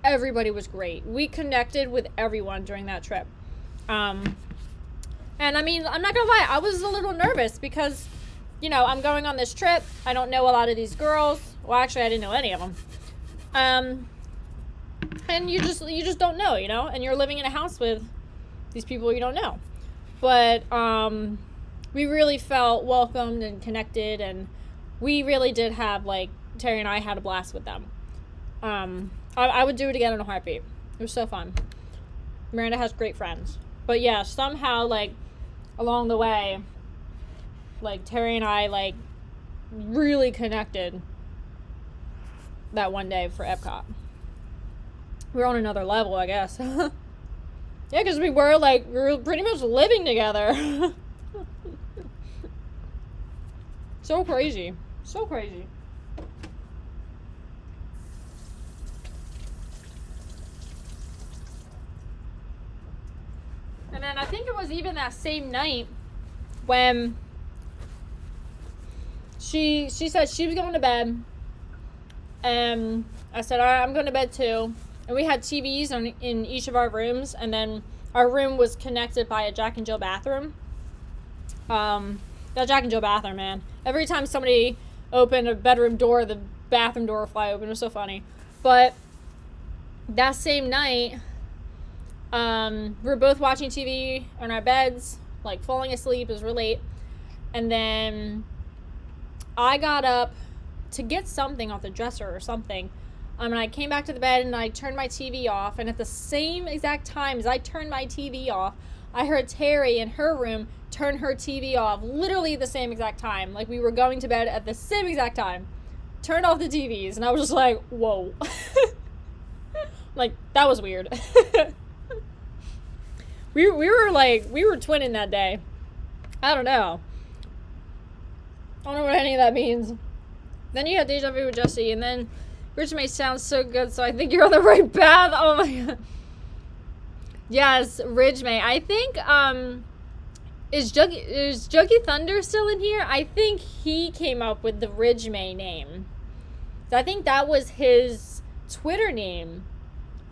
everybody was great. We connected with everyone during that trip. And I mean, I'm not gonna lie, I was a little nervous because, you know, I'm going on this trip. I don't know a lot of these girls. Well, actually, I didn't know any of them. And you just don't know, you know, and you're living in a house with these people you don't know. But we really felt welcomed and connected, and we really did have, like, Terry and I had a blast with them. I would do it again in a heartbeat. It was so fun. Miranda has great friends. But yeah, somehow, like, along the way, like, Terry and I, like, really connected that one day for Epcot. We were on another level, I guess. Yeah, because we were pretty much living together. So crazy. So crazy. And then I think it was even that same night when she said she was going to bed. And I said, all right, I'm going to bed too. And we had TVs in each of our rooms. And then our room was connected by a Jack and Jill bathroom. That Jack and Jill bathroom, man. Every time somebody opened a bedroom door, the bathroom door would fly open. It was so funny. But that same night, we were both watching TV on our beds, like falling asleep. It was real late. And then I got up to get something off the dresser or something. And I came back to the bed and I turned my TV off. And at the same exact time as I turned my TV off, I heard Terry in her room turn her TV off. Literally the same exact time. Like, we were going to bed at the same exact time. Turned off the TVs. And I was just like, whoa. Like, that was weird. We were twinning that day. I don't know. I don't know what any of that means. Then you had Deja Vu with Jesse, and then Ridgway sounds so good, so I think you're on the right path. Oh my god. Yes, Ridgway. I think, is Juggy Thunder still in here? I think he came up with the Ridgway name. I think that was his Twitter name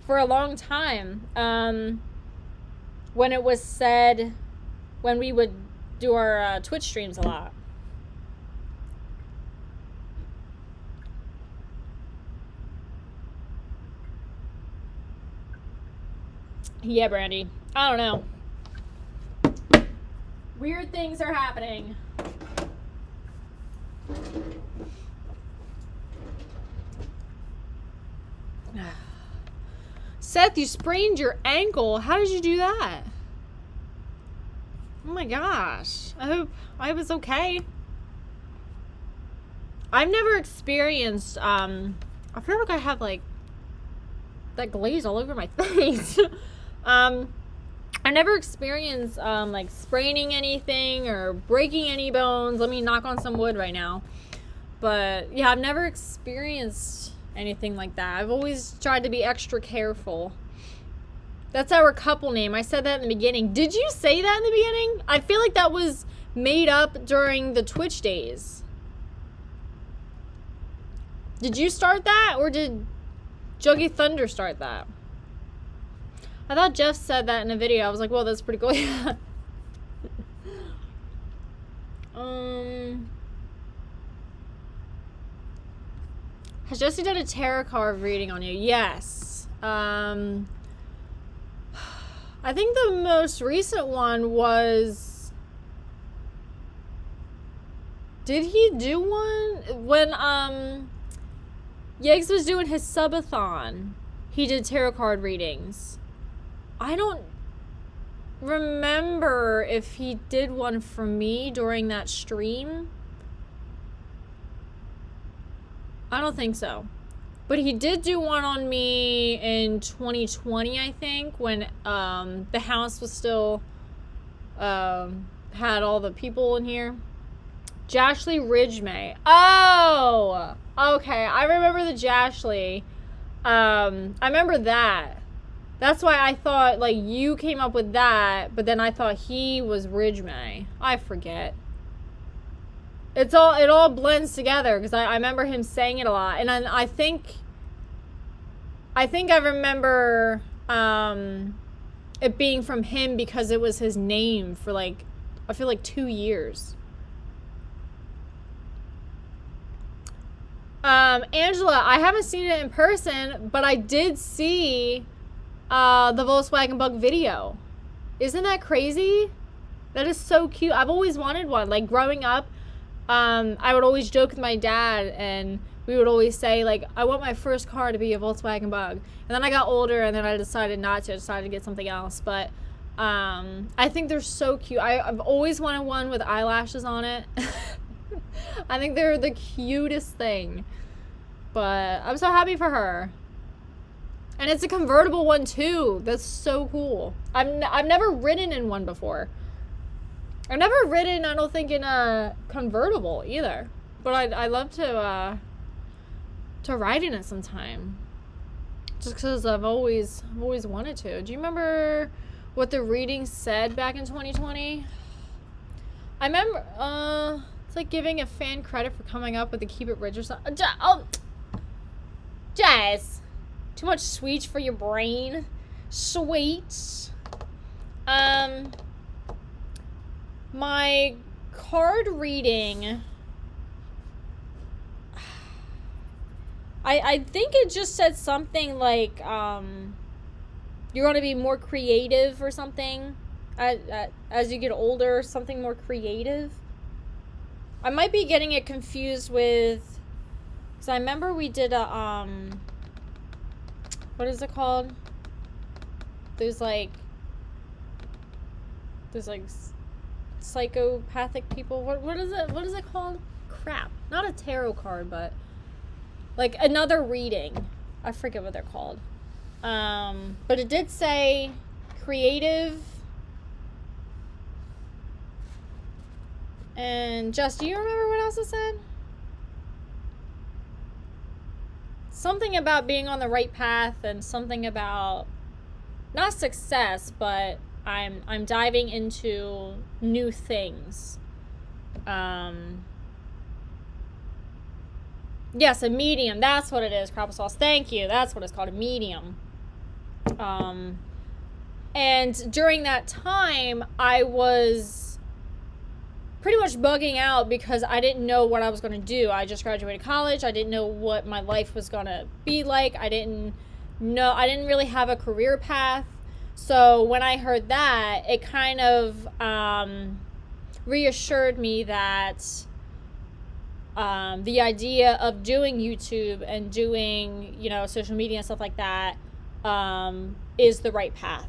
for a long time. When it was said, when we would do our Twitch streams a lot. Yeah, Brandy. I don't know. Weird things are happening. Seth, you sprained your ankle. How did you do that? Oh my gosh. I hope it's okay. I've never experienced, I feel like I have, like, that glaze all over my face. I never experienced, like, spraining anything or breaking any bones. Let me knock on some wood right now. But, yeah, I've never experienced anything like that. I've always tried to be extra careful. That's our couple name. I said that in the beginning. Did you say that in the beginning? I feel like that was made up during the Twitch days. Did you start that, or did Juggy Thunder start that? I thought Jeff said that in a video. I was like, well, that's pretty cool. Yeah. Has Jesse done a tarot card reading on you? Yes. I think the most recent one was... Did he do one? When, Yeggs was doing his subathon, he did tarot card readings. I don't remember if he did one for me during that stream. I don't think so. But he did do one on me in 2020, I think, when the house was still had all the people in here. Jashley Ridgway. Oh! Okay, I remember the Jashley. I remember that. That's why I thought, like, you came up with that, but then I thought he was Ridgway. I forget. it all blends together because I remember him saying it a lot, and I think I remember it being from him because it was his name for like, I feel like 2 years. Angela, I haven't seen it in person, but I did see the Volkswagen Bug video. Isn't that crazy? That is so cute. I've always wanted one. Like growing up, I would always joke with my dad, and we would always say, like, I want my first car to be a Volkswagen Bug. And then I got older, and then I decided not to. I decided to get something else. But I think they're so cute. I've always wanted one with eyelashes on it. I think they're the cutest thing. But I'm so happy for her. And it's a convertible one, too. That's so cool. I've never ridden in one before. I've never ridden, I don't think, in a convertible either. But I'd love to ride in it sometime. Just because I've always wanted to. Do you remember what the reading said back in 2020? I remember, it's like giving a fan credit for coming up with the Keep It Rich or something. Oh, Jazz. Too much sweets for your brain. Sweets. My card reading, I think it just said something like, you're going to be more creative or something as you get older, something more creative. I might be getting it confused with, because I remember we did a, what is it called? There's like psychopathic people. What is it called? Crap. Not a tarot card, but like another reading. I forget what they're called. But it did say creative. And Jess, do you remember what else it said? Something about being on the right path, and something about not success, but I'm diving into new things. Yes, a medium. That's what it is, Crapple Sauce. Thank you. That's what it's called, a medium. And during that time, I was pretty much bugging out because I didn't know what I was going to do. I just graduated college. I didn't know what my life was going to be like. I didn't really have a career path. So when I heard that, it kind of reassured me that the idea of doing YouTube and doing, social media and stuff like that is the right path.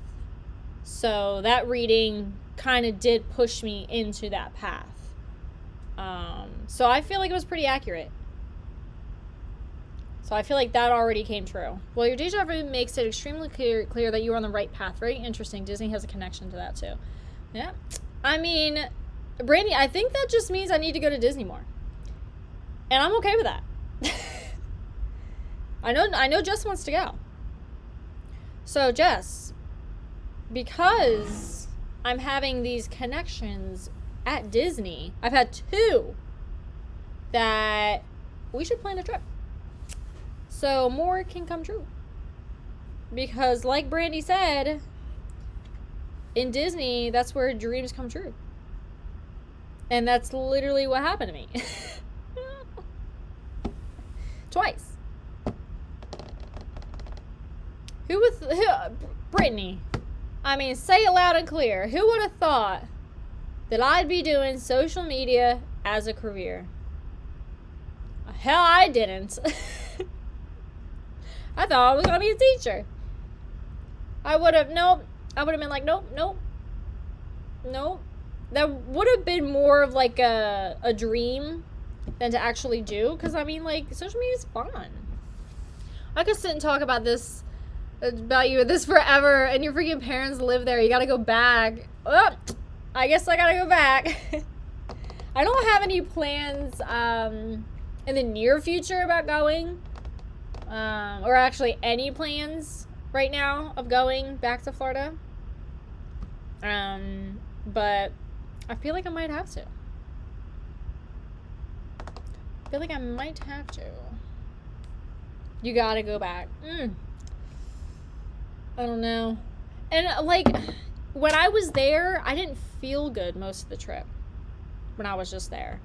So that reading kind of did push me into that path. So I feel like it was pretty accurate. So I feel like that already came true. Well, your deja vu makes it extremely clear that you're on the right path. Very interesting. Disney has a connection to that too. Yeah. I mean, Brandy, I think that just means I need to go to Disney more. And I'm okay with that. I know Jess wants to go. So Jess, because I'm having these connections at Disney, I've had 2 that we should plan a trip. So more can come true. Because like Brandy said, in Disney, that's where dreams come true. And that's literally what happened to me. Twice. Who Brittany. I mean, say it loud and clear. Who would have thought that I'd be doing social media as a career? Hell, I didn't. I thought I was going to be a teacher. I would have been like, nope. That would have been more of like a dream than to actually do. Because, I mean, like, social media is fun. I could sit and talk about you forever, and your freaking parents live there. You got to go back. Oh, I guess I got to go back. I don't have any plans in the near future about going. Or actually any plans right now of going back to Florida. But I feel like I might have to. I feel like I might have to. You gotta go back. I don't know. And, like, when I was there, I didn't feel good most of the trip. When I was just there.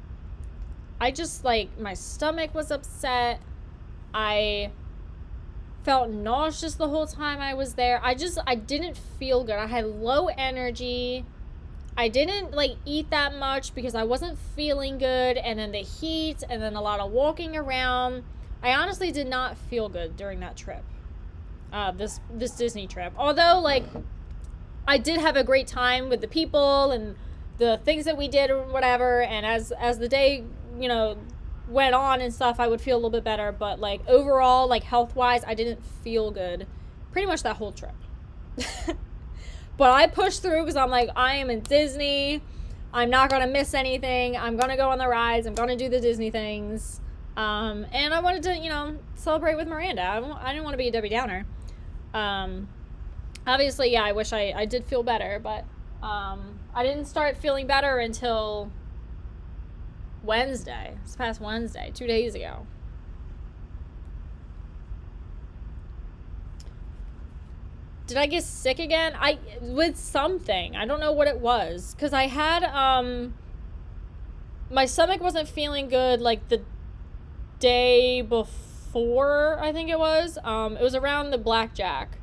I just, like, my stomach was upset. I felt nauseous the whole time I was there. I didn't feel good. I had low energy. I didn't, like, eat that much because I wasn't feeling good. And then the heat and then a lot of walking around. I honestly did not feel good during that trip. This Disney trip. Although, like, I did have a great time with the people and the things that we did or whatever. And as the day, you know, went on and stuff, I would feel a little bit better. But, like, overall, like, health-wise, I didn't feel good pretty much that whole trip. But I pushed through because I'm like, I am in Disney. I'm not going to miss anything. I'm going to go on the rides. I'm going to do the Disney things. And I wanted to, you know, celebrate with Miranda. I didn't want to be a Debbie Downer. Obviously, yeah, I wish I did feel better, but I didn't start feeling better until Wednesday. This past Wednesday, 2 days ago. Did I get sick again? With something. I don't know what it was. Because I had, my stomach wasn't feeling good, like, the day before, I think it was. It was around the blackjack.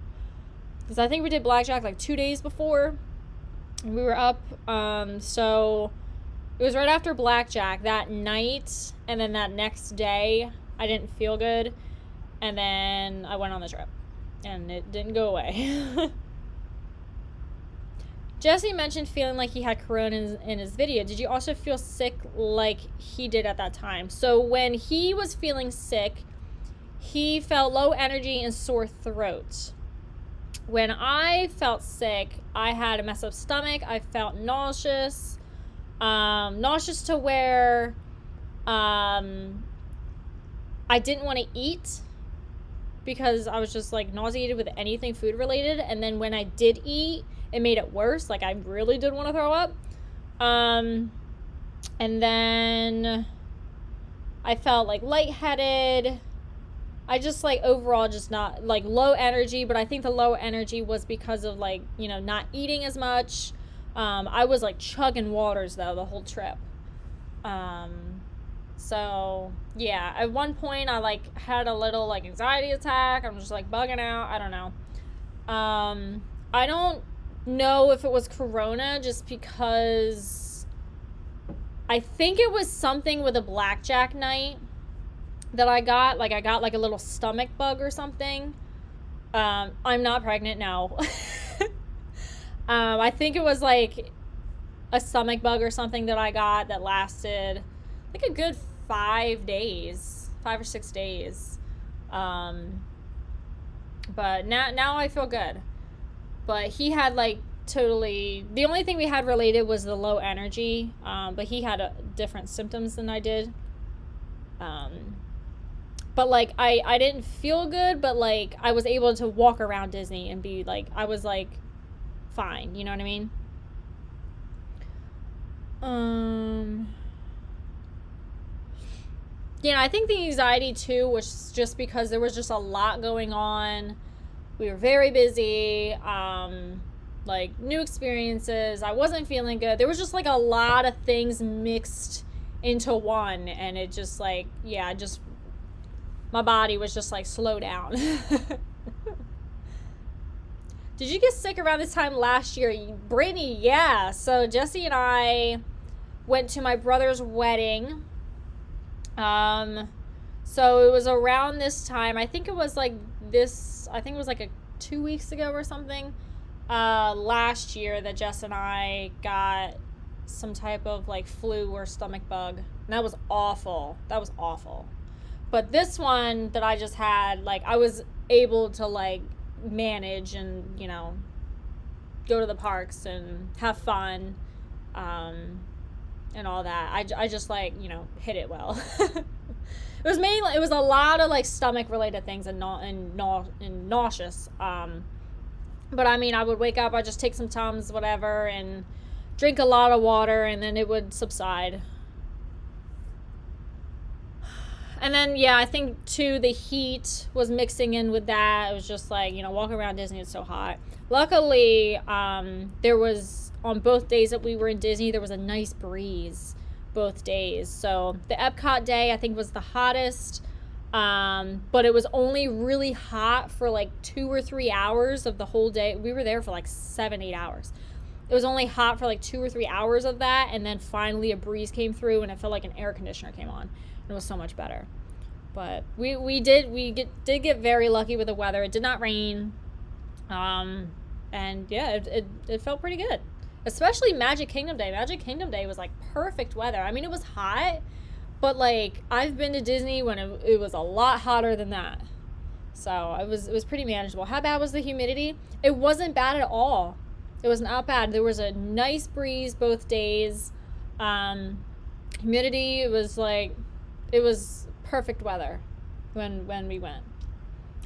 Because I think we did blackjack, like, 2 days before. And we were up, so it was right after blackjack that night. And then that next day, I didn't feel good. And then I went on the trip. And it didn't go away. Jesse mentioned feeling like he had corona in his video. Did you also feel sick like he did at that time? So when he was feeling sick, he felt low energy and sore throat. When I felt sick, I had a messed up stomach. I felt nauseous. Nauseous to where I didn't want to eat. Because I was just, like, nauseated with anything food related. And then when I did eat, it made it worse. Like, I really did want to throw up. And then I felt, like, lightheaded. I just, like, overall just not, like, low energy. But I think the low energy was because of, like, you know, not eating as much. I was, like, chugging waters, though, the whole trip. So, yeah, at one point I, like, had a little, like, anxiety attack. I'm just, like, bugging out. I don't know. I don't know if it was corona just because I think it was something with a blackjack night that I got. Like, I got, like, a little stomach bug or something. I'm not pregnant, no. I think it was, like, a stomach bug or something that I got that lasted, like, a good 5 or 6 days. But now I feel good. But he had, like, totally, the only thing we had related was the low energy. But he had different symptoms than I did. But, like, I didn't feel good, but, like, I was able to walk around Disney and be, like, I was, like, fine. You know what I mean? You know, I think the anxiety, too, was just because there was just a lot going on. We were very busy, like, new experiences. I wasn't feeling good. There was just, like, a lot of things mixed into one. And it just, like, yeah, just, my body was just, like, slow down. Did you get sick around this time last year? Brittany, yeah. So Jesse and I went to my brother's wedding. So it was around this time. I think it was like a 2 weeks ago or something, last year that Jess and I got some type of, like, flu or stomach bug. And that was awful. But this one that I just had, like, I was able to, like, manage and, you know, go to the parks and have fun, and all that. I just, like, you know, hit it well. It was a lot of, like, stomach related things and nauseous. But I mean, I would wake up, I'd just take some Tums, whatever, and drink a lot of water, and then it would subside. And then, yeah, I think, too, the heat was mixing in with that. It was just like, you know, walking around Disney, it's so hot. Luckily, there was, on both days that we were in Disney, there was a nice breeze both days. So the Epcot day, I think, was the hottest. But it was only really hot for like 2 or 3 hours of the whole day. We were there for like 7-8 hours. It was only hot for like 2 or 3 hours of that, and then finally a breeze came through, and it felt like an air conditioner came on. It was so much better. But we did get very lucky with the weather. It did not rain, and yeah, it felt pretty good. Especially Magic Kingdom Day. Magic Kingdom Day was like perfect weather. I mean, it was hot, but like I've been to Disney when it was a lot hotter than that. So it was pretty manageable. How bad was the humidity? It wasn't bad at all. It was not bad. There was a nice breeze both days. Humidity, it was perfect weather when we went.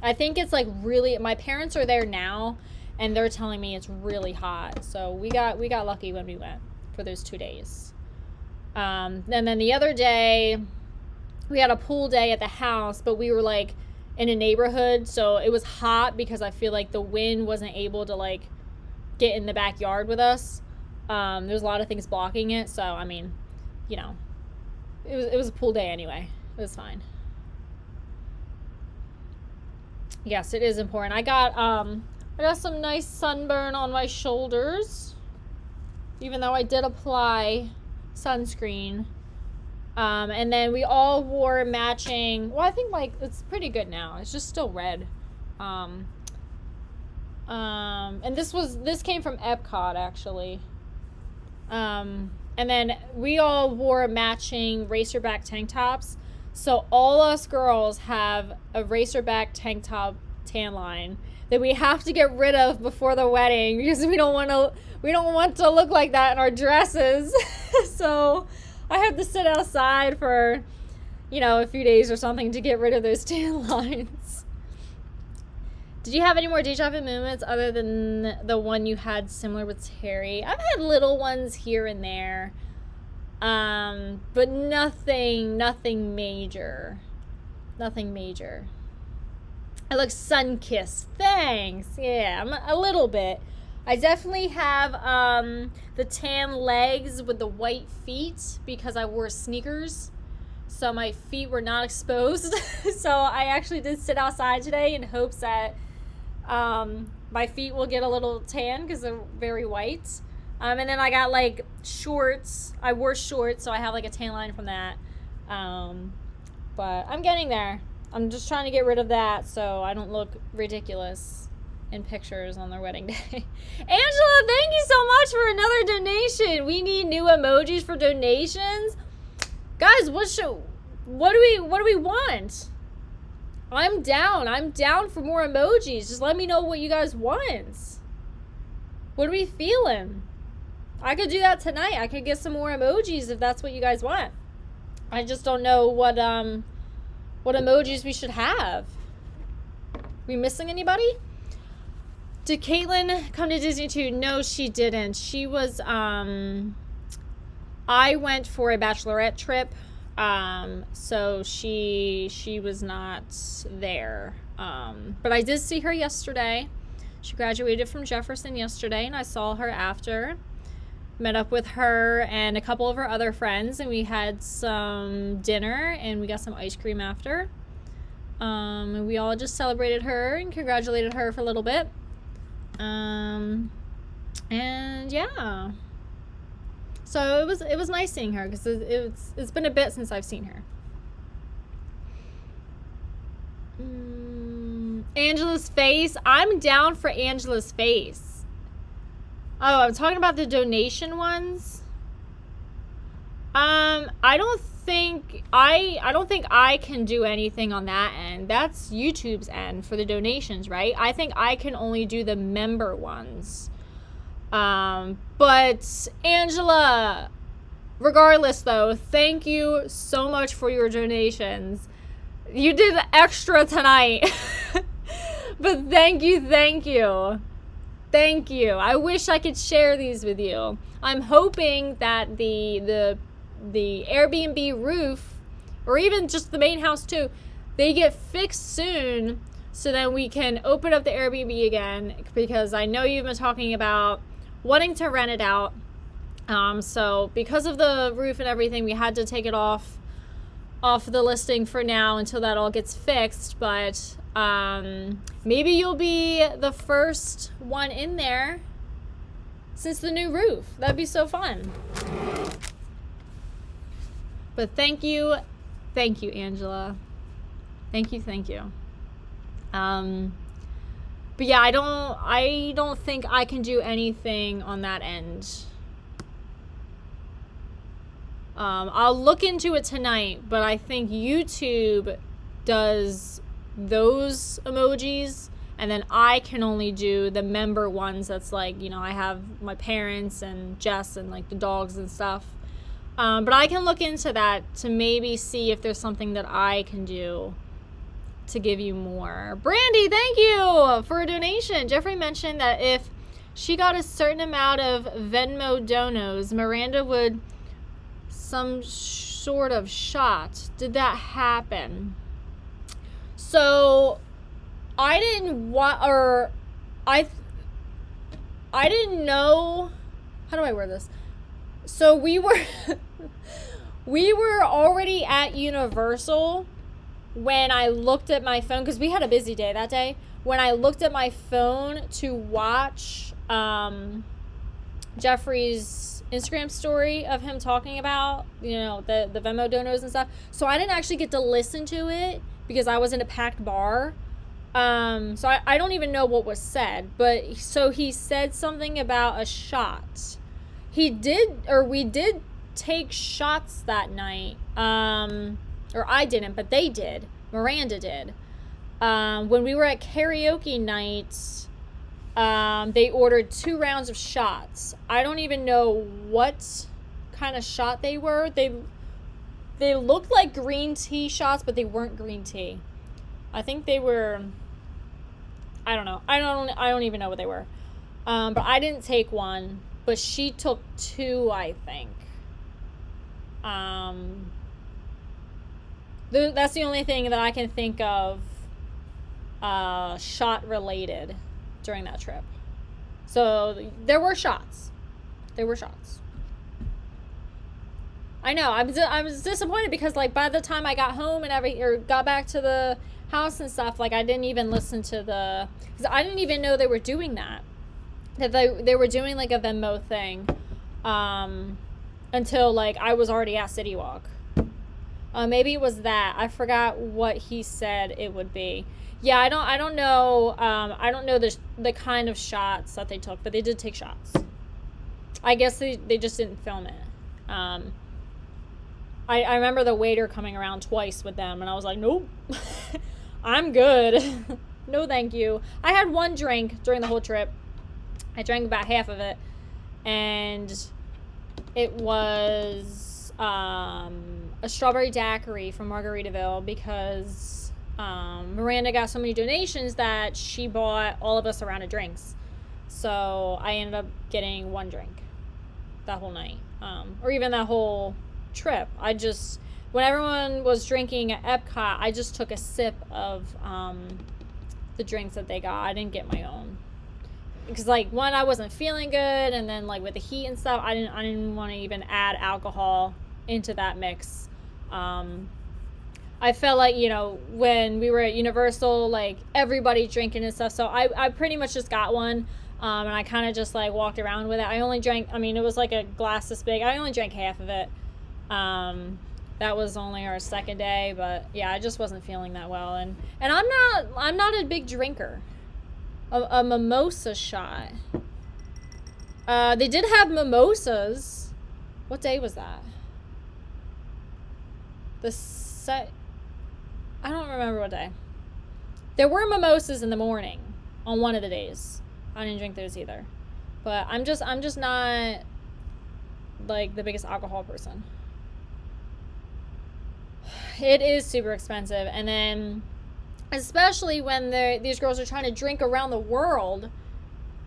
I think it's like really, my parents are there now and they're telling me it's really hot. So we got lucky when we went for those 2 days. And then the other day we had a pool day at the house, but we were like in a neighborhood, so it was hot because I feel like the wind wasn't able to like get in the backyard with us. There's a lot of things blocking it, so I mean, you know, it was a pool day anyway. It was fine. Yes, it is important. I got some nice sunburn on my shoulders, even though I did apply sunscreen. And then we all wore matching, well, I think like it's pretty good now. It's just still red. And this came from Epcot actually. And then we all wore matching racerback tank tops. So all us girls have a racerback tank top tan line that we have to get rid of before the wedding because we don't want to look like that in our dresses. So I have to sit outside for, you know, a few days or something to get rid of those tan lines. Did you have any more deja vu moments other than the one you had similar with Terry? I've had little ones here and there, but nothing major. Nothing major. I look sun-kissed. Thanks. Yeah, I'm a little bit. I definitely have the tan legs with the white feet because I wore sneakers, so my feet were not exposed. So I actually did sit outside today in hopes that my feet will get a little tan because they're very white. And then I got like shorts. I wore shorts, so I have like a tan line from that. But I'm getting there. I'm just trying to get rid of that so I don't look ridiculous in pictures on their wedding day. Angela, thank you so much for another donation. We need new emojis for donations. Guys, what do we want? I'm down for more emojis. Just let me know what you guys want. What are we feeling? I could do that tonight. I could get some more emojis if that's what you guys want. I just don't know what emojis we should have. We missing anybody? Did Caitlin come to Disney too? No, she didn't. She was, I went for a bachelorette trip, so she was not there. But I did see her yesterday. She graduated from Jefferson yesterday, and I saw her after. Met up with her and a couple of her other friends, and we had some dinner, and we got some ice cream after. And we all just celebrated her and congratulated her for a little bit. And yeah, so it was nice seeing her because it's been a bit since I've seen her. Angela's face. I'm down for Angela's face. Oh, I'm talking about the donation ones. I don't think I can do anything on that end. That's YouTube's end for the donations, right? I think I can only do the member ones. But Angela, regardless though, thank you so much for your donations. You did extra tonight. But thank you. Thank you. I wish I could share these with you. I'm hoping that the Airbnb roof or even just the main house too, they get fixed soon, so then we can open up the Airbnb again, because I know you've been talking about wanting to rent it out. So because of the roof and everything, we had to take it off the listing for now until that all gets fixed. But maybe you'll be the first one in there since the new roof. That'd be so fun. But thank you, Angela. Thank you. But yeah, I don't think I can do anything on that end. I'll look into it tonight, but I think YouTube does those emojis, and then I can only do the member ones. That's like, you know, I have my parents and Jess and like the dogs and stuff. But I can look into that to maybe see if there's something that I can do to give you more. Brandy, thank you for a donation. Jeffrey mentioned that if she got a certain amount of Venmo donos, Miranda would some sort of shot. Did that happen? So I didn't know, how do I word this? So we were already at Universal when I looked at my phone, because we had a busy day that day. When I looked at my phone to watch Jeffrey's Instagram story of him talking about, you know, the Venmo donos and stuff. So I didn't actually get to listen to it because I was in a packed bar. So I don't even know what was said, but so he said something about a shot. We did take shots that night. Or I didn't, but they did. Miranda did. When we were at karaoke night, they ordered 2 rounds of shots. I don't even know what kind of shot they were. They looked like green tea shots, but they weren't green tea. I think they were, I don't know. I don't even know what they were. But I didn't take one, but she took 2, I think. That's the only thing that I can think of shot related during that trip. So there were shots. I know. I was disappointed because like by the time I got home and got back to the house and stuff, like I didn't even listen to because I didn't even know they were doing that they were doing like a Venmo thing until like I was already at City Walk. Maybe it was that. I forgot what he said it would be. Yeah, I don't know. I don't know the kind of shots that they took, but they did take shots. I guess they just didn't film it. I remember the waiter coming around twice with them, and I was like, nope, I'm good. No, thank you. I had 1 drink during the whole trip. I drank about half of it, and it was a strawberry daiquiri from Margaritaville because Miranda got so many donations that she bought all of us a round of drinks. So I ended up getting 1 drink that whole night, or even that whole trip. When everyone was drinking at Epcot, I just took a sip of the drinks that they got. I didn't get my own because like one, I wasn't feeling good, and then like with the heat and stuff, I didn't want to even add alcohol into that mix. I felt like, you know, when we were at Universal, like everybody drinking and stuff, so I pretty much just got one, and I kind of just like walked around with it. I only drank, I mean, it was like a glass this big. I only drank half of it. That was only our second day, but yeah, I just wasn't feeling that well, and I'm not a big drinker. A mimosa shot. They did have mimosas. What day was that? I don't remember what day. There were mimosas in the morning on one of the days. I didn't drink those either. But I'm just not like the biggest alcohol person. It is super expensive, and then especially when these girls are trying to drink around the world,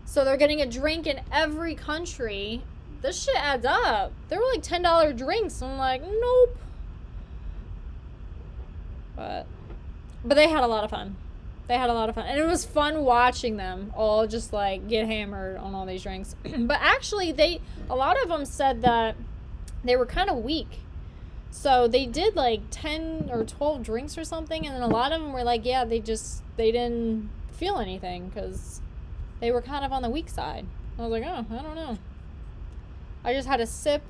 so they're getting a drink in every country. This shit adds up. They were like $10 drinks. I'm like, nope. But they had a lot of fun. They had a lot of fun. And it was fun watching them all just, like, get hammered on all these drinks. But actually, a lot of them said that they were kind of weak. So they did, like, 10 or 12 drinks or something. And then a lot of them were like, yeah, they didn't feel anything because they were kind of on the weak side. I was like, oh, I don't know. I just had a sip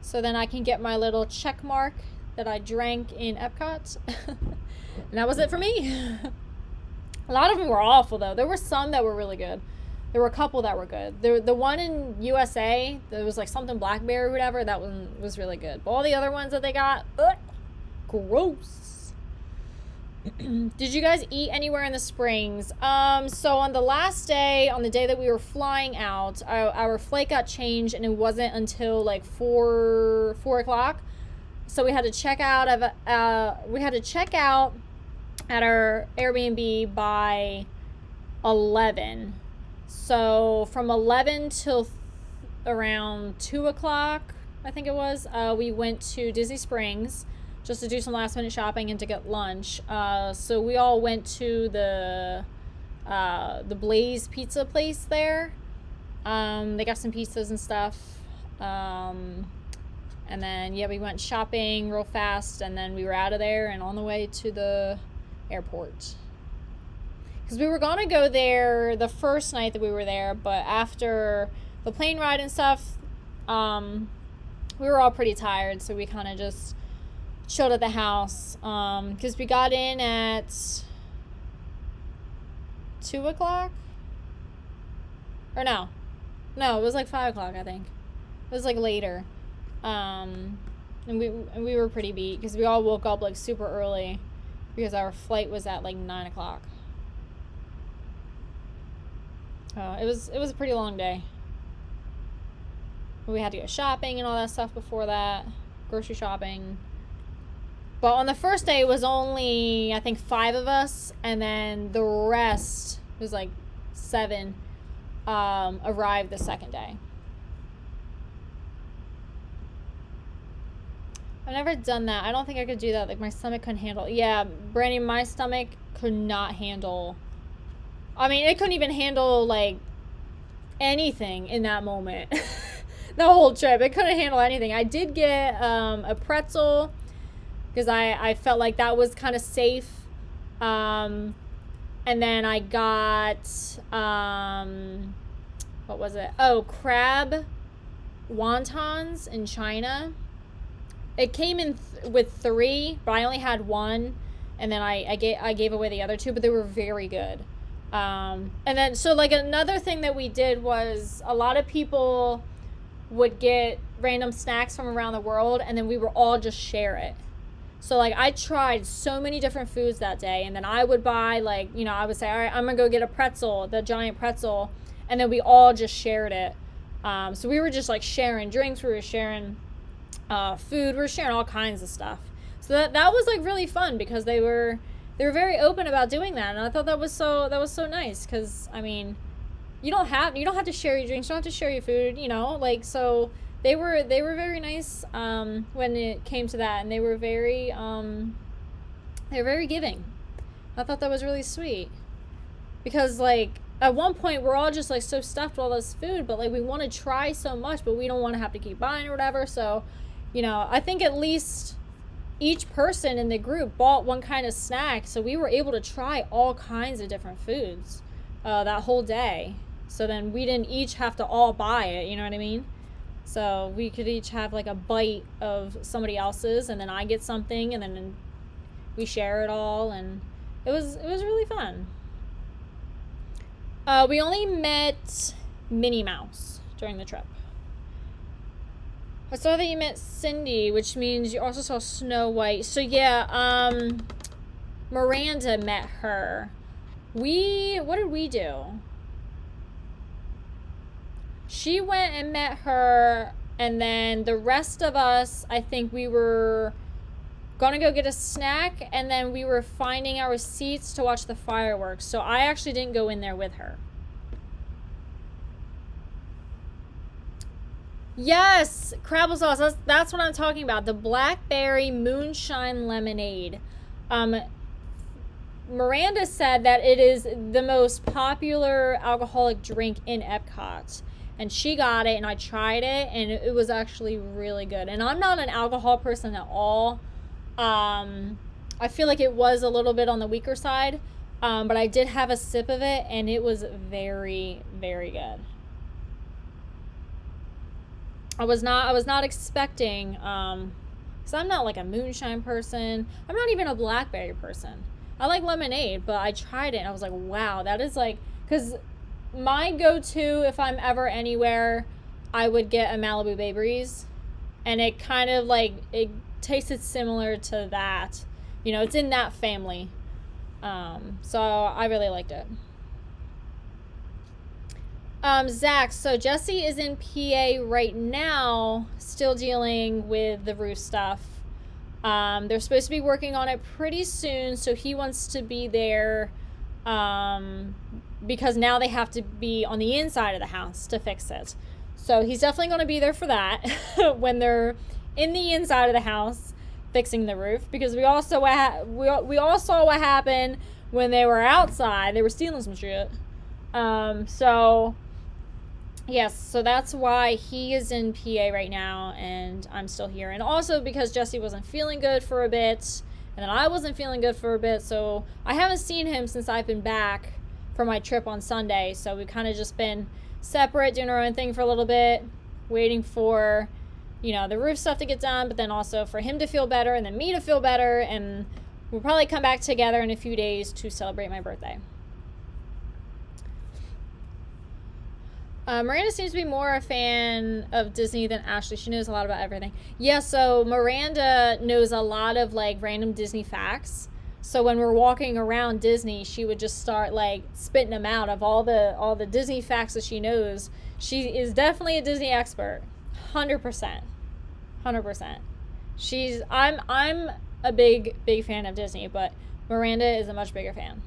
so then I can get my little check mark that I drank in Epcot. And that was it for me. A lot of them were awful, though. There were some that were really good. There were a couple that were good. The one in USA, there was like something blackberry or whatever, that one was really good. But all the other ones that they got, gross. Did you guys eat anywhere in the Springs? So on the last day, on the day that we were flying out, our flight got changed, and it wasn't until like 4 o'clock. So we had to check out at our Airbnb by 11. So from 11 till around 2 o'clock, I think it was, we went to Disney Springs just to do some last minute shopping and to get lunch. So we all went to the Blaze Pizza place there. They got some pizzas and stuff. And then, yeah, we went shopping real fast, and then we were out of there and on the way to the airport. Because we were going to go there the first night that we were there, but after the plane ride and stuff, we were all pretty tired, so we kind of just chilled at the house. Because we got in at 2 o'clock? Or no, it was like 5 o'clock, I think. It was like later. And we were pretty beat because we all woke up like super early because our flight was at like 9 o'clock. It was a pretty long day. We had to go shopping and all that stuff before that, grocery shopping. But on the first day, it was only, I think, 5 of us, and then the rest, it was like 7, arrived the second day. I've never done that. I don't think I could do that. Like, my stomach couldn't handle it. Yeah, Brandy, my stomach could not handle... I mean, it couldn't even handle, like, anything in that moment. The whole trip. It couldn't handle anything. I did get a pretzel because I felt like that was kind of safe. And then I got... what was it? Oh, crab wontons in China. It came in with 3, but I only had 1, and then I gave away the other 2, but they were very good. And then, so like another thing that we did was a lot of people would get random snacks from around the world, and then we would all just share it. So like I tried so many different foods that day, and then I would buy, like, you know, I would say, all right, I'm gonna go get a pretzel, the giant pretzel, and then we all just shared it. So we were just like sharing drinks, we were sharing food, we were sharing all kinds of stuff. So that was like really fun because they were very open about doing that, and I thought that was so nice because I mean, you don't have to share your drinks, you don't have to share your food, you know, like, so they were very nice when it came to that, and they were very giving. I thought that was really sweet because like at one point we're all just like so stuffed with all this food, but like we want to try so much, but we don't want to have to keep buying or whatever. So, you know, I think at least each person in the group bought one kind of snack, so we were able to try all kinds of different foods that whole day. So then we didn't each have to all buy it, you know what I mean? So we could each have like a bite of somebody else's, and then I get something, and then we share it all, and it was really fun. We only met Minnie Mouse during the trip. I saw that you met Cindy, which means you also saw Snow White. So yeah, Miranda met her. What did we do? She went and met her, and then the rest of us, I think we were gonna go get a snack, and then we were finding our seats to watch the fireworks. So I actually didn't go in there with her. Yes, Crabble sauce. That's what I'm talking about. The blackberry moonshine lemonade. Miranda said that it is the most popular alcoholic drink in Epcot. And she got it, and I tried it, and it was actually really good. And I'm not an alcohol person at all. I feel like it was a little bit on the weaker side, but I did have a sip of it, and it was very, very good. I was not expecting, because I'm not like a moonshine person. I'm not even a blackberry person. I like lemonade, but I tried it and I was like, wow, that is like, because my go-to, if I'm ever anywhere, I would get a Malibu Bay Breeze, and it kind of like, it tasted similar to that. You know, it's in that family. So I really liked it. Zach, so Jesse is in PA right now, still dealing with the roof stuff. They're supposed to be working on it pretty soon, so he wants to be there, because now they have to be on the inside of the house to fix it. So he's definitely going to be there for that when they're in the inside of the house fixing the roof, because we all saw what happened when they were outside. They were stealing some shit. So yes, so that's why he is in PA right now, and I'm still here. And also because Jesse wasn't feeling good for a bit, and then I wasn't feeling good for a bit, so I haven't seen him since I've been back for my trip on Sunday. So we've kind of just been separate, doing our own thing for a little bit, waiting for, you know, the roof stuff to get done, but then also for him to feel better, and then me to feel better, and we'll probably come back together in a few days to celebrate my birthday. Miranda seems to be more a fan of Disney than Ashley. She knows a lot about everything. Yeah, so Miranda knows a lot of like random Disney facts. So when we're walking around Disney, she would just start like spitting them out of all the Disney facts that she knows. She is definitely a Disney expert. 100%. 100%. I'm a big fan of Disney, but Miranda is a much bigger fan.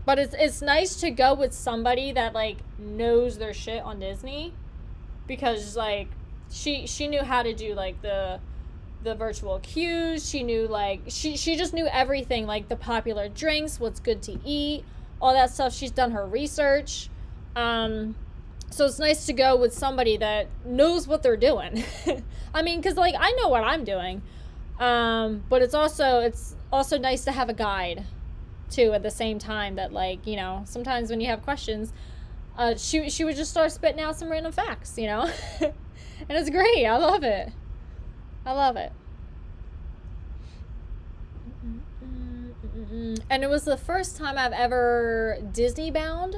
But it's nice to go with somebody that like knows their shit on Disney, because like she knew how to do like the virtual queues. She knew like she just knew everything, like the popular drinks, what's good to eat, all that stuff. She's done her research. So it's nice to go with somebody that knows what they're doing. I mean, because like I know what I'm doing, but it's also nice to have a guide too at the same time, that like, you know, sometimes when you have questions, she would just start spitting out some random facts, you know. And it's great. I love it. And it was the first time I've ever Disney bound.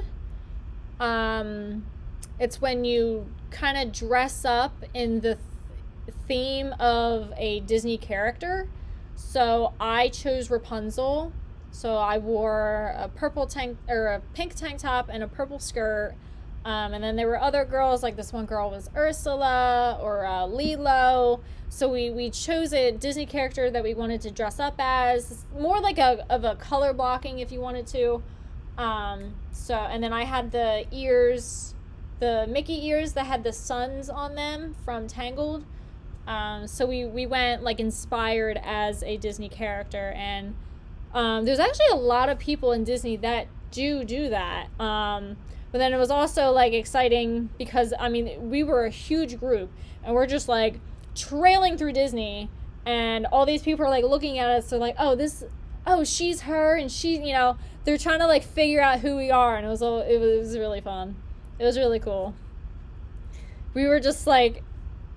It's when you kind of dress up in the theme of a Disney character. So I chose Rapunzel. So I wore a pink tank top and a purple skirt. And then there were other girls, like this one girl was Ursula or Lilo. So we chose a Disney character that we wanted to dress up as, more like of a color blocking if you wanted to. And then I had the ears, the Mickey ears that had the suns on them from Tangled. So we went like inspired as a Disney character, and there's actually a lot of people in Disney that do that. But then it was also like exciting because, I mean, we were a huge group and we're just like trailing through Disney, and all these people are like looking at us. They're like, oh, she's her, and she, you know, they're trying to like figure out who we are. And it was really fun. It was really cool. We were just like,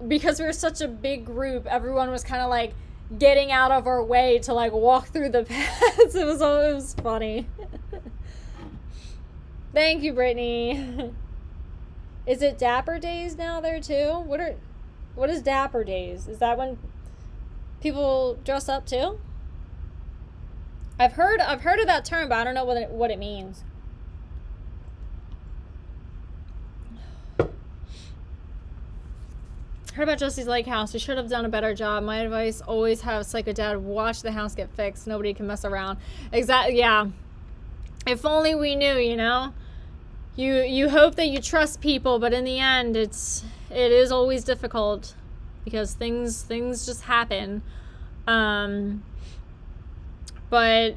because we were such a big group, everyone was kind of like getting out of our way to like walk through the paths. It was funny. Thank you, Brittany. Is it Dapper Days now there too? What is Dapper Days? Is that when people dress up too? I've heard of that term, but I don't know what it means. Heard about Jesse's Lake House. He should have done a better job. My advice: always have Psycho Dad watch the house get fixed. Nobody can mess around. Exactly. Yeah. If only we knew, you know. You hope that you trust people, but in the end, it is always difficult because things just happen. but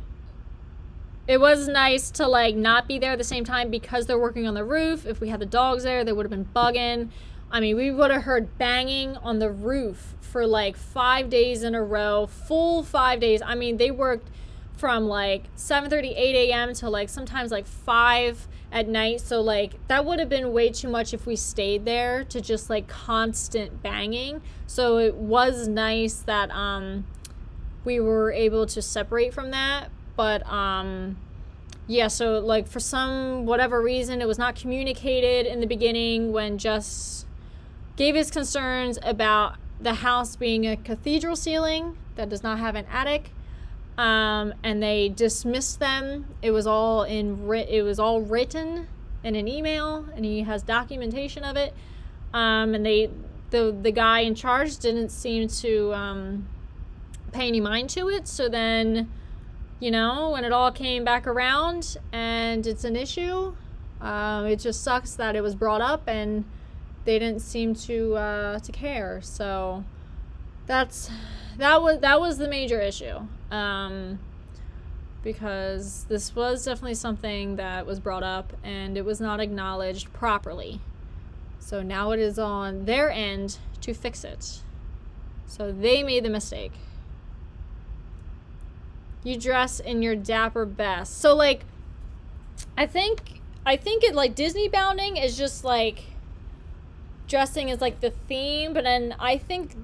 it was nice to like not be there at the same time because they're working on the roof. If we had the dogs there, they would have been bugging. I mean, we would have heard banging on the roof for like 5 days in a row, full 5 days. I mean, they worked from like 7:30, 8 a.m. to like sometimes like 5 at night. So like that would have been way too much if we stayed there to just like constant banging. So it was nice that we were able to separate from that. But yeah, so like for some whatever reason it was not communicated in the beginning when Jess gave his concerns about the house being a cathedral ceiling that does not have an attic. And they dismissed them. It was all written in an email, and he has documentation of it. And the guy in charge didn't seem to pay any mind to it. So then, you know, when it all came back around and it's an issue, it just sucks that it was brought up and they didn't seem to care. So that was the major issue. Because this was definitely something that was brought up and it was not acknowledged properly. So now it is on their end to fix it. So they made the mistake. You dress in your dapper best. So like, I think it like Disney bounding is just like dressing is like the theme, but then I think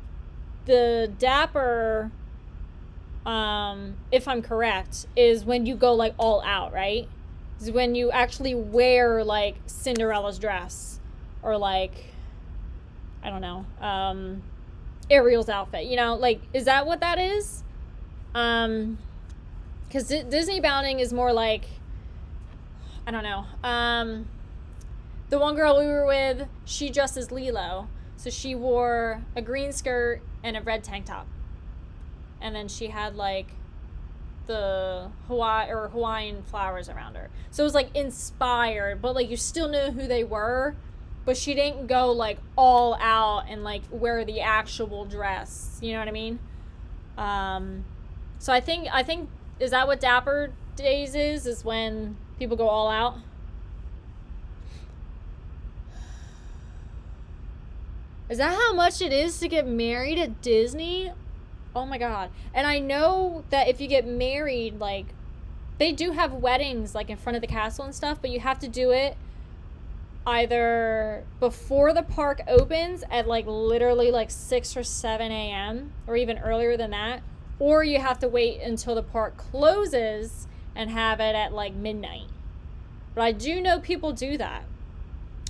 the dapper, if I'm correct, is when you go like all out, right? Is when you actually wear like Cinderella's dress or like, I don't know, Ariel's outfit, you know, like, is that what that is? Because Disney bounding is more like, I don't know, the one girl we were with, she dressed as Lilo, so she wore a green skirt and a red tank top. And then she had like the Hawaiian flowers around her. So it was like inspired, but like you still knew who they were, but she didn't go like all out and like wear the actual dress. You know what I mean? So I think is that what Dapper Days is when people go all out? Is that how much it is to get married at Disney? Oh my god. And I know that if you get married, like, they do have weddings, like, in front of the castle and stuff, but you have to do it either before the park opens at, like, literally, like, 6 or 7 a.m., or even earlier than that, or you have to wait until the park closes and have it at, like, midnight. But I do know people do that,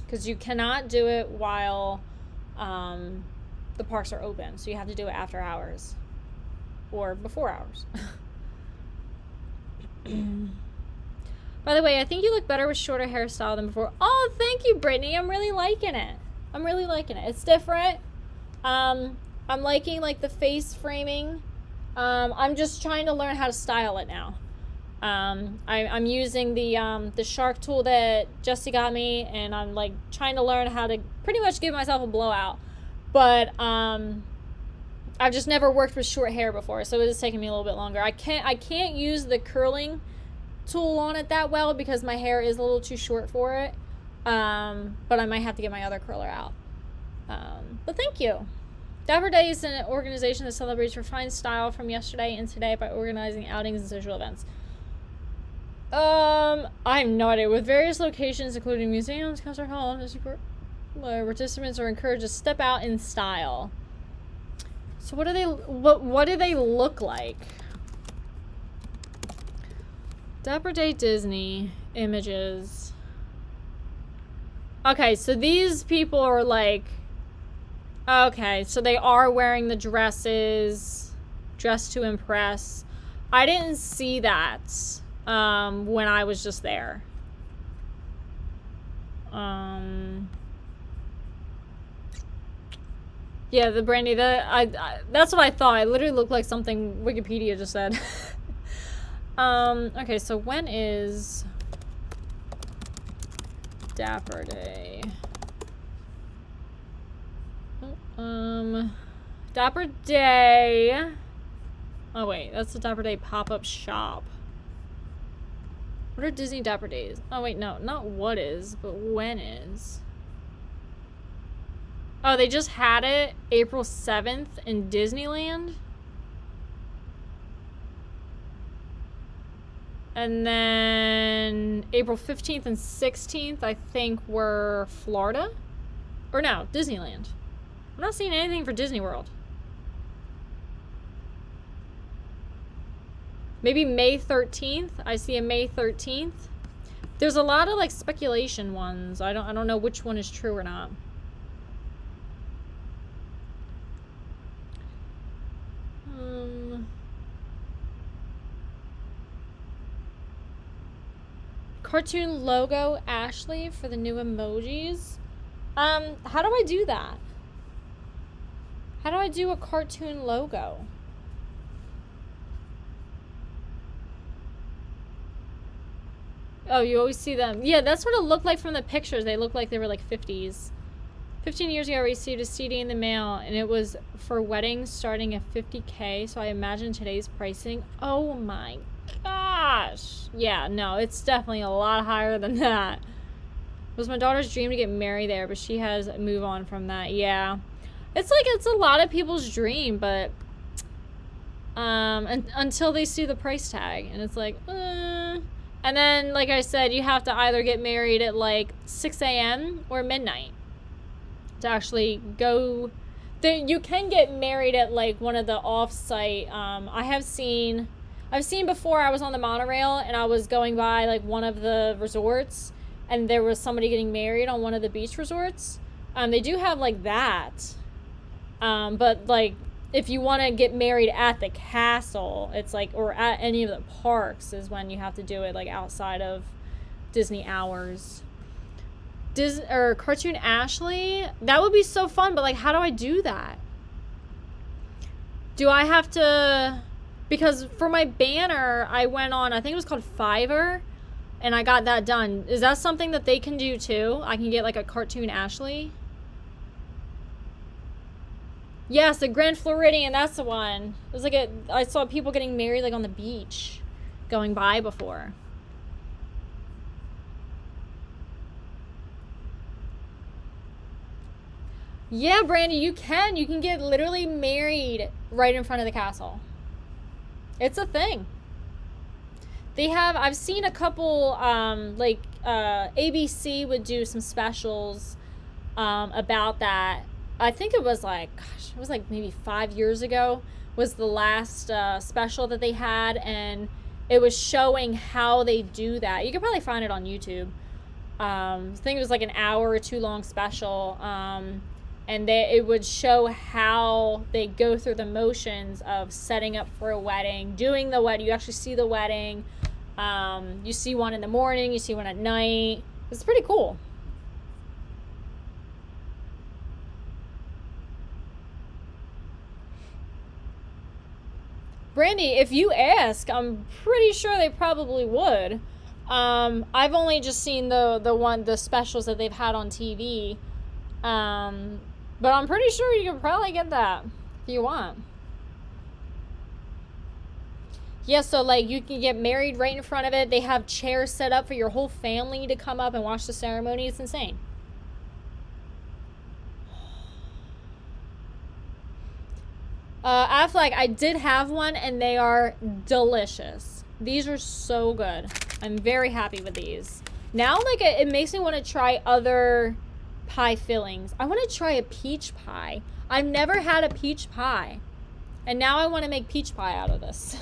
because you cannot do it while the parks are open, so you have to do it after hours. Or before hours. By the way, I think you look better with shorter hairstyle than before. Oh, thank you, Brittany. I'm really liking it. It's different. I'm liking like the face framing. I'm just trying to learn how to style it now. I'm using the shark tool that Jesse got me, and I'm like trying to learn how to pretty much give myself a blowout. But I've just never worked with short hair before, so it is taking me a little bit longer. I can't use the curling tool on it that well because my hair is a little too short for it. But I might have to get my other curler out. But thank you. Dapper Day is an organization that celebrates refined style from yesterday and today by organizing outings and social events. I have no idea. With various locations, including museums, concert halls, participants are encouraged to step out in style. So what do they look like? Dapper Day Disney images. Okay, so these people are like, okay, so they are wearing the dresses, dressed to impress. I didn't see that when I was just there. Yeah, the brandy, that's what I thought. It literally looked like something Wikipedia just said. Okay, so when is Dapper Day? Dapper Day Oh wait, that's the Dapper Day pop-up shop. What are Disney Dapper Days? Oh wait, no, not what is, but when is. Oh, they just had it April 7th in Disneyland. And then April 15th and 16th, I think, were Florida. Or no, Disneyland. I'm not seeing anything for Disney World. Maybe May 13th. I see a May 13th. There's a lot of like speculation ones. I don't know which one is true or not. Cartoon logo Ashley for the new emojis. How do I do that? How do I do a cartoon logo? Oh, you always see them. Yeah, that's what it looked like from the pictures. They looked like they were like 50s. 15 years ago, I received a CD in the mail, and it was for weddings starting at $50K, so I imagine today's pricing. Oh my gosh. Yeah, no, it's definitely a lot higher than that. It was my daughter's dream to get married there, but she has moved on from that. Yeah. It's like, it's a lot of people's dream, but until they see the price tag, and it's like, And then, like I said, you have to either get married at like 6 a.m. or midnight to actually go. You can get married at like one of the off-site. I've seen before. I was on the monorail and I was going by like one of the resorts, and there was somebody getting married on one of the beach resorts. They do have like that, but like, if you want to get married at the castle, it's like, or at any of the parks is when you have to do it, like outside of Disney hours. Or Cartoon Ashley, that would be so fun, but like, how do I do that? Do I have to, because for my banner, I went on, I think it was called Fiverr, and I got that done. Is that something that they can do too? I can get like a Cartoon Ashley? Yes, the Grand Floridian, that's the one. It was like I saw people getting married like on the beach going by before. Yeah, Brandy, you can get literally married right in front of the castle. It's a thing. They have, I've seen a couple, ABC would do some specials about that. I think it was like, gosh, it was like maybe 5 years ago was the last special that they had, and it was showing how they do that. You could probably find it on YouTube. I think it was like an hour or two long special, and it would show how they go through the motions of setting up for a wedding, doing the wedding. You actually see the wedding. You see one in the morning, you see one at night. It's pretty cool. Brandy, if you ask, I'm pretty sure they probably would. I've only just seen the specials that they've had on TV. But I'm pretty sure you can probably get that if you want. Yeah, so like you can get married right in front of it. They have chairs set up for your whole family to come up and watch the ceremony. It's insane. Affleck, I did have one, and they are delicious. These are so good. I'm very happy with these. Now, like, it makes me want to try other pie fillings. I want to try a peach pie. I've never had a peach pie. And now I want to make peach pie out of this.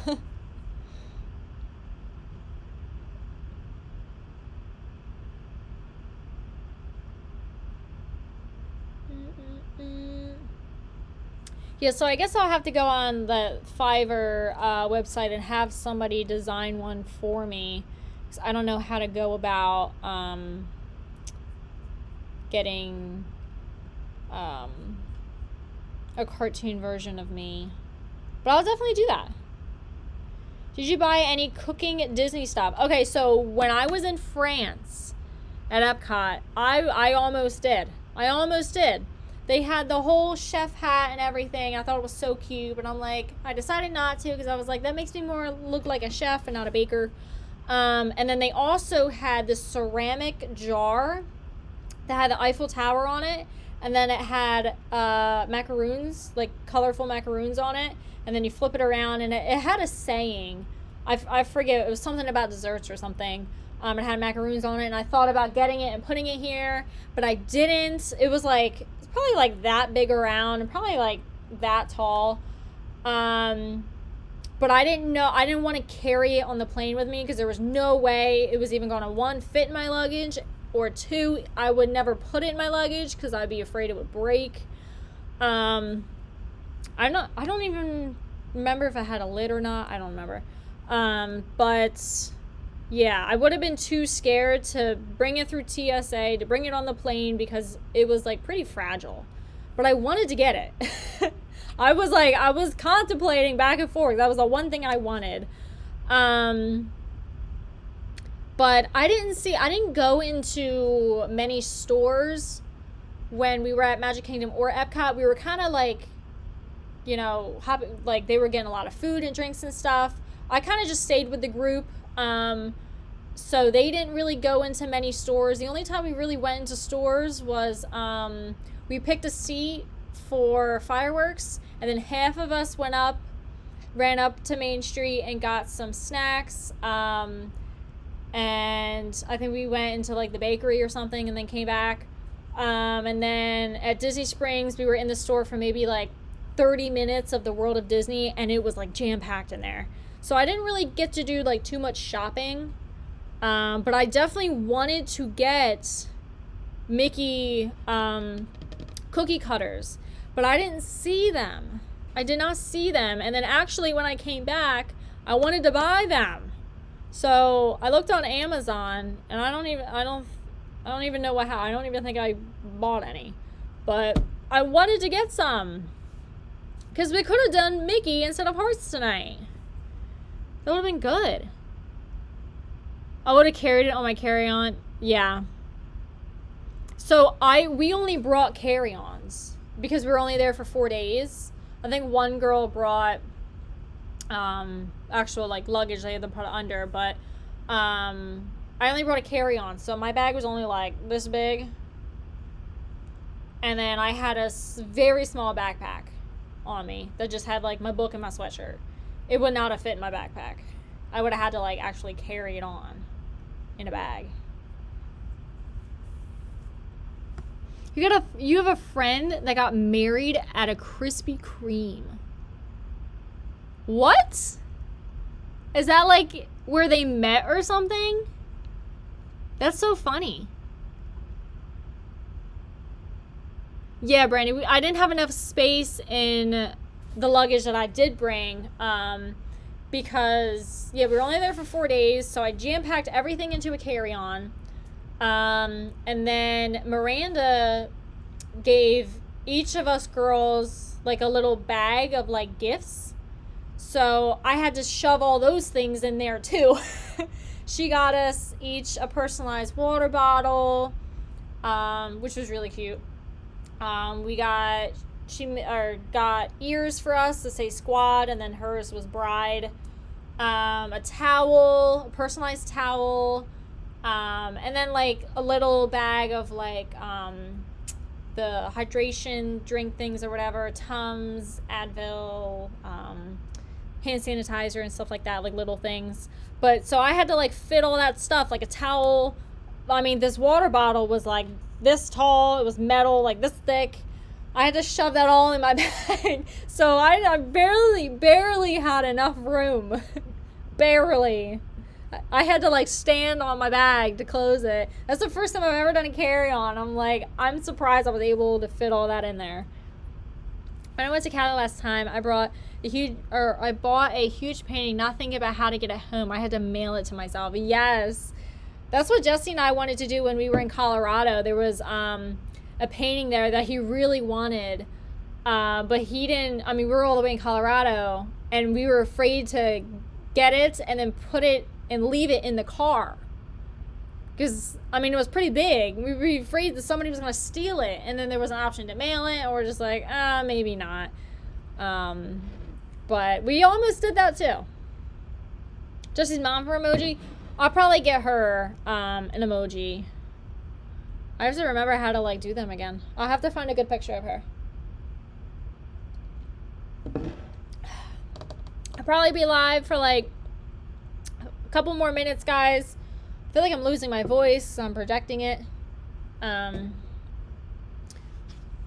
Yeah, so I guess I'll have to go on the Fiverr website and have somebody design one for me. 'Cause I don't know how to go about getting a cartoon version of me. But I'll definitely do that. Did you buy any cooking Disney stuff? Okay, so when I was in France at Epcot, I almost did. They had the whole chef hat and everything. I thought it was so cute, but I'm like, I decided not to because I was like, that makes me more look like a chef and not a baker. And then they also had this ceramic jar that had the Eiffel Tower on it, and then it had macaroons, like colorful macaroons on it, and then you flip it around, and it had a saying. I forget, it was something about desserts or something. It had macaroons on it, and I thought about getting it and putting it here, but I didn't. It was like, it's probably like that big around, and probably like that tall. But I didn't want to carry it on the plane with me because there was no way it was even going to, one, fit in my luggage, or two, I would never put it in my luggage because I'd be afraid it would break. I don't even remember if I had a lid or not. I don't remember. But yeah, I would have been too scared to bring it through TSA, to bring it on the plane, because it was like pretty fragile. But I wanted to get it. I was contemplating back and forth. That was the one thing I wanted. But I didn't go into many stores when we were at Magic Kingdom or Epcot. We were kind of like, you know, like they were getting a lot of food and drinks and stuff. I kind of just stayed with the group. So they didn't really go into many stores. The only time we really went into stores was we picked a seat for fireworks, and then half of us ran up to Main Street and got some snacks. And I think we went into like the bakery or something and then came back. And then at Disney Springs, we were in the store for maybe like 30 minutes of the World of Disney, and it was like jam-packed in there. So I didn't really get to do like too much shopping. But I definitely wanted to get Mickey cookie cutters, but I didn't see them. I did not see them. And then actually when I came back, I wanted to buy them. So I looked on Amazon, and I don't even know how. I don't even think I bought any. But I wanted to get some, because we could have done Mickey instead of Hearts tonight. That would have been good. I would have carried it on my carry-on. Yeah. So we only brought carry-ons because we were only there for 4 days. I think one girl brought actual like luggage they had to put under, but I only brought a carry-on, so my bag was only like this big, and then I had a very small backpack on me that just had like my book and my sweatshirt. It would not have fit in my backpack. I would have had to like actually carry it on in a bag. You have a friend that got married at a Krispy Kreme. What? Is that like where they met or something? That's so funny. Yeah, Brandy, I didn't have enough space in the luggage that I did bring, because we were only there for 4 days, so I jam-packed everything into a carry-on. And then Miranda gave each of us girls like a little bag of like gifts. So I had to shove all those things in there too. She got us each a personalized water bottle, which was really cute. She got ears for us to say squad, and then hers was bride. A towel, a personalized towel. And then like a little bag of like the hydration drink things or whatever, Tums, Advil, hand sanitizer and stuff like that, like little things. But so I had to like fit all that stuff, like a towel. I mean, this water bottle was like this tall, it was metal, like this thick. I had to shove that all in my bag. So I barely had enough room. Barely. I had to like stand on my bag to close it. That's the first time I've ever done a carry-on. I'm surprised I was able to fit all that in there. When I went to Cali last time, I bought a huge painting, not thinking about how to get it home. I had to mail it to myself. Yes. That's what Jesse and I wanted to do when we were in Colorado. There was a painting there that he really wanted, but he didn't. I mean, we were all the way in Colorado, and we were afraid to get it and then put it and leave it in the car, Because, I mean, it was pretty big. We were afraid that somebody was going to steal it. And then there was an option to mail it. Or just like, maybe not. But we almost did that too. Jesse's mom for emoji. I'll probably get her an emoji. I have to remember how to, like, do them again. I'll have to find a good picture of her. I'll probably be live for, like, a couple more minutes, guys. I feel like I'm losing my voice, so I'm projecting it. And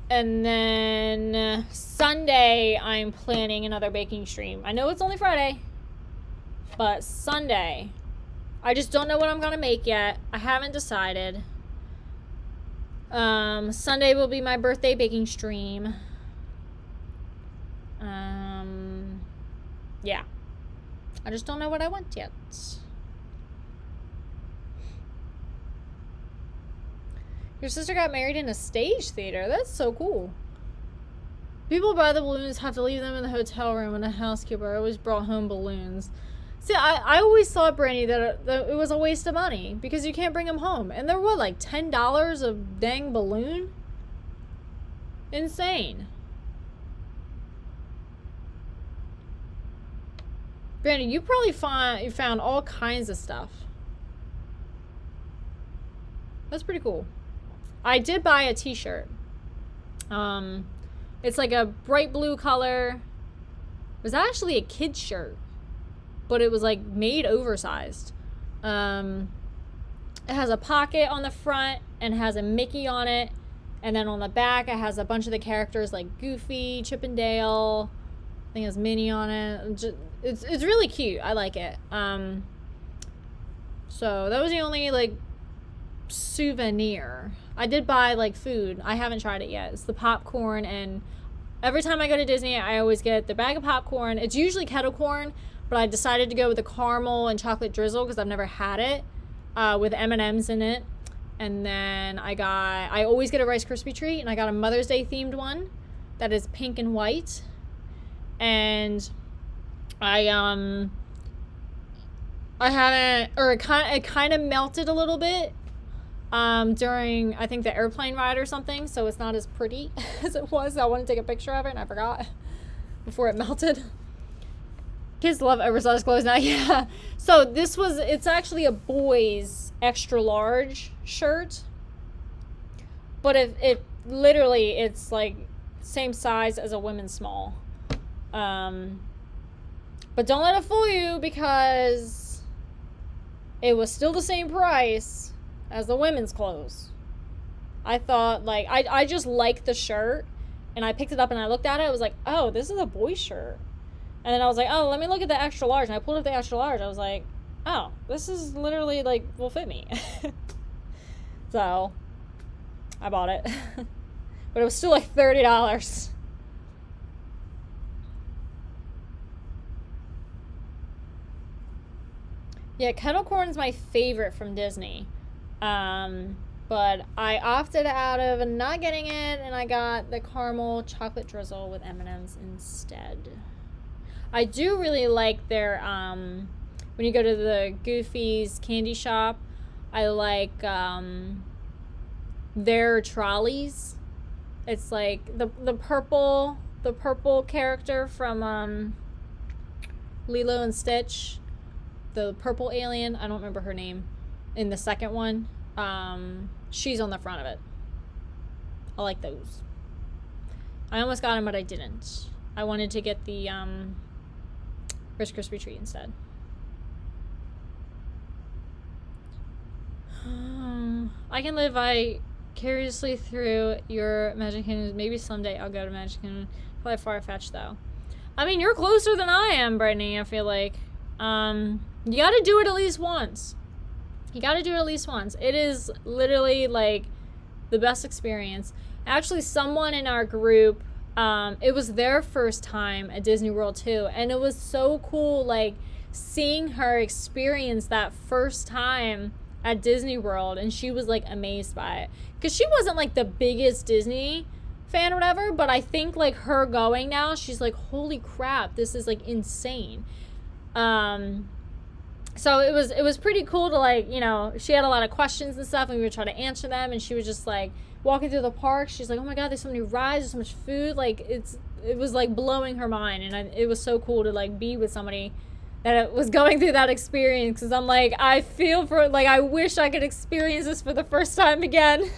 then Sunday, I'm planning another baking stream. I know it's only Friday, but Sunday, I just don't know what I'm going to make yet. I haven't decided. Sunday will be my birthday baking stream. Yeah. I just don't know what I want yet. Your sister got married in a stage theater. That's so cool. People buy the balloons, have to leave them in the hotel room, and the housekeeper always brought home balloons. See, I always thought, Brandy, that it was a waste of money because you can't bring them home. And they're what, like $10 a dang balloon? Insane. Brandy, you probably found all kinds of stuff. That's pretty cool. I did buy a t-shirt. It's like a bright blue color. It was actually a kid's shirt, but it was like made oversized. It has a pocket on the front and has a Mickey on it. And then on the back, it has a bunch of the characters like Goofy, Chip and Dale. I think it has Minnie on it. It's really cute. I like it. So that was the only like souvenir. I did buy like food. I haven't tried it yet. It's the popcorn, and every time I go to Disney, I always get the bag of popcorn. It's usually kettle corn, but I decided to go with the caramel and chocolate drizzle because I've never had it with M&Ms in it. And then I always get a Rice Krispie treat, and I got a Mother's Day themed one that is pink and white. And I haven't, or it kind of melted a little bit during, I think, the airplane ride or something, so it's not as pretty as it was. I wanted to take a picture of it, and I forgot before it melted. Kids love oversized clothes now. Yeah. So it's actually a boy's extra large shirt, but it literally, it's like same size as a women's small. But don't let it fool you, because it was still the same price as the women's clothes. I thought, like, I just liked the shirt, and I picked it up and I looked at it. I was like, oh, this is a boy's shirt. And then I was like, oh, let me look at the extra large. And I pulled up the extra large. I was like, oh, this is literally, like, will fit me. So, I bought it. But it was still like $30. Yeah, kettle corn is my favorite from Disney. But I opted out of not getting it, and I got the caramel chocolate drizzle with M&Ms instead. I do really like their, when you go to the Goofy's candy shop, I like their trolleys. It's like the purple character from Lilo and Stitch. The purple alien, I don't remember her name, in the second one. She's on the front of it. I like those. I almost got them, but I didn't. I wanted to get the Rice Krispie treat instead. I can live vicariously through your Magic Kingdom. Maybe someday I'll go to Magic Kingdom. Probably far-fetched, though. I mean, you're closer than I am, Brittany, I feel like. You gotta do it at least once. You gotta do it at least once. It is literally, like, the best experience. Actually, someone in our group, it was their first time at Disney World, too. And it was so cool, like, seeing her experience that first time at Disney World. And she was, like, amazed by it. Because she wasn't, like, the biggest Disney fan or whatever. But I think, like, her going now, she's like, holy crap, this is, like, insane. So it was pretty cool to, like, you know, she had a lot of questions and stuff, and we would try to answer them, and she was just like walking through the park. She's like, oh my god, there's so many rides, there's so much food. Like, it was like blowing her mind, and it was so cool to like be with somebody that was going through that experience, because I'm like, I feel for, like, I wish I could experience this for the first time again.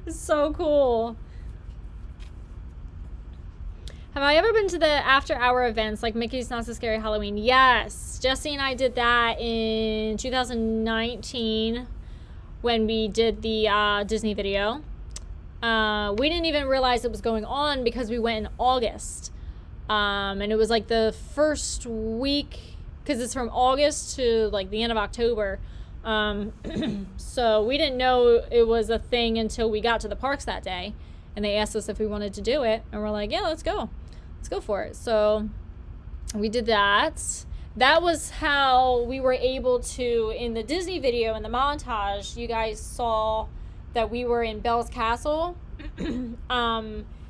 It's so cool. Have I ever been to the after-hour events like Mickey's Not So Scary Halloween? Yes. Jesse and I did that in 2019 when we did the Disney video. We didn't even realize it was going on because we went in August. And it was like the first week, because it's from August to like the end of October. So we didn't know it was a thing until we got to the parks that day. And they asked us if we wanted to do it. And we're like, yeah, let's go. Let's go for it. So we did that. That was how we were able to, in the Disney video, in the montage, you guys saw that we were in Belle's Castle. And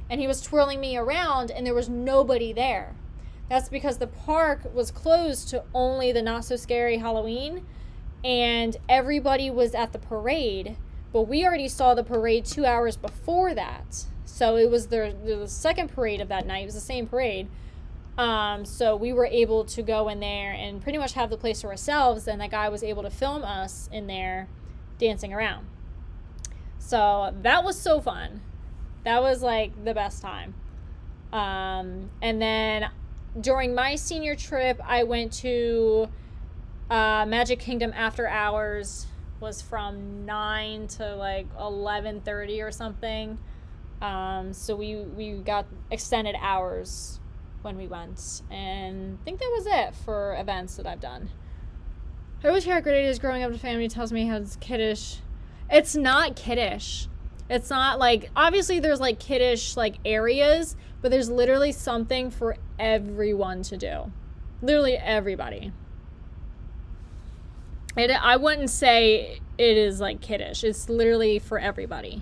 he was twirling me around and there was nobody there. That's because the park was closed to only the Not So Scary Halloween. And everybody was at the parade. But we already saw the parade 2 hours before that. So it was the second parade of that night. It was the same parade. So we were able to go in there and pretty much have the place to ourselves. And that guy was able to film us in there dancing around. So that was so fun. That was like the best time. And then during my senior trip, I went to Magic Kingdom after hours. Was from 9 to like 11:30 or something. So we got extended hours when we went, and I think that was it for events that I've done. I always hear how great it is growing up. The family tells me how it's kiddish. It's not kiddish. It's not like, obviously there's like kiddish like areas, but there's literally something for everyone to do. Literally everybody. I wouldn't say it is like kiddish. It's literally for everybody.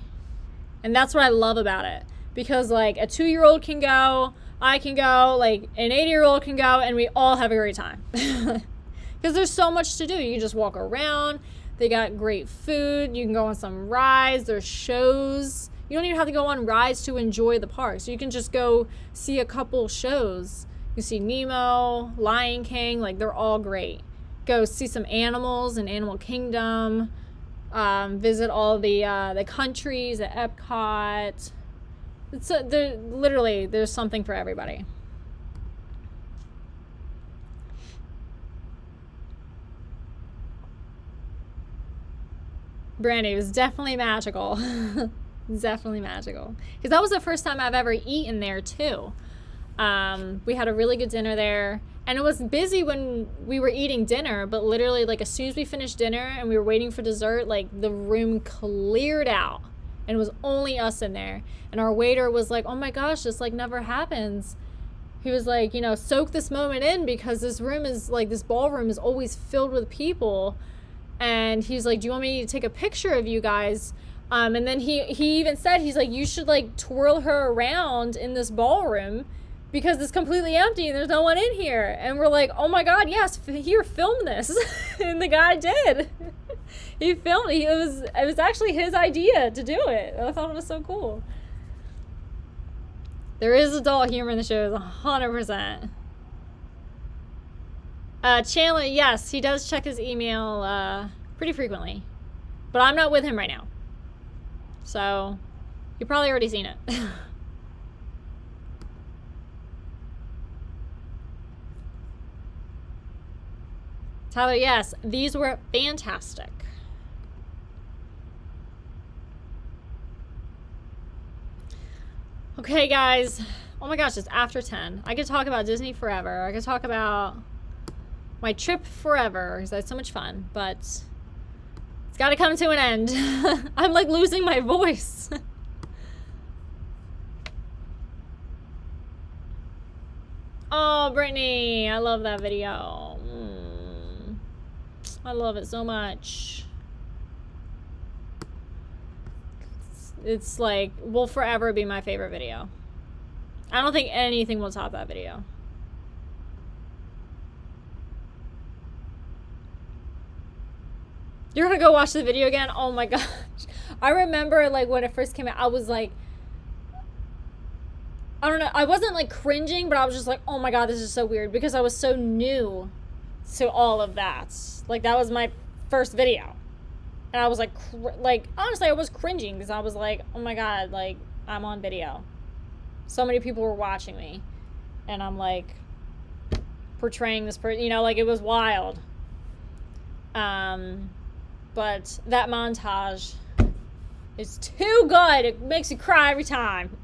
And that's what I love about it. Because like a 2-year-old can go, I can go, like an 80-year-old can go, and we all have a great time. Because there's so much to do. You can just walk around. They got great food. You can go on some rides. There's shows. You don't even have to go on rides to enjoy the park. So you can just go see a couple shows. You see Nemo, Lion King, like they're all great. Go see some animals in Animal Kingdom. Visit all the countries at Epcot. There's something for everybody. Brandy, it was definitely magical. Definitely magical. Because that was the first time I've ever eaten there too. We had a really good dinner there. And it was busy when we were eating dinner, but literally, like, as soon as we finished dinner and we were waiting for dessert, like, the room cleared out. And it was only us in there. And our waiter was like, oh my gosh, this, like, never happens. He was like, you know, soak this moment in because this room is, like, this ballroom is always filled with people. And he's like, do you want me to take a picture of you guys? And then he even said, he's like, you should, like, twirl her around in this ballroom because it's completely empty and there's no one in here. And we're like, oh my god, yes, here, film this. And the guy did. He filmed it. It was actually his idea to do it. I thought it was so cool. There is adult humor in the show, 100%. Chandler, yes, he does check his email pretty frequently. But I'm not with him right now. So, you've probably already seen it. Tyler, yes, these were fantastic. Okay, guys. Oh my gosh, it's after 10. I could talk about Disney forever. I could talk about my trip forever because I had so much fun, but it's got to come to an end. I'm like losing my voice. Oh, Brittany, I love that video. I love it so much. It's like, will forever be my favorite video. I don't think anything will top that video. You're gonna go watch the video again? Oh my gosh. I remember, like, when it first came out, I was like, I don't know, I wasn't like cringing, but I was just like, oh my god, this is so weird, because I was so new to all of that. Like, that was my first video. And I was like, honestly, I was cringing, because I was like, oh my god, like, I'm on video. So many people were watching me. And I'm like, portraying this person, you know, like, it was wild. But that montage is too good. It makes you cry every time.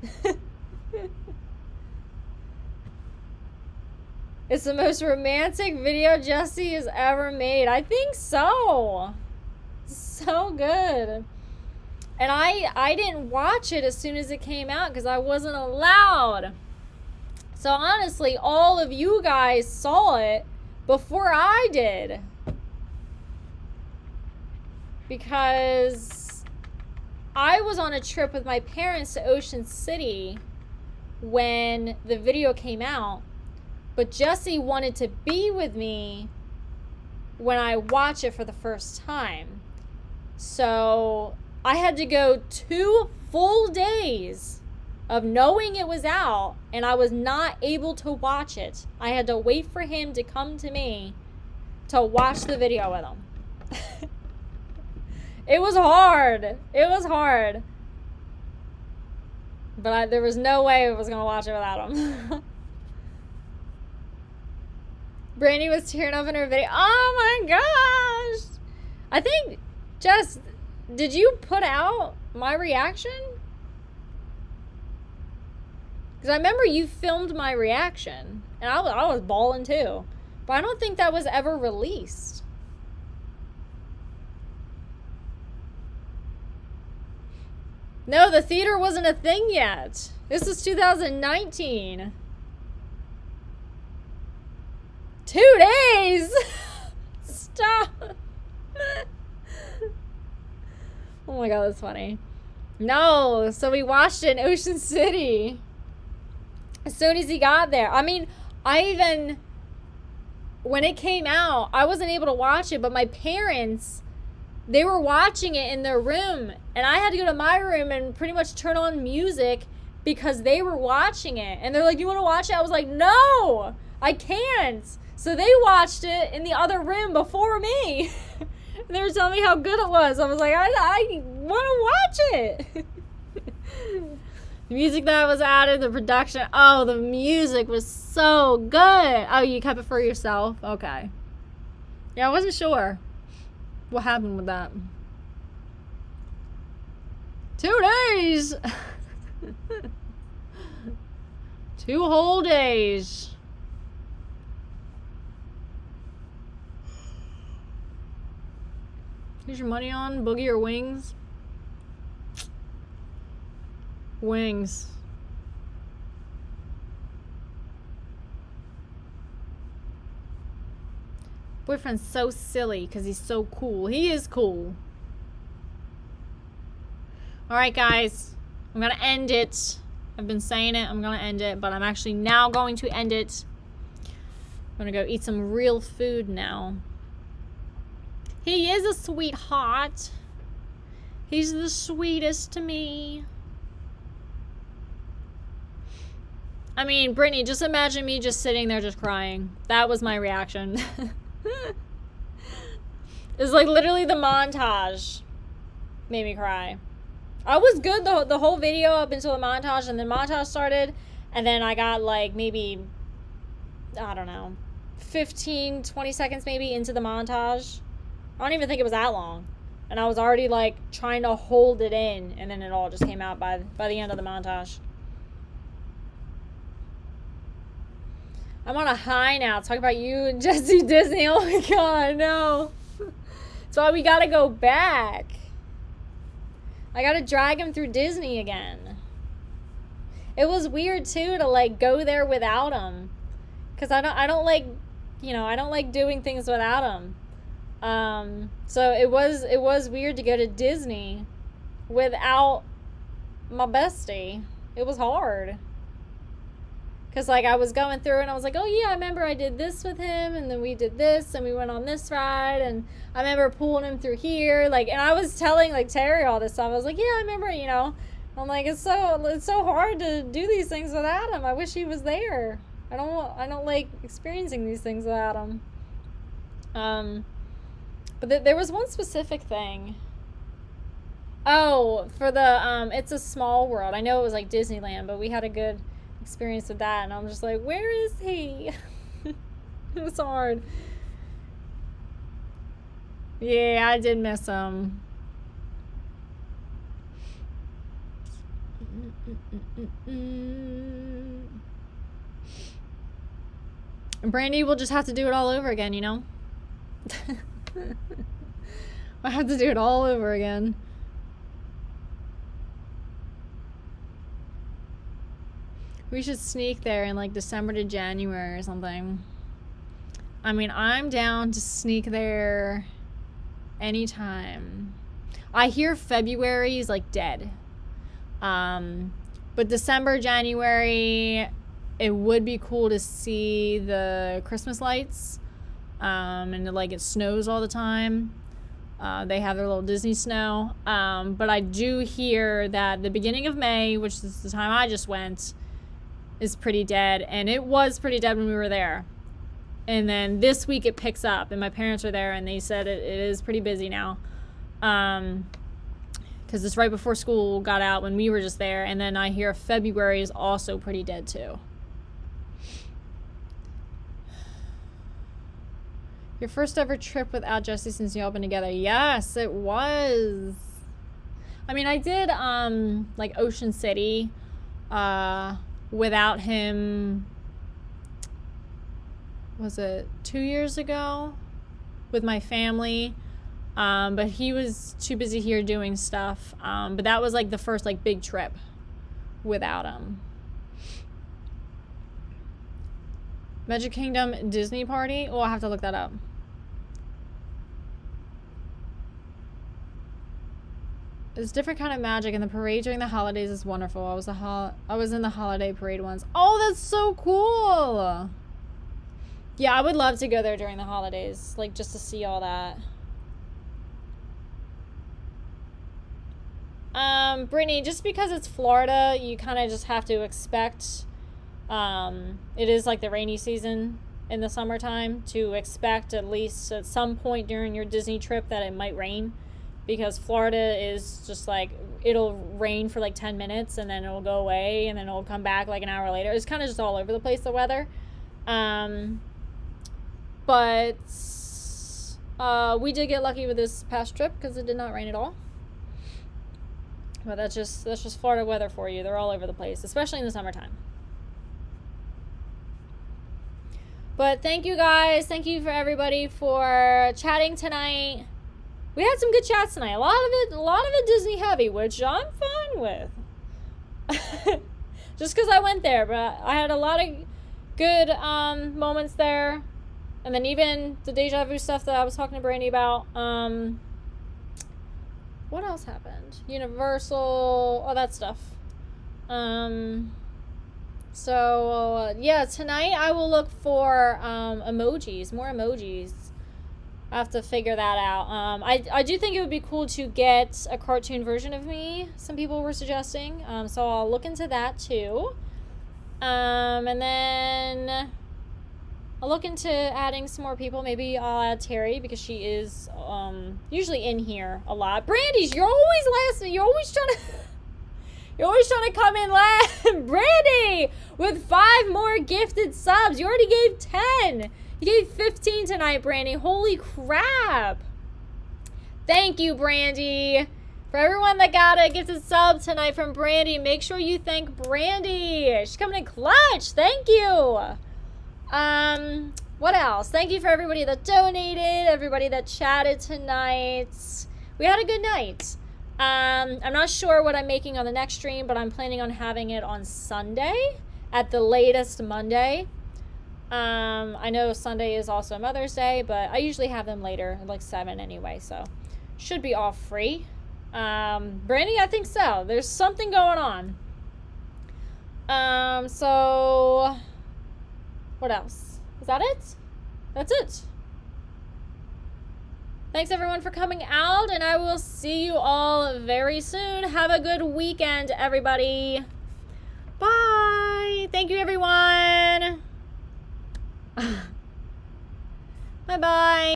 It's the most romantic video Jesse has ever made. I think so. So good. And I didn't watch it as soon as it came out because I wasn't allowed. So honestly, all of you guys saw it before I did. Because I was on a trip with my parents to Ocean City when the video came out. But Jesse wanted to be with me when I watch it for the first time. So I had to go 2 full days of knowing it was out, and I was not able to watch it. I had to wait for him to come to me to watch the video with him. It was hard. It was hard. But there was no way I was going to watch it without him. Brandy was tearing up in her video. Oh my gosh. I think, Jess, did you put out my reaction? Because I remember you filmed my reaction. And I was bawling too. But I don't think that was ever released. No, the theater wasn't a thing yet. This is 2019. 2 days? Stop. Oh my god, that's funny. No, so we watched it in Ocean City. As soon as he got there. I mean, when it came out, I wasn't able to watch it, but my parents, they were watching it in their room. And I had to go to my room and pretty much turn on music because they were watching it. And they're like, you want to watch it? I was like, no, I can't. So they watched it in the other room before me. And they were telling me how good it was. I was like, I want to watch it. The music that was added, the production. Oh, the music was so good. Oh, you kept it for yourself? Okay. Yeah, I wasn't sure what happened with that. 2 days. 2 whole days. Here's your money on Boogie or Wings? Wings. Boyfriend's so silly because he's so cool. He is cool. Alright, guys. I'm going to end it. I've been saying it. I'm going to end it. But I'm actually now going to end it. I'm going to go eat some real food now. He is a sweetheart. He's the sweetest to me. I mean, Brittany, just imagine me just sitting there just crying. That was my reaction. It's like literally the montage made me cry. I was good the whole video up until the montage, and then montage started, and then I got like maybe, I don't know, 15, 20 seconds maybe into the montage. I don't even think it was that long. And I was already like trying to hold it in, and then it all just came out by the end of the montage. I'm on a high now. Talk about you and Jesse Disney. Oh my god, no. That's why we gotta go back. I gotta drag him through Disney again. It was weird too to like go there without him, cause I don't like, you know, I don't like doing things without him. So it was weird to go to Disney without my bestie. It was hard. Because, like, I was going through and I was like, oh, yeah, I remember I did this with him, and then we did this, and we went on this ride, and I remember pulling him through here. Like, and I was telling, like, Terry all this stuff. I was like, yeah, I remember, you know. I'm like, it's so hard to do these things without him. I wish he was there. I don't like experiencing these things without him. But there was one specific thing. Oh, for the, It's a Small World. I know it was like Disneyland, but we had a good experience with that, and I'm just like, where is he? It was hard. Yeah, I did miss him. Brandy will just have to do it all over again, you know? I have to do it all over again. We should sneak there in like December to January or something. I mean, I'm down to sneak there anytime. I hear February is like dead. But December, January, it would be cool to see the Christmas lights. And like it snows all the time. They have their little Disney snow. But I do hear that the beginning of May, which is the time I just went, is pretty dead. And it was pretty dead when we were there. And then this week it picks up. And my parents are there and they said it is pretty busy now. Because it's right before school got out when we were just there. And then I hear February is also pretty dead too. Your first ever trip without Jesse since y'all been together. Yes, it was. I mean, I did like Ocean City without him. Was it 2 years ago with my family? But he was too busy here doing stuff. But that was like the first like big trip without him. Magic Kingdom Disney Party? Oh, I'll have to look that up. It's a different kind of magic, and the parade during the holidays is wonderful. I was in the holiday parade once. Oh, that's so cool! Yeah, I would love to go there during the holidays, like just to see all that. Brittany, just because it's Florida, you kind of just have to expect. It is like the rainy season in the summertime, to expect at least at some point during your Disney trip that it might rain, because Florida is just like, it'll rain for like 10 minutes and then it'll go away and then it'll come back like an hour later. It's kind of just all over the place, the weather. But we did get lucky with this past trip because it did not rain at all. But that's just Florida weather for you. They're all over the place, especially in the summertime. But thank you guys. Thank you for everybody for chatting tonight. We had some good chats tonight. A lot of it Disney heavy, which I'm fine with. Just because I went there, but I had a lot of good moments there. And then even the deja vu stuff that I was talking to Brandy about. What else happened? Universal, all that stuff. So, yeah, tonight I will look for emojis, more emojis. I have to figure that out. I do think it would be cool to get a cartoon version of me, some people were suggesting. So I'll look into that too. And then I'll look into adding some more people. Maybe I'll add Terry because she is usually in here a lot. Brandy's, you're always last. You're always trying to come in last. Brandy, with 5 more gifted subs. You already gave 10. You gave 15 tonight, Brandy. Holy crap. Thank you, Brandy. For everyone that got a gifted sub tonight from Brandy, make sure you thank Brandy. She's coming in clutch. Thank you. What else? Thank you for everybody that donated, everybody that chatted tonight. We had a good night. I'm not sure what I'm making on the next stream, but I'm planning on having it on Sunday, at the latest Monday. I know Sunday is also Mother's Day, but I usually have them later, like 7 anyway, so should be all free. Brandy, I think so. There's something going on. So what else? Is that it? That's it. Thanks everyone for coming out, and I will see you all very soon. Have a good weekend, everybody. Bye. Thank you, everyone. Bye-bye.